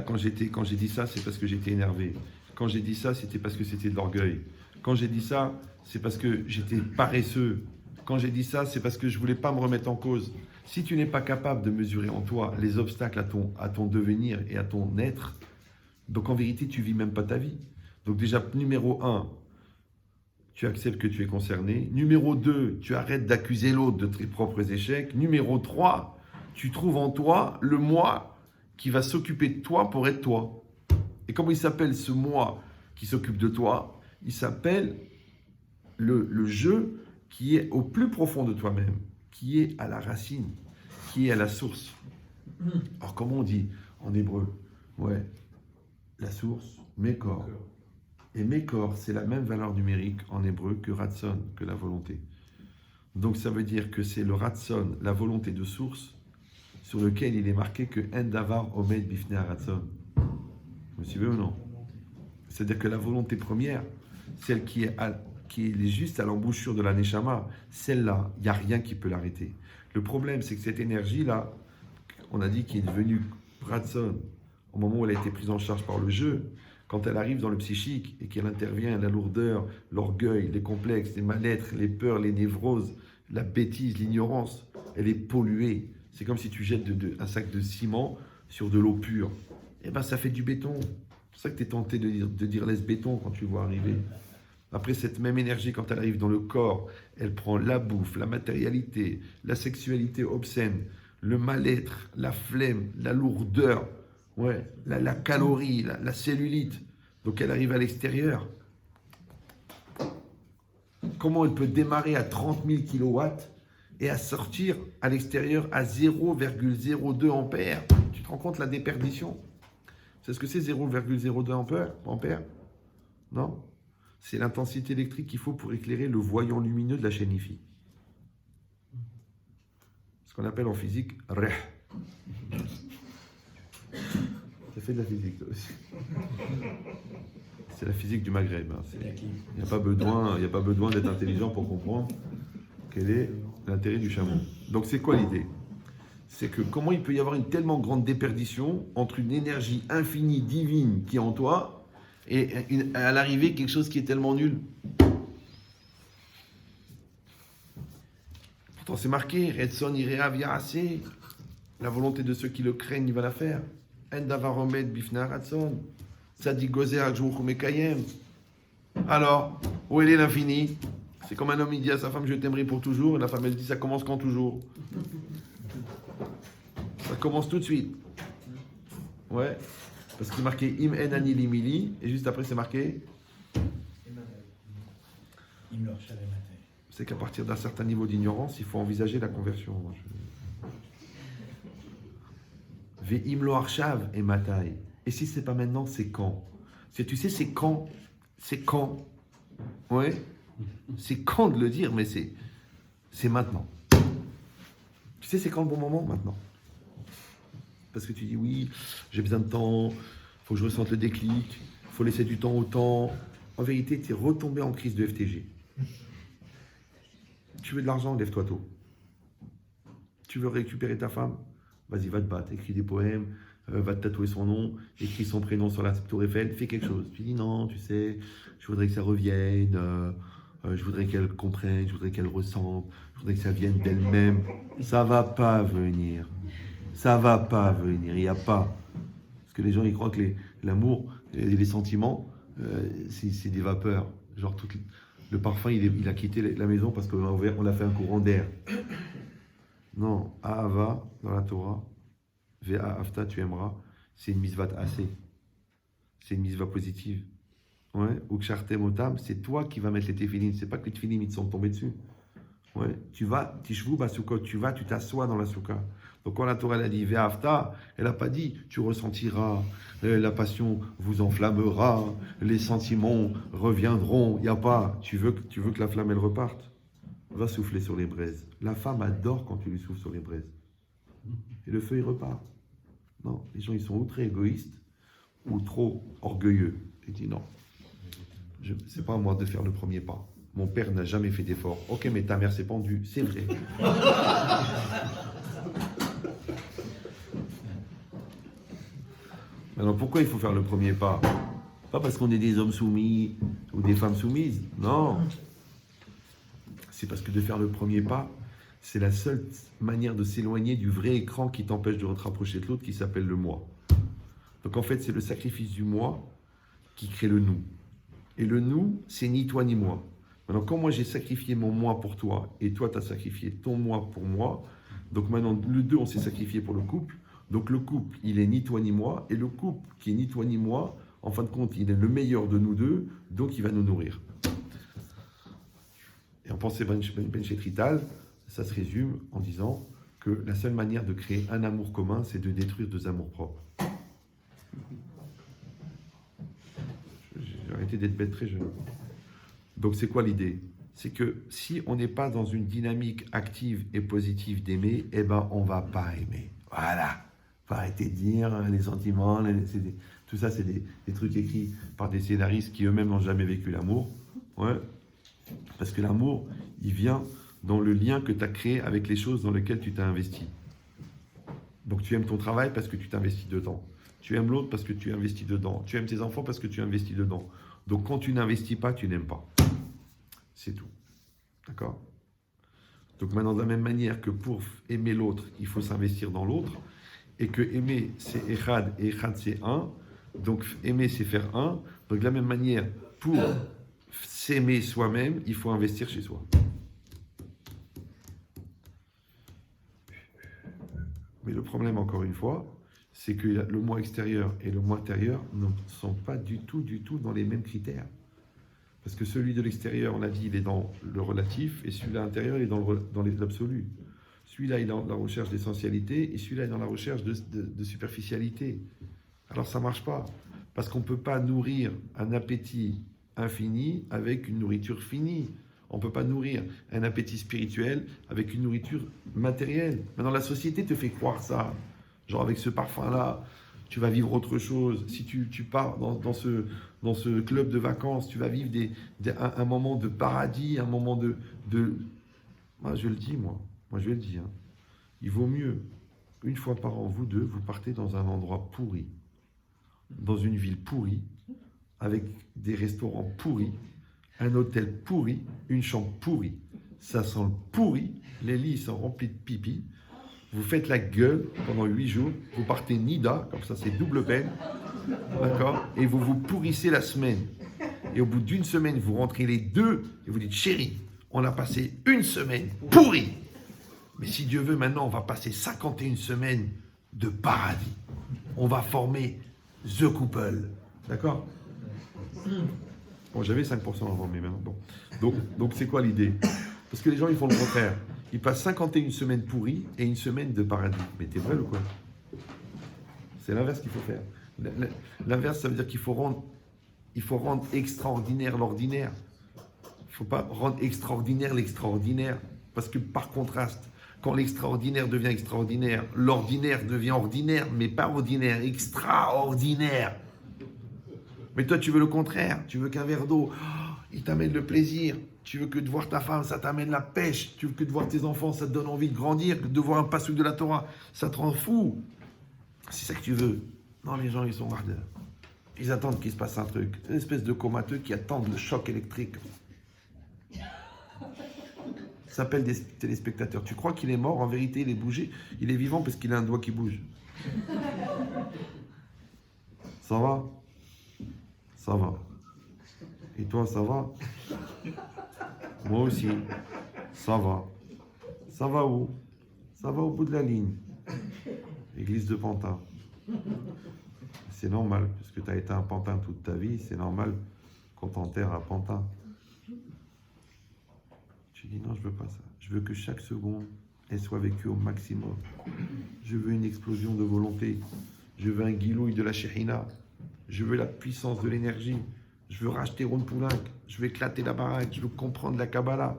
quand j'ai dit ça, c'est parce que j'étais énervé. Quand j'ai dit ça, c'était parce que c'était de l'orgueil. Quand j'ai dit ça, c'est parce que j'étais paresseux. Quand j'ai dit ça, c'est parce que je ne voulais pas me remettre en cause. Si tu n'es pas capable de mesurer en toi les obstacles à ton devenir et à ton être, donc en vérité, tu ne vis même pas ta vie. Donc déjà, numéro 1, tu acceptes que tu es concerné. Numéro 2, tu arrêtes d'accuser l'autre de tes propres échecs. Numéro 3, tu trouves en toi le moi qui va s'occuper de toi pour être toi. Et comment il s'appelle ce moi qui s'occupe de toi? Il s'appelle le jeu qui est au plus profond de toi-même, qui est à la racine, qui est à la source. Alors comment on dit en hébreu? Ouais, la source, Mekor. Et Mekor, c'est la même valeur numérique en hébreu que Ratson, que la volonté. Donc ça veut dire que c'est le Ratson, la volonté de source, sur lequel il est marqué que En Davar Omed Bifnei Ratson. Vous me suivez ou non? C'est-à-dire que la volonté première, celle qui est juste à l'embouchure de la Neshama, celle-là, il n'y a rien qui peut l'arrêter. Le problème, c'est que cette énergie-là, on a dit qu'elle est devenue Ratson, au moment où elle a été prise en charge par le jeu, quand elle arrive dans le psychique et qu'elle intervient, la lourdeur, l'orgueil, les complexes, les mal-être, les peurs, les névroses, la bêtise, l'ignorance, elle est polluée. C'est comme si tu jettes un sac de ciment sur de l'eau pure. Eh bien, ça fait du béton. C'est pour ça que tu es tenté de dire laisse béton quand tu le vois arriver. Après, cette même énergie, quand elle arrive dans le corps, elle prend la bouffe, la matérialité, la sexualité obscène, le mal-être, la flemme, la lourdeur, ouais, la calorie, la cellulite. Donc elle arrive à l'extérieur. Comment elle peut démarrer à 30 000 kilowatts et à sortir à l'extérieur à 0,02 ampères? Tu te rends compte la déperdition? C'est ce que c'est 0,02 ampères? Non? C'est l'intensité électrique qu'il faut pour éclairer le voyant lumineux de la chaîne IFI. Ce qu'on appelle en physique reh. Ça fait de la physique, toi aussi. C'est la physique du Maghreb. Hein. Il n'y a pas besoin d'être intelligent pour comprendre quel est l'intérêt du chameau. Donc c'est quoi l'idée? C'est que comment il peut y avoir une tellement grande déperdition entre une énergie infinie, divine qui est en toi et à l'arrivée quelque chose qui est tellement nul. Pourtant c'est marqué, Redson irea viarase, la volonté de ceux qui le craignent, il va la faire. En davar omed bifnei Ratson, tzadik gozer ajruch umekayem. Alors, où est l'infini? C'est comme un homme, il dit à sa femme, je t'aimerai pour toujours, et la femme elle dit, ça commence quand toujours? Ça commence tout de suite. Ouais. Parce qu'il est marqué Im en ani limili, et juste après c'est marqué c'est qu'à partir d'un certain niveau d'ignorance, il faut envisager la conversion. Ve'im lo arshav et matai. Et si c'est pas maintenant, c'est quand? Tu sais, c'est quand? C'est quand? Ouais. C'est quand de le dire, mais c'est maintenant. Tu sais, c'est quand le bon moment? Maintenant. Parce que tu dis oui, j'ai besoin de temps, il faut que je ressente le déclic, il faut laisser du temps au temps. En vérité, tu es retombé en crise de FTG. Tu veux de l'argent, lève-toi tôt. Tu veux récupérer ta femme? Vas-y, va te battre, écris des poèmes, va te tatouer son nom, écris son prénom sur la tour Eiffel, fais quelque chose. Tu dis non, tu sais, je voudrais que ça revienne, je voudrais qu'elle comprenne, je voudrais qu'elle ressente, je voudrais que ça vienne d'elle-même. Ça va pas venir. Ça va pas venir, il n'y a pas. Parce que les gens, ils croient que l'amour et les sentiments, c'est des vapeurs. Genre, le parfum, il a quitté la maison parce qu'on a fait un courant d'air. Non, Ahava, dans la Torah, Ve'a Afta, tu aimeras, c'est une misvat assez. C'est une misva positive. Ouais, ou Kshartem Otam, c'est toi qui vas mettre les téphilines. C'est pas que les téphilines, ils te sont tombés dessus. Ouais, tu vas, Tishvu Basukot, tu t'assois dans la souka. Donc quand la Torah elle a dit Ve'afta, elle n'a pas dit tu ressentiras, la passion vous enflammera, les sentiments reviendront. Il n'y a pas, tu veux que la flamme elle reparte. Va souffler sur les braises. La femme adore quand tu lui souffles sur les braises. Et le feu il repart. Non, les gens ils sont ou très égoïstes ou trop orgueilleux. Il dit non, c'est pas à moi de faire le premier pas. Mon père n'a jamais fait d'effort. Ok, mais ta mère s'est pendue, c'est vrai. Alors pourquoi il faut faire le premier pas? Pas parce qu'on est des hommes soumis ou des femmes soumises. Non. C'est parce que de faire le premier pas, c'est la seule manière de s'éloigner du vrai écran qui t'empêche de te rapprocher de l'autre, qui s'appelle le moi. Donc en fait, c'est le sacrifice du moi qui crée le nous. Et le nous, c'est ni toi ni moi. Maintenant, quand moi j'ai sacrifié mon moi pour toi, et toi tu as sacrifié ton moi pour moi, donc maintenant, les deux on s'est sacrifié pour le couple, Donc le couple, il est ni toi ni moi, et le couple qui est ni toi ni moi, en fin de compte, il est le meilleur de nous deux, donc il va nous nourrir. Et en pensée Ben Shetrital, ça se résume en disant que la seule manière de créer un amour commun, c'est de détruire deux amours propres. J'ai arrêté d'être bête très jeune. Donc c'est quoi l'idée? C'est que si on n'est pas dans une dynamique active et positive d'aimer, eh ben on va pas aimer. Voilà. Faut arrêter de dire les sentiments, tout ça c'est des trucs écrits par des scénaristes qui eux-mêmes n'ont jamais vécu l'amour. Ouais. Parce que l'amour, il vient dans le lien que tu as créé avec les choses dans lesquelles tu t'as investi. Donc tu aimes ton travail parce que tu t'investis dedans. Tu aimes l'autre parce que tu investis dedans. Tu aimes tes enfants parce que tu investis dedans. Donc quand tu n'investis pas, tu n'aimes pas. C'est tout. D'accord? Donc maintenant, de la même manière que pour aimer l'autre, il faut s'investir dans l'autre, et que aimer, c'est Echad, et Echad, c'est un. Donc aimer, c'est faire un. Donc de la même manière, pour s'aimer soi-même, il faut investir chez soi. Mais le problème, encore une fois, c'est que le moi extérieur et le moi intérieur ne sont pas du tout dans les mêmes critères. Parce que celui de l'extérieur, on a dit, il est dans le relatif, et celui-là intérieur, il est dans l'absolu. Celui-là, il est dans la recherche d'essentialité, et celui-là, il est dans la recherche de superficialité. Alors, ça ne marche pas. Parce qu'on ne peut pas nourrir un appétit infini avec une nourriture finie. On ne peut pas nourrir un appétit spirituel avec une nourriture matérielle. Maintenant, la société te fait croire ça. Genre, avec ce parfum-là, tu vas vivre autre chose. Si tu pars dans ce club de vacances, tu vas vivre un moment de paradis, un moment de... Moi, je le dis, moi je vais le dire. Il vaut mieux, une fois par an, vous deux, vous partez dans un endroit pourri, dans une ville pourrie, avec des restaurants pourris, un hôtel pourri, une chambre pourrie. Ça sent le pourri, les lits sont remplis de pipi. Vous faites la gueule pendant 8 jours, vous partez nida, comme ça c'est double peine, d'accord? Et vous vous pourrissez la semaine. Et au bout d'une semaine, vous rentrez les deux et vous dites, chérie, on a passé une semaine pourrie. Mais si Dieu veut, maintenant, on va passer 51 semaines de paradis. On va former The Couple, d'accord? Bon, j'avais 5% avant, mais maintenant, bon. Donc c'est quoi l'idée? Parce que les gens, ils font le contraire. Ils passent 51 semaines pourries et une semaine de paradis. Mais t'es vrai ou quoi? C'est l'inverse qu'il faut faire. L'inverse, ça veut dire qu'il faut rendre extraordinaire l'ordinaire. Il ne faut pas rendre extraordinaire l'extraordinaire. Parce que par contraste, quand l'extraordinaire devient extraordinaire, l'ordinaire devient ordinaire, mais pas ordinaire, extraordinaire. Mais toi, tu veux le contraire. Tu veux qu'un verre d'eau, il t'amène le plaisir. Tu veux que de voir ta femme, ça t'amène la pêche. Tu veux que de voir tes enfants, ça te donne envie de grandir. Que de voir un passouk de la Torah, ça te rend fou. C'est ça que tu veux. Non, les gens, ils sont ardeurs. Ils attendent qu'il se passe un truc. C'est une espèce de comateux qui attendent le choc électrique. Ça s'appelle des téléspectateurs. Tu crois qu'il est mort? En vérité, il est bougé. Il est vivant parce qu'il a un doigt qui bouge. Ça va? Ça va. Et toi, ça va? Moi aussi. Ça va. Ça va où? Ça va au bout de la ligne. Église de Pantin. C'est normal, parce que tu as été un Pantin toute ta vie, c'est normal qu'on t'enterre à Pantin. Tu dis non, je veux pas ça. Je veux que chaque seconde, elle soit vécue au maximum. Je veux une explosion de volonté. Je veux un guilouille de la Shekhinah. Je veux la puissance de l'énergie. Je veux racheter Ron Poulenc. Je veux éclater la baraque. Je veux comprendre la Kabbalah.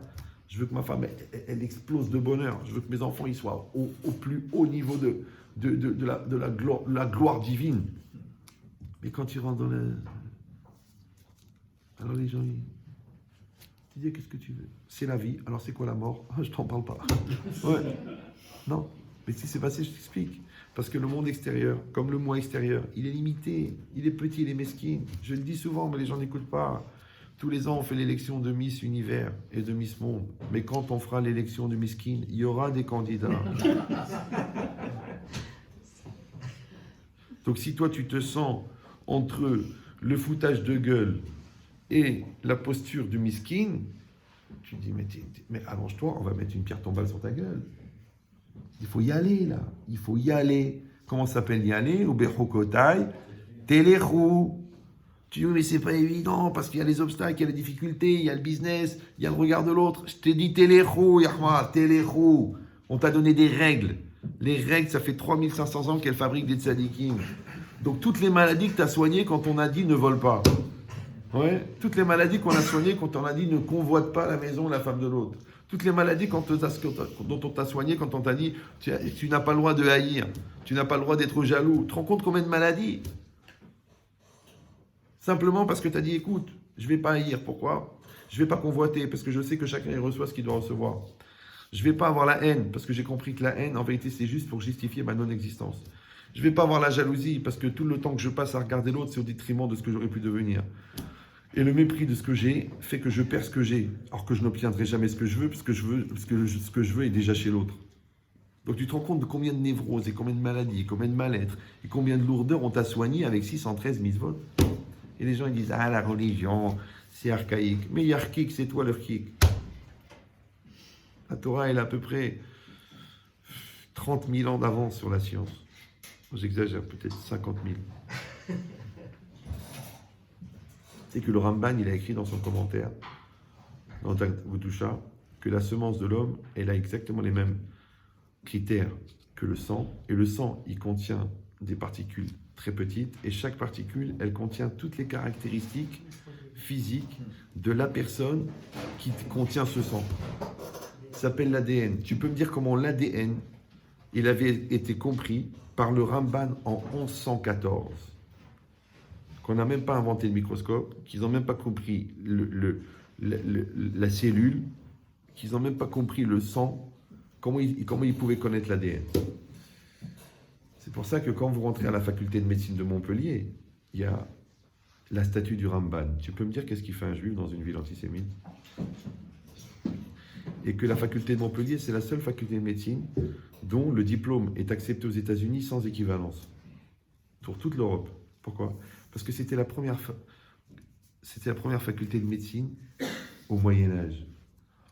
Je veux que ma femme, elle explose de bonheur. Je veux que mes enfants, ils soient au plus haut niveau de la gloire divine. Mais quand ils rentrent dans le... Alors les gens, ils disent, qu'est-ce que tu veux? C'est la vie. Alors c'est quoi la mort? Je t'en parle pas. Ouais. Non. Mais ce qui s'est passé, je t'explique. Parce que le monde extérieur, comme le moi extérieur, il est limité. Il est petit, il est mesquin. Je le dis souvent, mais les gens n'écoutent pas. Tous les ans, on fait l'élection de Miss Univers et de Miss Monde. Mais quand on fera l'élection de Miss Kin, il y aura des candidats. Donc si toi, tu te sens entre le foutage de gueule et la posture du Miss Kin, tu te dis, mais allonge-toi, on va mettre une pierre tombale sur ta gueule. Il faut y aller, là. Il faut y aller. Comment ça s'appelle y aller? Ou Bechokotai, Téléchou. Tu dis, mais c'est pas évident parce qu'il y a les obstacles, il y a les difficultés, il y a le business, il y a le regard de l'autre. Je t'ai dit Téléchou, Yahma, Téléchou. On t'a donné des règles. Les règles, ça fait 3500 ans qu'elles fabriquent des tzadikim. Donc toutes les maladies que tu as soignées quand on a dit ne vole pas. Ouais, toutes les maladies qu'on a soignées quand on a dit ne convoite pas la maison, la femme de l'autre. Toutes les maladies dont on t'a soigné quand on t'a dit tu n'as pas le droit de haïr, tu n'as pas le droit d'être jaloux. Tu te rends compte combien de maladies? Simplement parce que tu as dit écoute, je ne vais pas haïr. Pourquoi? Je ne vais pas convoiter parce que je sais que chacun il reçoit ce qu'il doit recevoir. Je ne vais pas avoir la haine parce que j'ai compris que la haine, en vérité, c'est juste pour justifier ma non-existence. Je ne vais pas avoir la jalousie parce que tout le temps que je passe à regarder l'autre, c'est au détriment de ce que j'aurais pu devenir. Et le mépris de ce que j'ai fait que je perds ce que j'ai, alors que je n'obtiendrai jamais ce que je veux, parce que ce que je veux est déjà chez l'autre. Donc tu te rends compte de combien de névroses, et combien de maladies, et combien de mal-être, et combien de lourdeur on t'a soigné avec 613 mitzvot. Et les gens ils disent ah la religion, c'est archaïque. Mais archaïque, c'est toi l'archaïque. La Torah elle a à peu près 30 000 ans d'avance sur la science. J'exagère, peut-être 50 000. C'est que le Ramban, il a écrit dans son commentaire, dans Gudusha, que la semence de l'homme, elle a exactement les mêmes critères que le sang. Et le sang, il contient des particules très petites. Et chaque particule, elle contient toutes les caractéristiques physiques de la personne qui contient ce sang. Ça s'appelle l'ADN. Tu peux me dire comment l'ADN, il avait été compris par le Ramban en 1114. Qu'on n'a même pas inventé le microscope, qu'ils n'ont même pas compris la cellule, qu'ils n'ont même pas compris le sang, comment ils pouvaient connaître l'ADN. C'est pour ça que quand vous rentrez à la faculté de médecine de Montpellier, il y a la statue du Ramban. Tu peux me dire qu'est-ce qu'il fait un juif dans une ville antisémite? Et que la faculté de Montpellier, c'est la seule faculté de médecine dont le diplôme est accepté aux États-Unis sans équivalence. Pour toute l'Europe. Pourquoi? Parce que c'était la première faculté de médecine au Moyen-Âge.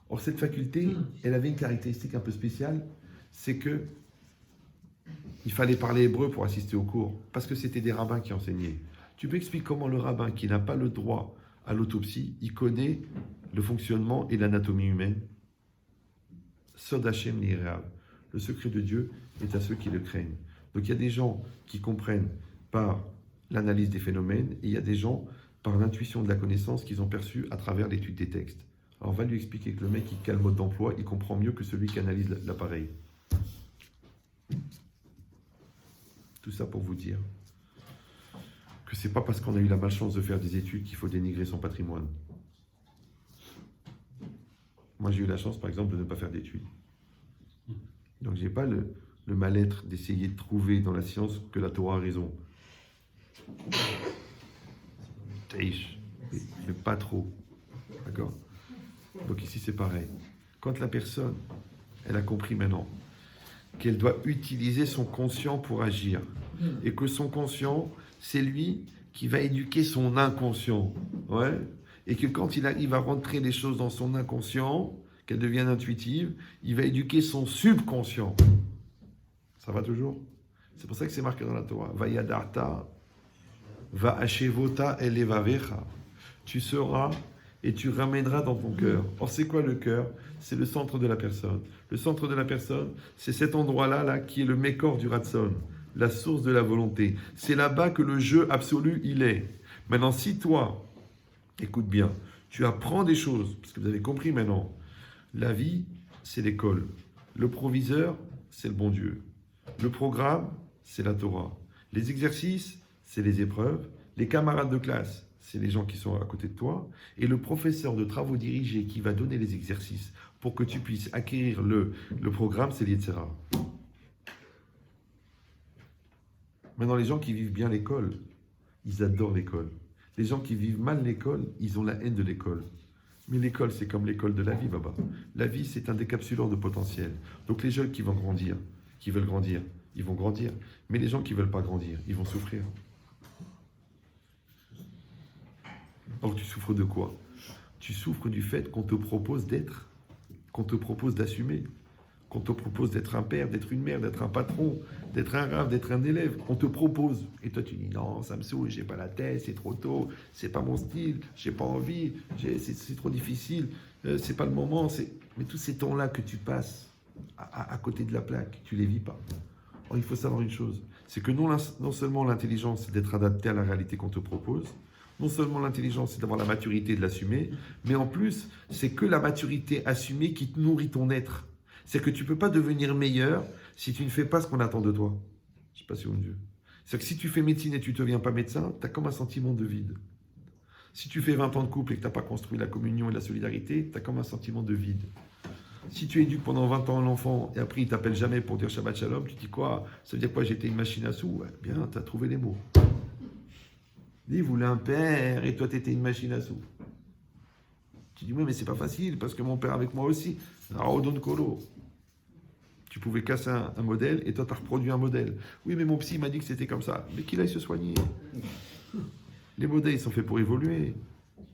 Or, cette faculté, elle avait une caractéristique un peu spéciale, c'est que il fallait parler hébreu pour assister aux cours, parce que c'était des rabbins qui enseignaient. Tu peux expliquer comment le rabbin qui n'a pas le droit à l'autopsie, il connaît le fonctionnement et l'anatomie humaine? Sod Hashem Nirav. Le secret de Dieu est à ceux qui le craignent. Donc il y a des gens qui comprennent par l'analyse des phénomènes, et il y a des gens par l'intuition de la connaissance qu'ils ont perçue à travers l'étude des textes. Alors on va lui expliquer que le mec, qui a le mode d'emploi, il comprend mieux que celui qui analyse l'appareil. Tout ça pour vous dire que c'est pas parce qu'on a eu la malchance de faire des études qu'il faut dénigrer son patrimoine. Moi, j'ai eu la chance, par exemple, de ne pas faire d'études. Donc, j'ai pas le mal-être d'essayer de trouver dans la science que la Torah a raison. Mais pas trop. D'accord? Donc ici, c'est pareil. Quand la personne, elle a compris maintenant qu'elle doit utiliser son conscient pour agir, et que son conscient, c'est lui qui va éduquer son inconscient. Ouais? Et que quand il arrive à rentrer les choses dans son inconscient, qu'elles deviennent intuitives, il va éduquer son subconscient. Ça va toujours? C'est pour ça que c'est marqué dans la Torah. Vayadarta, va achevota elevavecha. Tu seras et tu ramèneras dans ton cœur. Or, c'est quoi le cœur? C'est le centre de la personne. Le centre de la personne, c'est cet endroit-là qui est le mécor du Ratson, la source de la volonté. C'est là-bas que le jeu absolu, il est. Maintenant, si toi, écoute bien, tu apprends des choses, parce que vous avez compris maintenant, la vie, c'est l'école. Le proviseur, c'est le bon Dieu. Le programme, c'est la Torah. Les exercices, c'est les épreuves. Les camarades de classe, c'est les gens qui sont à côté de toi. Et le professeur de travaux dirigés qui va donner les exercices pour que tu puisses acquérir le programme, c'est l'Yetzera. Maintenant, les gens qui vivent bien l'école, ils adorent l'école. Les gens qui vivent mal l'école, ils ont la haine de l'école. Mais l'école, c'est comme l'école de la vie, Baba. La vie, c'est un décapsuleur de potentiel. Donc les jeunes qui veulent grandir, ils vont grandir. Mais les gens qui ne veulent pas grandir, ils vont souffrir. Donc tu souffres de quoi? Tu souffres du fait qu'on te propose d'être, qu'on te propose d'assumer. qu'on te propose d'être un père, d'être une mère, d'être un patron, d'être un rave, d'être un élève. On te propose. Et toi, tu dis non, ça me saoule, j'ai pas la tête, c'est trop tôt, c'est pas mon style, j'ai pas envie, c'est trop difficile, c'est pas le moment. Mais tous ces temps-là que tu passes à côté de la plaque, tu les vis pas. Or, il faut savoir une chose, c'est que non seulement l'intelligence, c'est d'être adapté à la réalité qu'on te propose, non seulement l'intelligence, c'est d'avoir la maturité de l'assumer, mais en plus, c'est que la maturité assumée qui te nourrit ton être. C'est que tu ne peux pas devenir meilleur si tu ne fais pas ce qu'on attend de toi. Je ne sais pas si on me dit. C'est que si tu fais médecine et tu ne deviens pas médecin, tu as comme un sentiment de vide. Si tu fais 20 ans de couple et que tu n'as pas construit la communion et la solidarité, tu as comme un sentiment de vide. Si tu éduques pendant 20 ans un enfant et après il ne t'appelle jamais pour dire Shabbat Shalom, tu dis quoi? Ça veut dire quoi? J'étais une machine à sous? Bien, tu as trouvé les mots. Il voulait un père et toi tu étais une machine à sous. Tu dis oui mais c'est pas facile parce que mon père avec moi aussi. Raodon Kolo. Tu pouvais casser un modèle et toi tu as reproduit un modèle. Oui mais mon psy m'a dit que c'était comme ça. Mais qu'il aille se soigner. Les modèles ils sont faits pour évoluer.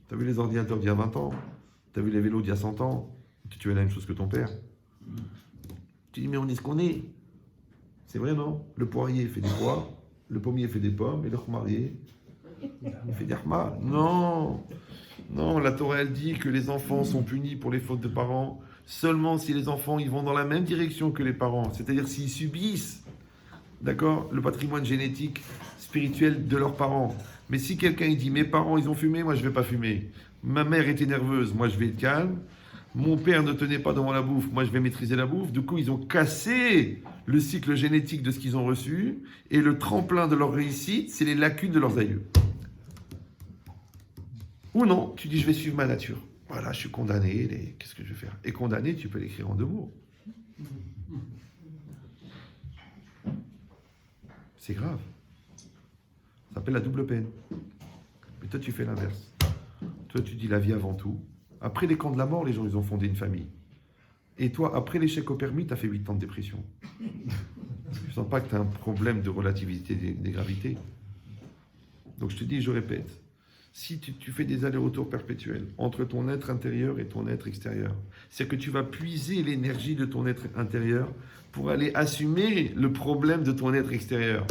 Tu as vu les ordinateurs d'il y a 20 ans? Tu as vu les vélos d'il y a 100 ans? Tu es la même chose que ton père. Tu dis mais on est ce qu'on est. C'est vrai non? Le poirier fait des poires, le pommier fait des pommes et le remarié il fait des remarques. Non, non, la Torah elle dit que les enfants sont punis pour les fautes de parents seulement si les enfants ils vont dans la même direction que les parents, c'est-à-dire s'ils subissent, d'accord, le patrimoine génétique, spirituel de leurs parents. Mais si quelqu'un il dit mes parents ils ont fumé, moi je vais pas fumer. Ma mère était nerveuse, moi je vais être calme. Mon père ne tenait pas devant la bouffe, moi je vais maîtriser la bouffe. Du coup, ils ont cassé le cycle génétique de ce qu'ils ont reçu et le tremplin de leur réussite, c'est les lacunes de leurs aïeux. Ou non, tu dis je vais suivre ma nature. Voilà, je suis condamné, qu'est-ce que je vais faire? Et condamné, tu peux l'écrire en 2 mots. C'est grave. Ça s'appelle la double peine. Mais toi, tu fais l'inverse. Toi, tu dis la vie avant tout. Après les camps de la mort, les gens, ils ont fondé une famille. Et toi, après l'échec au permis, tu as fait 8 ans de dépression. Je ne sens pas que tu as un problème de relativité des gravités. Donc je te dis, je répète, si tu fais des allers-retours perpétuels entre ton être intérieur et ton être extérieur, c'est que tu vas puiser l'énergie de ton être intérieur pour aller assumer le problème de ton être extérieur.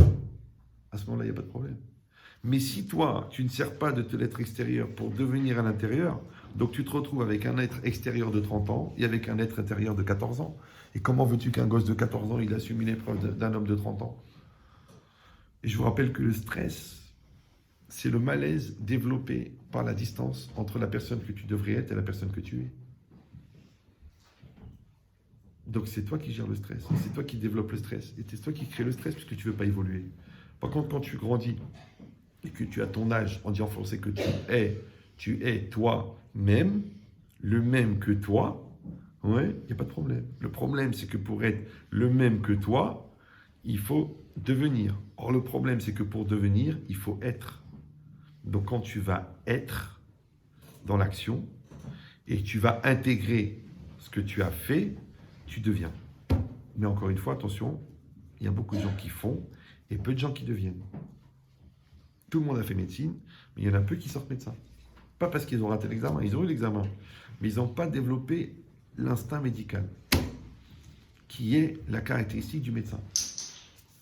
À ce moment-là, il n'y a pas de problème. Mais si toi, tu ne sers pas de l'être extérieur pour devenir à l'intérieur, donc tu te retrouves avec un être extérieur de 30 ans et avec un être intérieur de 14 ans. Et comment veux-tu qu'un gosse de 14 ans, il assume une épreuve d'un homme de 30 ans? Et je vous rappelle que le stress, c'est le malaise développé par la distance entre la personne que tu devrais être et la personne que tu es. Donc c'est toi qui gères le stress, c'est toi qui développes le stress, et c'est toi qui crée le stress puisque tu ne veux pas évoluer. Par contre, quand tu grandis et que tu as ton âge, on dit en français que tu es toi-même, le même que toi, ouais, il n'y a pas de problème. Le problème, c'est que pour être le même que toi, il faut devenir. Or, le problème, c'est que pour devenir, il faut être. Donc, quand tu vas être dans l'action et tu vas intégrer ce que tu as fait, tu deviens. Mais encore une fois, attention, il y a beaucoup de gens qui font et peu de gens qui deviennent. Tout le monde a fait médecine, mais il y en a peu qui sortent médecin. Pas parce qu'ils ont raté l'examen, ils ont eu l'examen, mais ils n'ont pas développé l'instinct médical, qui est la caractéristique du médecin.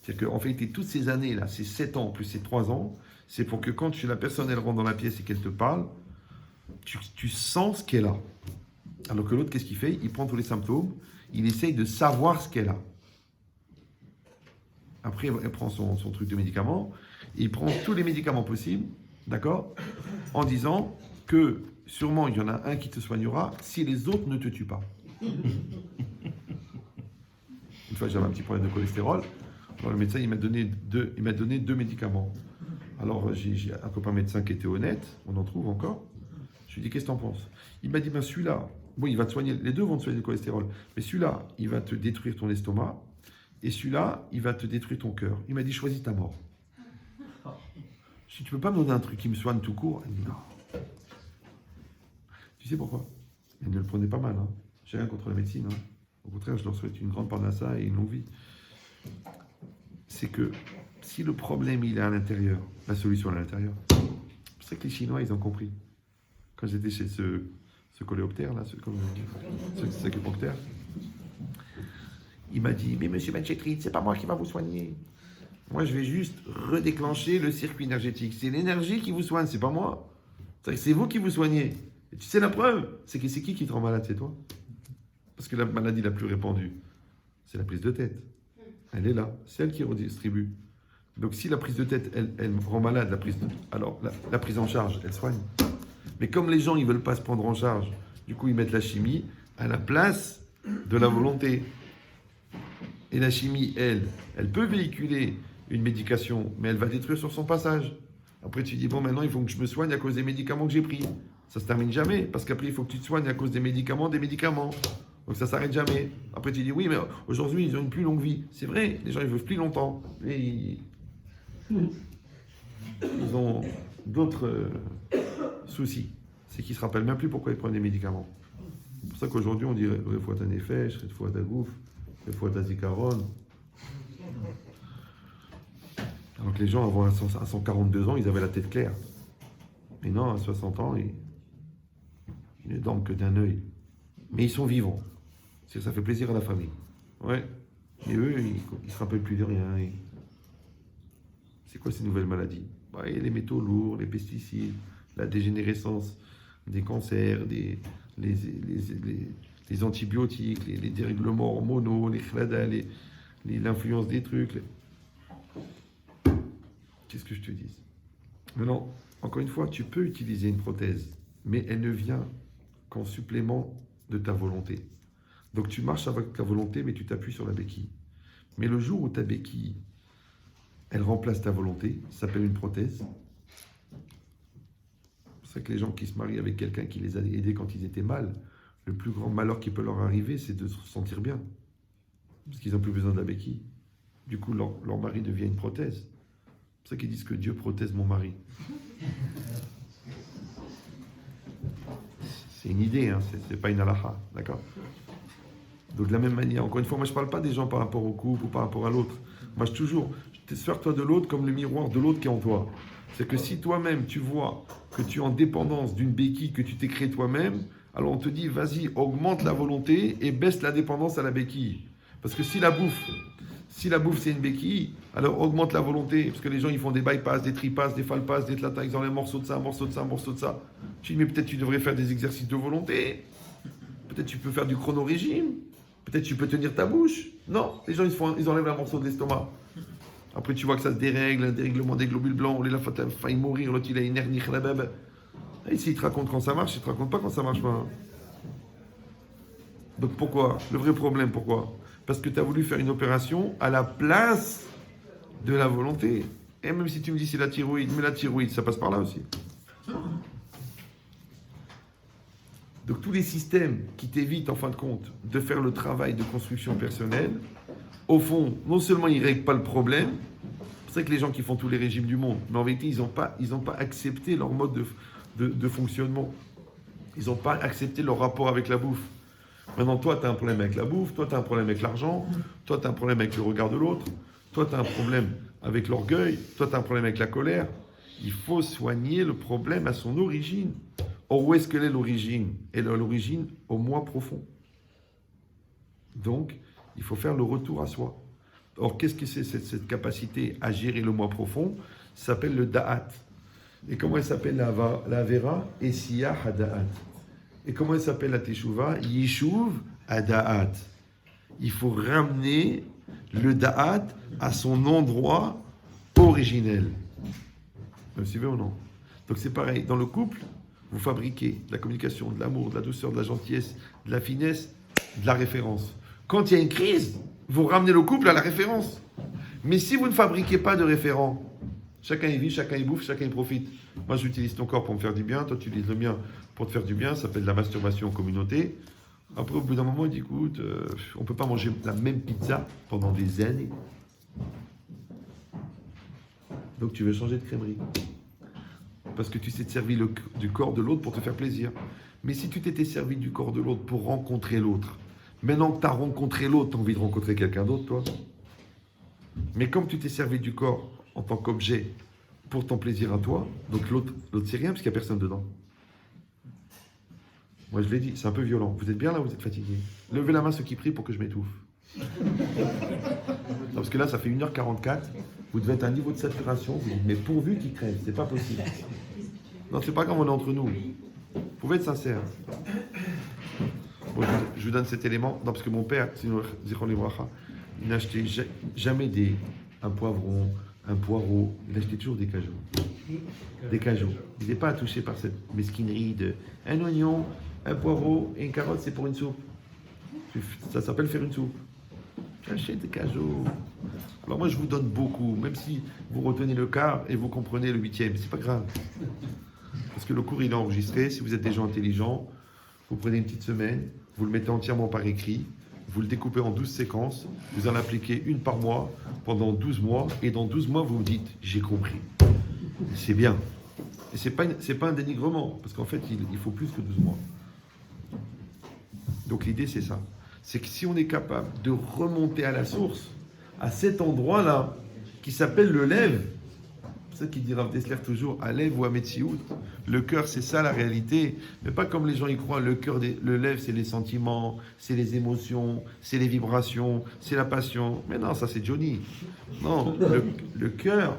C'est-à-dire qu'en fait, toutes ces années-là, ces 7 ans plus ces 3 ans, c'est pour que quand la personne elle rentre dans la pièce et qu'elle te parle, tu sens ce qu'elle a. Alors que l'autre, qu'est-ce qu'il fait? Il prend tous les symptômes, il essaye de savoir ce qu'elle a. Après, elle prend son truc de médicaments, il prend tous les médicaments possibles, d'accord, en disant que sûrement il y en a un qui te soignera si les autres ne te tuent pas. Une fois, j'avais un petit problème de cholestérol. Alors, le médecin, il m'a donné 2 médicaments. Alors, j'ai un copain médecin qui était honnête, on en trouve encore. Je lui ai dit, qu'est-ce que t'en penses? Il m'a dit, ben celui-là, bon, il va te soigner, les deux vont te soigner le cholestérol, mais celui-là, il va te détruire ton estomac, et celui-là, il va te détruire ton cœur. Il m'a dit, choisis ta mort. Je dis, tu peux pas me donner un truc qui me soigne tout court? Il me dit, non. Tu sais pourquoi? Il ne le prenait pas mal, hein. J'ai rien contre la médecine, hein. Au contraire, je leur souhaite une grande parnassa et une longue vie. C'est que si le problème il est à l'intérieur, la solution est à l'intérieur. C'est pour ça que les Chinois, ils ont compris. Quand j'étais chez ce coléoptère, là, ce sacropoctère, il m'a dit, mais monsieur Benchetrit, c'est pas moi qui va vous soigner. Moi, je vais juste redéclencher le circuit énergétique. C'est l'énergie qui vous soigne, c'est pas moi. C'est vous qui vous soignez. Et tu sais la preuve, c'est que c'est qui te rend malade, c'est toi. Parce que la maladie la plus répandue, c'est la prise de tête. Elle est là, c'est elle qui redistribue. Donc si la prise de tête, elle rend malade, alors la prise en charge, elle soigne. Mais comme les gens, ils ne veulent pas se prendre en charge, du coup, ils mettent la chimie à la place de la volonté. Et la chimie, elle peut véhiculer une médication, mais elle va détruire sur son passage. Après, tu dis, bon, maintenant, il faut que je me soigne à cause des médicaments que j'ai pris. Ça se termine jamais, parce qu'après, il faut que tu te soignes à cause des médicaments. Donc, ça s'arrête jamais. Après, tu dis, oui, mais aujourd'hui, ils ont une plus longue vie. C'est vrai, les gens, ils vivent plus longtemps. Mais ils ont d'autres soucis. C'est qu'ils ne se rappellent même plus pourquoi ils prennent des médicaments. C'est pour ça qu'aujourd'hui, on dit, fois un effet, fois ta gouffe, fois ta zikaron. Alors que les gens, avant à 142 ans, ils avaient la tête claire. Mais non, à 60 ans, ils ne dorment que d'un œil. Mais ils sont vivants. Ça fait plaisir à la famille. Ouais. Et eux, ils ne se rappellent plus de rien. C'est quoi ces nouvelles maladies? Il y a les métaux lourds, les pesticides, la dégénérescence, des cancers, les antibiotiques, les dérèglements hormonaux, les chladas, l'influence des trucs. Qu'est-ce que je te dis? Maintenant, encore une fois, tu peux utiliser une prothèse, mais elle ne vient qu'en supplément de ta volonté. Donc tu marches avec ta volonté, mais tu t'appuies sur la béquille. Mais le jour où ta béquille, elle remplace ta volonté, ça s'appelle une prothèse. C'est pour ça que les gens qui se marient avec quelqu'un qui les a aidés quand ils étaient mal, le plus grand malheur qui peut leur arriver, c'est de se sentir bien. Parce qu'ils n'ont plus besoin de la béquille. Du coup, leur mari devient une prothèse. C'est pour ça qu'ils disent que Dieu prothèse mon mari. C'est une idée, hein, c'est pas une halakha, d'accord? Donc de la même manière, encore une fois, moi je ne parle pas des gens par rapport au couple ou par rapport à l'autre. Moi je sers-toi de l'autre comme le miroir de l'autre qui est en toi. C'est que si toi-même tu vois que tu es en dépendance d'une béquille que tu t'es créée toi-même, alors on te dit vas-y, augmente la volonté et baisse la dépendance à la béquille. Parce que si la bouffe c'est une béquille, alors augmente la volonté. Parce que les gens ils font des bypass, des tripasses, des falpasses, des tlatas, ils enlèvent un morceau de ça, un morceau de ça, un morceau de ça. Tu dis mais peut-être tu devrais faire des exercices de volonté. Peut-être tu peux faire du chrono-régime. Peut-être tu peux tenir ta bouche. Non, les gens ils enlèvent un morceau de l'estomac. Après tu vois que ça se dérègle, un dérèglement des globules blancs, on a failli mourir, l'autre il a une hernie khlabab. Et s'il te raconte quand ça marche, il te raconte pas quand ça marche pas. Donc pourquoi? Le vrai problème, pourquoi? Parce que tu as voulu faire une opération à la place de la volonté. Et même si tu me dis c'est la thyroïde, mais la thyroïde, ça passe par là aussi. Donc tous les systèmes qui t'évitent en fin de compte de faire le travail de construction personnelle, au fond, non seulement ils ne règlent pas le problème, c'est vrai que les gens qui font tous les régimes du monde, mais en vérité, ils n'ont pas accepté leur mode de fonctionnement. Ils n'ont pas accepté leur rapport avec la bouffe. Maintenant, toi, tu as un problème avec la bouffe, toi, tu as un problème avec l'argent, toi, tu as un problème avec le regard de l'autre, toi, tu as un problème avec l'orgueil, toi, tu as un problème avec la colère. Il faut soigner le problème à son origine. Or, où est-ce qu'elle est l'origine? Elle est l'origine au moi profond. Donc, il faut faire le retour à soi. Or, qu'est-ce que c'est cette capacité à gérer le moi profond? Ça s'appelle le da'at. Et comment elle s'appelle la vera? Esiyah hada'at. Et comment elle s'appelle la teshuva? Yishuv hada'at. Il faut ramener le da'at à son endroit originel. Vous suivez ou non? Donc c'est pareil, dans le couple, vous fabriquez de la communication, de l'amour, de la douceur, de la gentillesse, de la finesse, de la référence. Quand il y a une crise, vous ramenez le couple à la référence. Mais si vous ne fabriquez pas de référent, chacun y vit, chacun y bouffe, chacun y profite. Moi, j'utilise ton corps pour me faire du bien, toi, tu utilises le mien pour te faire du bien, ça s'appelle de la masturbation en communauté. Après, au bout d'un moment, il dit, écoute, on ne peut pas manger la même pizza pendant des années. Donc, tu veux changer de crèmerie. Parce que tu t'es servi du corps de l'autre pour te faire plaisir. Mais si tu t'étais servi du corps de l'autre pour rencontrer l'autre, maintenant que tu as rencontré l'autre, tu as envie de rencontrer quelqu'un d'autre, toi. Mais comme tu t'es servi du corps en tant qu'objet pour ton plaisir à toi, donc l'autre c'est rien parce qu'il n'y a personne dedans. Moi je l'ai dit, c'est un peu violent. Vous êtes bien là, vous êtes fatigué. Levez la main ceux qui prient pour que je m'étouffe. Non, parce que là, ça fait 1h44. Vous devez être à un niveau de saturation. Vous dites, mais pourvu qu'il crève, c'est pas possible. Non, c'est pas comme on est entre nous. Vous pouvez être sincère. Bon, je vous donne cet élément. Non, parce que mon père, sinon, il n'achetait jamais un poivron, un poireau. Il achetait toujours des cajous. Des cajous. Il n'est pas touché par cette mesquinerie de un oignon, un poireau et une carotte, c'est pour une soupe. Ça s'appelle faire une soupe. Achète des cajous. Alors moi, je vous donne beaucoup, même si vous retenez le quart et vous comprenez le 8e. C'est pas grave. Parce que le cours, il est enregistré. Si vous êtes des gens intelligents, vous prenez une petite semaine, vous le mettez entièrement par écrit, vous le découpez en 12 séquences, vous en appliquez une par mois pendant 12 mois, et dans 12 mois, vous vous dites, j'ai compris. C'est bien. Et c'est pas un dénigrement, parce qu'en fait, il faut plus que 12 mois. Donc l'idée, c'est ça. C'est que si on est capable de remonter à la source, à cet endroit-là, qui s'appelle le lève, c'est ça qu'il dit Rav Dessler toujours, à lève ou à Metsiout. Le cœur, c'est ça la réalité. Mais pas comme les gens y croient. Le cœur, le lève, c'est les sentiments, c'est les émotions, c'est les vibrations, c'est la passion. Mais non, ça c'est Johnny. Non, le cœur,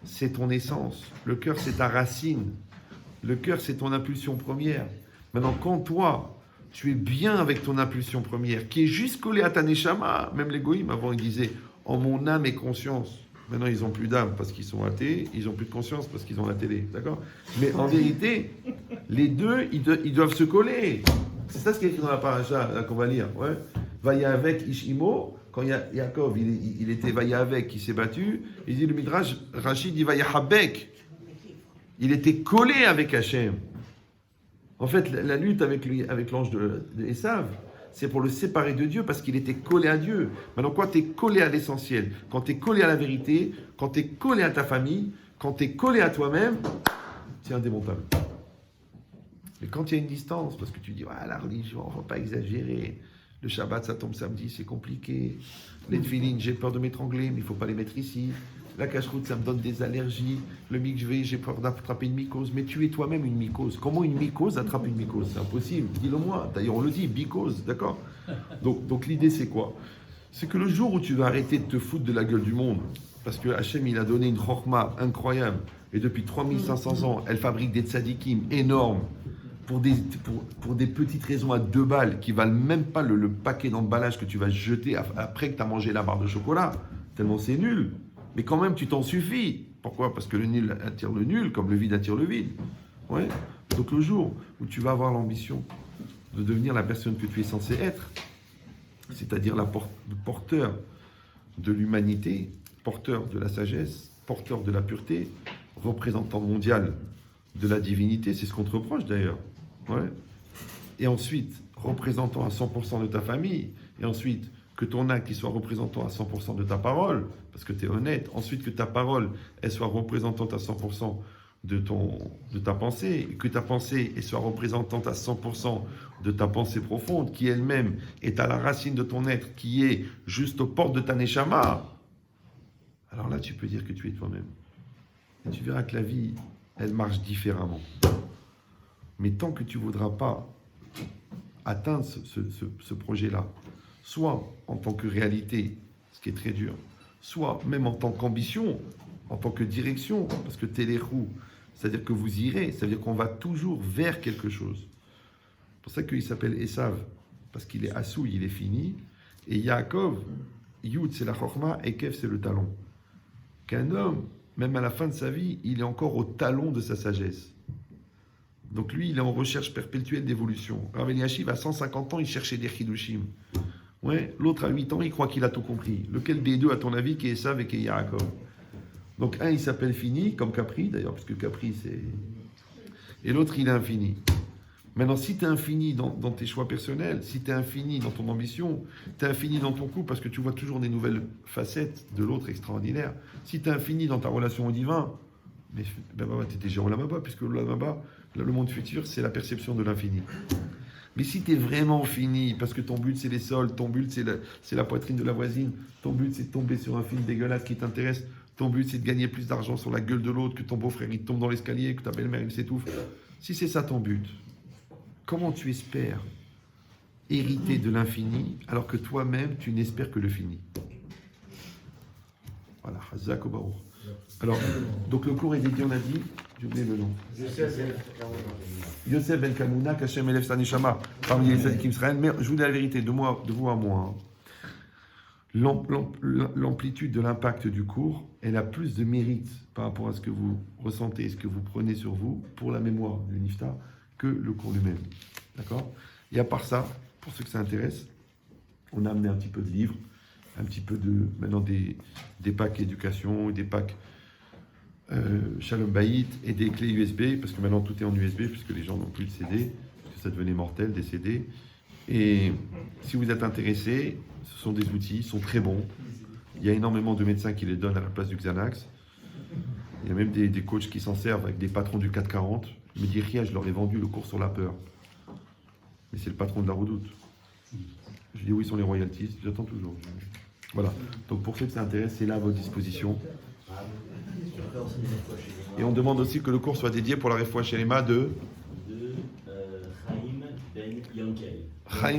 c'est ton essence. Le cœur, c'est ta racine. Le cœur, c'est ton impulsion première. Maintenant, quand toi, tu es bien avec ton impulsion première, qui est juste collée à ta neshama, même les goïms, avant, ils disaient « en mon âme et conscience ». Maintenant, ils n'ont plus d'âme parce qu'ils sont athées, ils n'ont plus de conscience parce qu'ils ont la télé, d'accord? Mais en vérité, les deux, ils doivent se coller. C'est ça ce qui est écrit dans la paracha qu'on va lire. Ouais. Vaya avec Ishimo, quand Yaakov, il était Vaya avec, il s'est battu, il dit le Midrash, Rachid dit Vaya Habek. Il était collé avec Hachem. En fait, la lutte avec l'ange de Esav, c'est pour le séparer de Dieu parce qu'il était collé à Dieu. Maintenant, quand tu es collé à l'essentiel, quand tu es collé à la vérité, quand tu es collé à ta famille, quand tu es collé à toi-même, c'est indémontable. Mais quand il y a une distance, parce que tu dis, la religion, il ne faut pas exagérer. Le Shabbat, ça tombe samedi, c'est compliqué. Les tefilines, j'ai peur de m'étrangler, mais il ne faut pas les mettre ici. La cache-route, ça me donne des allergies. Le mikvé, j'ai peur d'attraper une mycose. Mais tu es toi-même une mycose. Comment une mycose attrape une mycose? C'est impossible. Dis-le-moi. D'ailleurs, on le dit, mycose, d'accord? Donc l'idée, c'est quoi? C'est que le jour où tu vas arrêter de te foutre de la gueule du monde, parce que Hachem, il a donné une chorma incroyable, et depuis 3500 ans, elle fabrique des tzadikim énormes, pour des petites raisons à 2 balles, qui valent même pas le paquet d'emballage que tu vas jeter après que tu as mangé la barre de chocolat, tellement c'est nul. Mais quand même, tu t'en suffis. Pourquoi? Parce que le nul attire le nul, comme le vide attire le vide. Ouais. Donc le jour où tu vas avoir l'ambition de devenir la personne que tu es censé être, c'est-à-dire le porteur de l'humanité, porteur de la sagesse, porteur de la pureté, représentant mondial de la divinité, c'est ce qu'on te reproche d'ailleurs. Ouais. Et ensuite, représentant à 100% de ta famille, et ensuite, que ton acte il soit représentant à 100% de ta parole, parce que tu es honnête. Ensuite, que ta parole elle soit représentante à 100% de ta pensée, et que ta pensée elle soit représentante à 100% de ta pensée profonde, qui elle-même est à la racine de ton être, qui est juste aux portes de ta neshama. Alors là, tu peux dire que tu es toi-même. Et tu verras que la vie, elle marche différemment. Mais tant que tu ne voudras pas atteindre ce projet-là, soit en tant que réalité, ce qui est très dur, soit même en tant qu'ambition, en tant que direction, parce que t'es les roues, c'est-à-dire que vous irez, c'est-à-dire qu'on va toujours vers quelque chose. C'est pour ça qu'il s'appelle Esav, parce qu'il est Assou, il est fini, et Yaakov, Yud c'est la chorma, et Kev c'est le talon. Qu'un homme, même à la fin de sa vie, il est encore au talon de sa sagesse. Donc lui, il est en recherche perpétuelle d'évolution. Rav Eliashiv, à 150 ans, il cherchait des chidushim. Ouais, l'autre à 8 ans, il croit qu'il a tout compris. Lequel des deux, à ton avis, qui est Esav et qui est Yaakov? Donc un, il s'appelle Fini, comme Capri, d'ailleurs, parce que Capri, c'est... Et l'autre, il est infini. Maintenant, si tu es infini dans tes choix personnels, si tu es infini dans ton ambition, tu es infini dans ton couple, parce que tu vois toujours des nouvelles facettes de l'autre extraordinaire. Si tu es infini dans ta relation au divin, mais ben, tu es déjà au Lamaba, puisque le Lamaba, le monde futur, c'est la perception de l'infini. Mais si tu es vraiment fini, parce que ton but c'est les sols, ton but c'est la poitrine de la voisine, ton but c'est de tomber sur un film dégueulasse qui t'intéresse, ton but c'est de gagner plus d'argent sur la gueule de l'autre, que ton beau-frère il tombe dans l'escalier, que ta belle-mère il s'étouffe. Si c'est ça ton but, comment tu espères hériter de l'infini alors que toi-même tu n'espères que le fini. Voilà, Hazak Obaour. Alors, donc le cours est dédié, on a dit, j'ai oublié le nom. Yosef Ben Kamouna, Kachem Elef Sanishama, parmi les Sadikim Israël, mais je vous dis la vérité, de vous à moi. L'amplitude de l'impact du cours, elle a plus de mérite par rapport à ce que vous ressentez, ce que vous prenez sur vous pour la mémoire du Nifta que le cours lui-même. D'accord? Et à part ça, pour ceux que ça intéresse, on a amené un petit peu de livres, un petit peu de maintenant des packs éducation, des packs Shalom Bayit et des clés USB, parce que maintenant tout est en USB, puisque les gens n'ont plus de CD, parce que ça devenait mortel, des CD. Et si vous êtes intéressé, ce sont des outils, ils sont très bons. Il y a énormément de médecins qui les donnent à la place du Xanax. Il y a même des coachs qui s'en servent avec des patrons du 440. Il me dit, Ria, je leur ai vendu le cours sur la peur. Mais c'est le patron de la Redoute. Je dis, oui, ils sont les royalties, j'attends toujours. Voilà. Donc pour ceux que ça intéresse, c'est là à votre disposition. Et on demande aussi que le cours soit dédié pour la Refoua Shelema de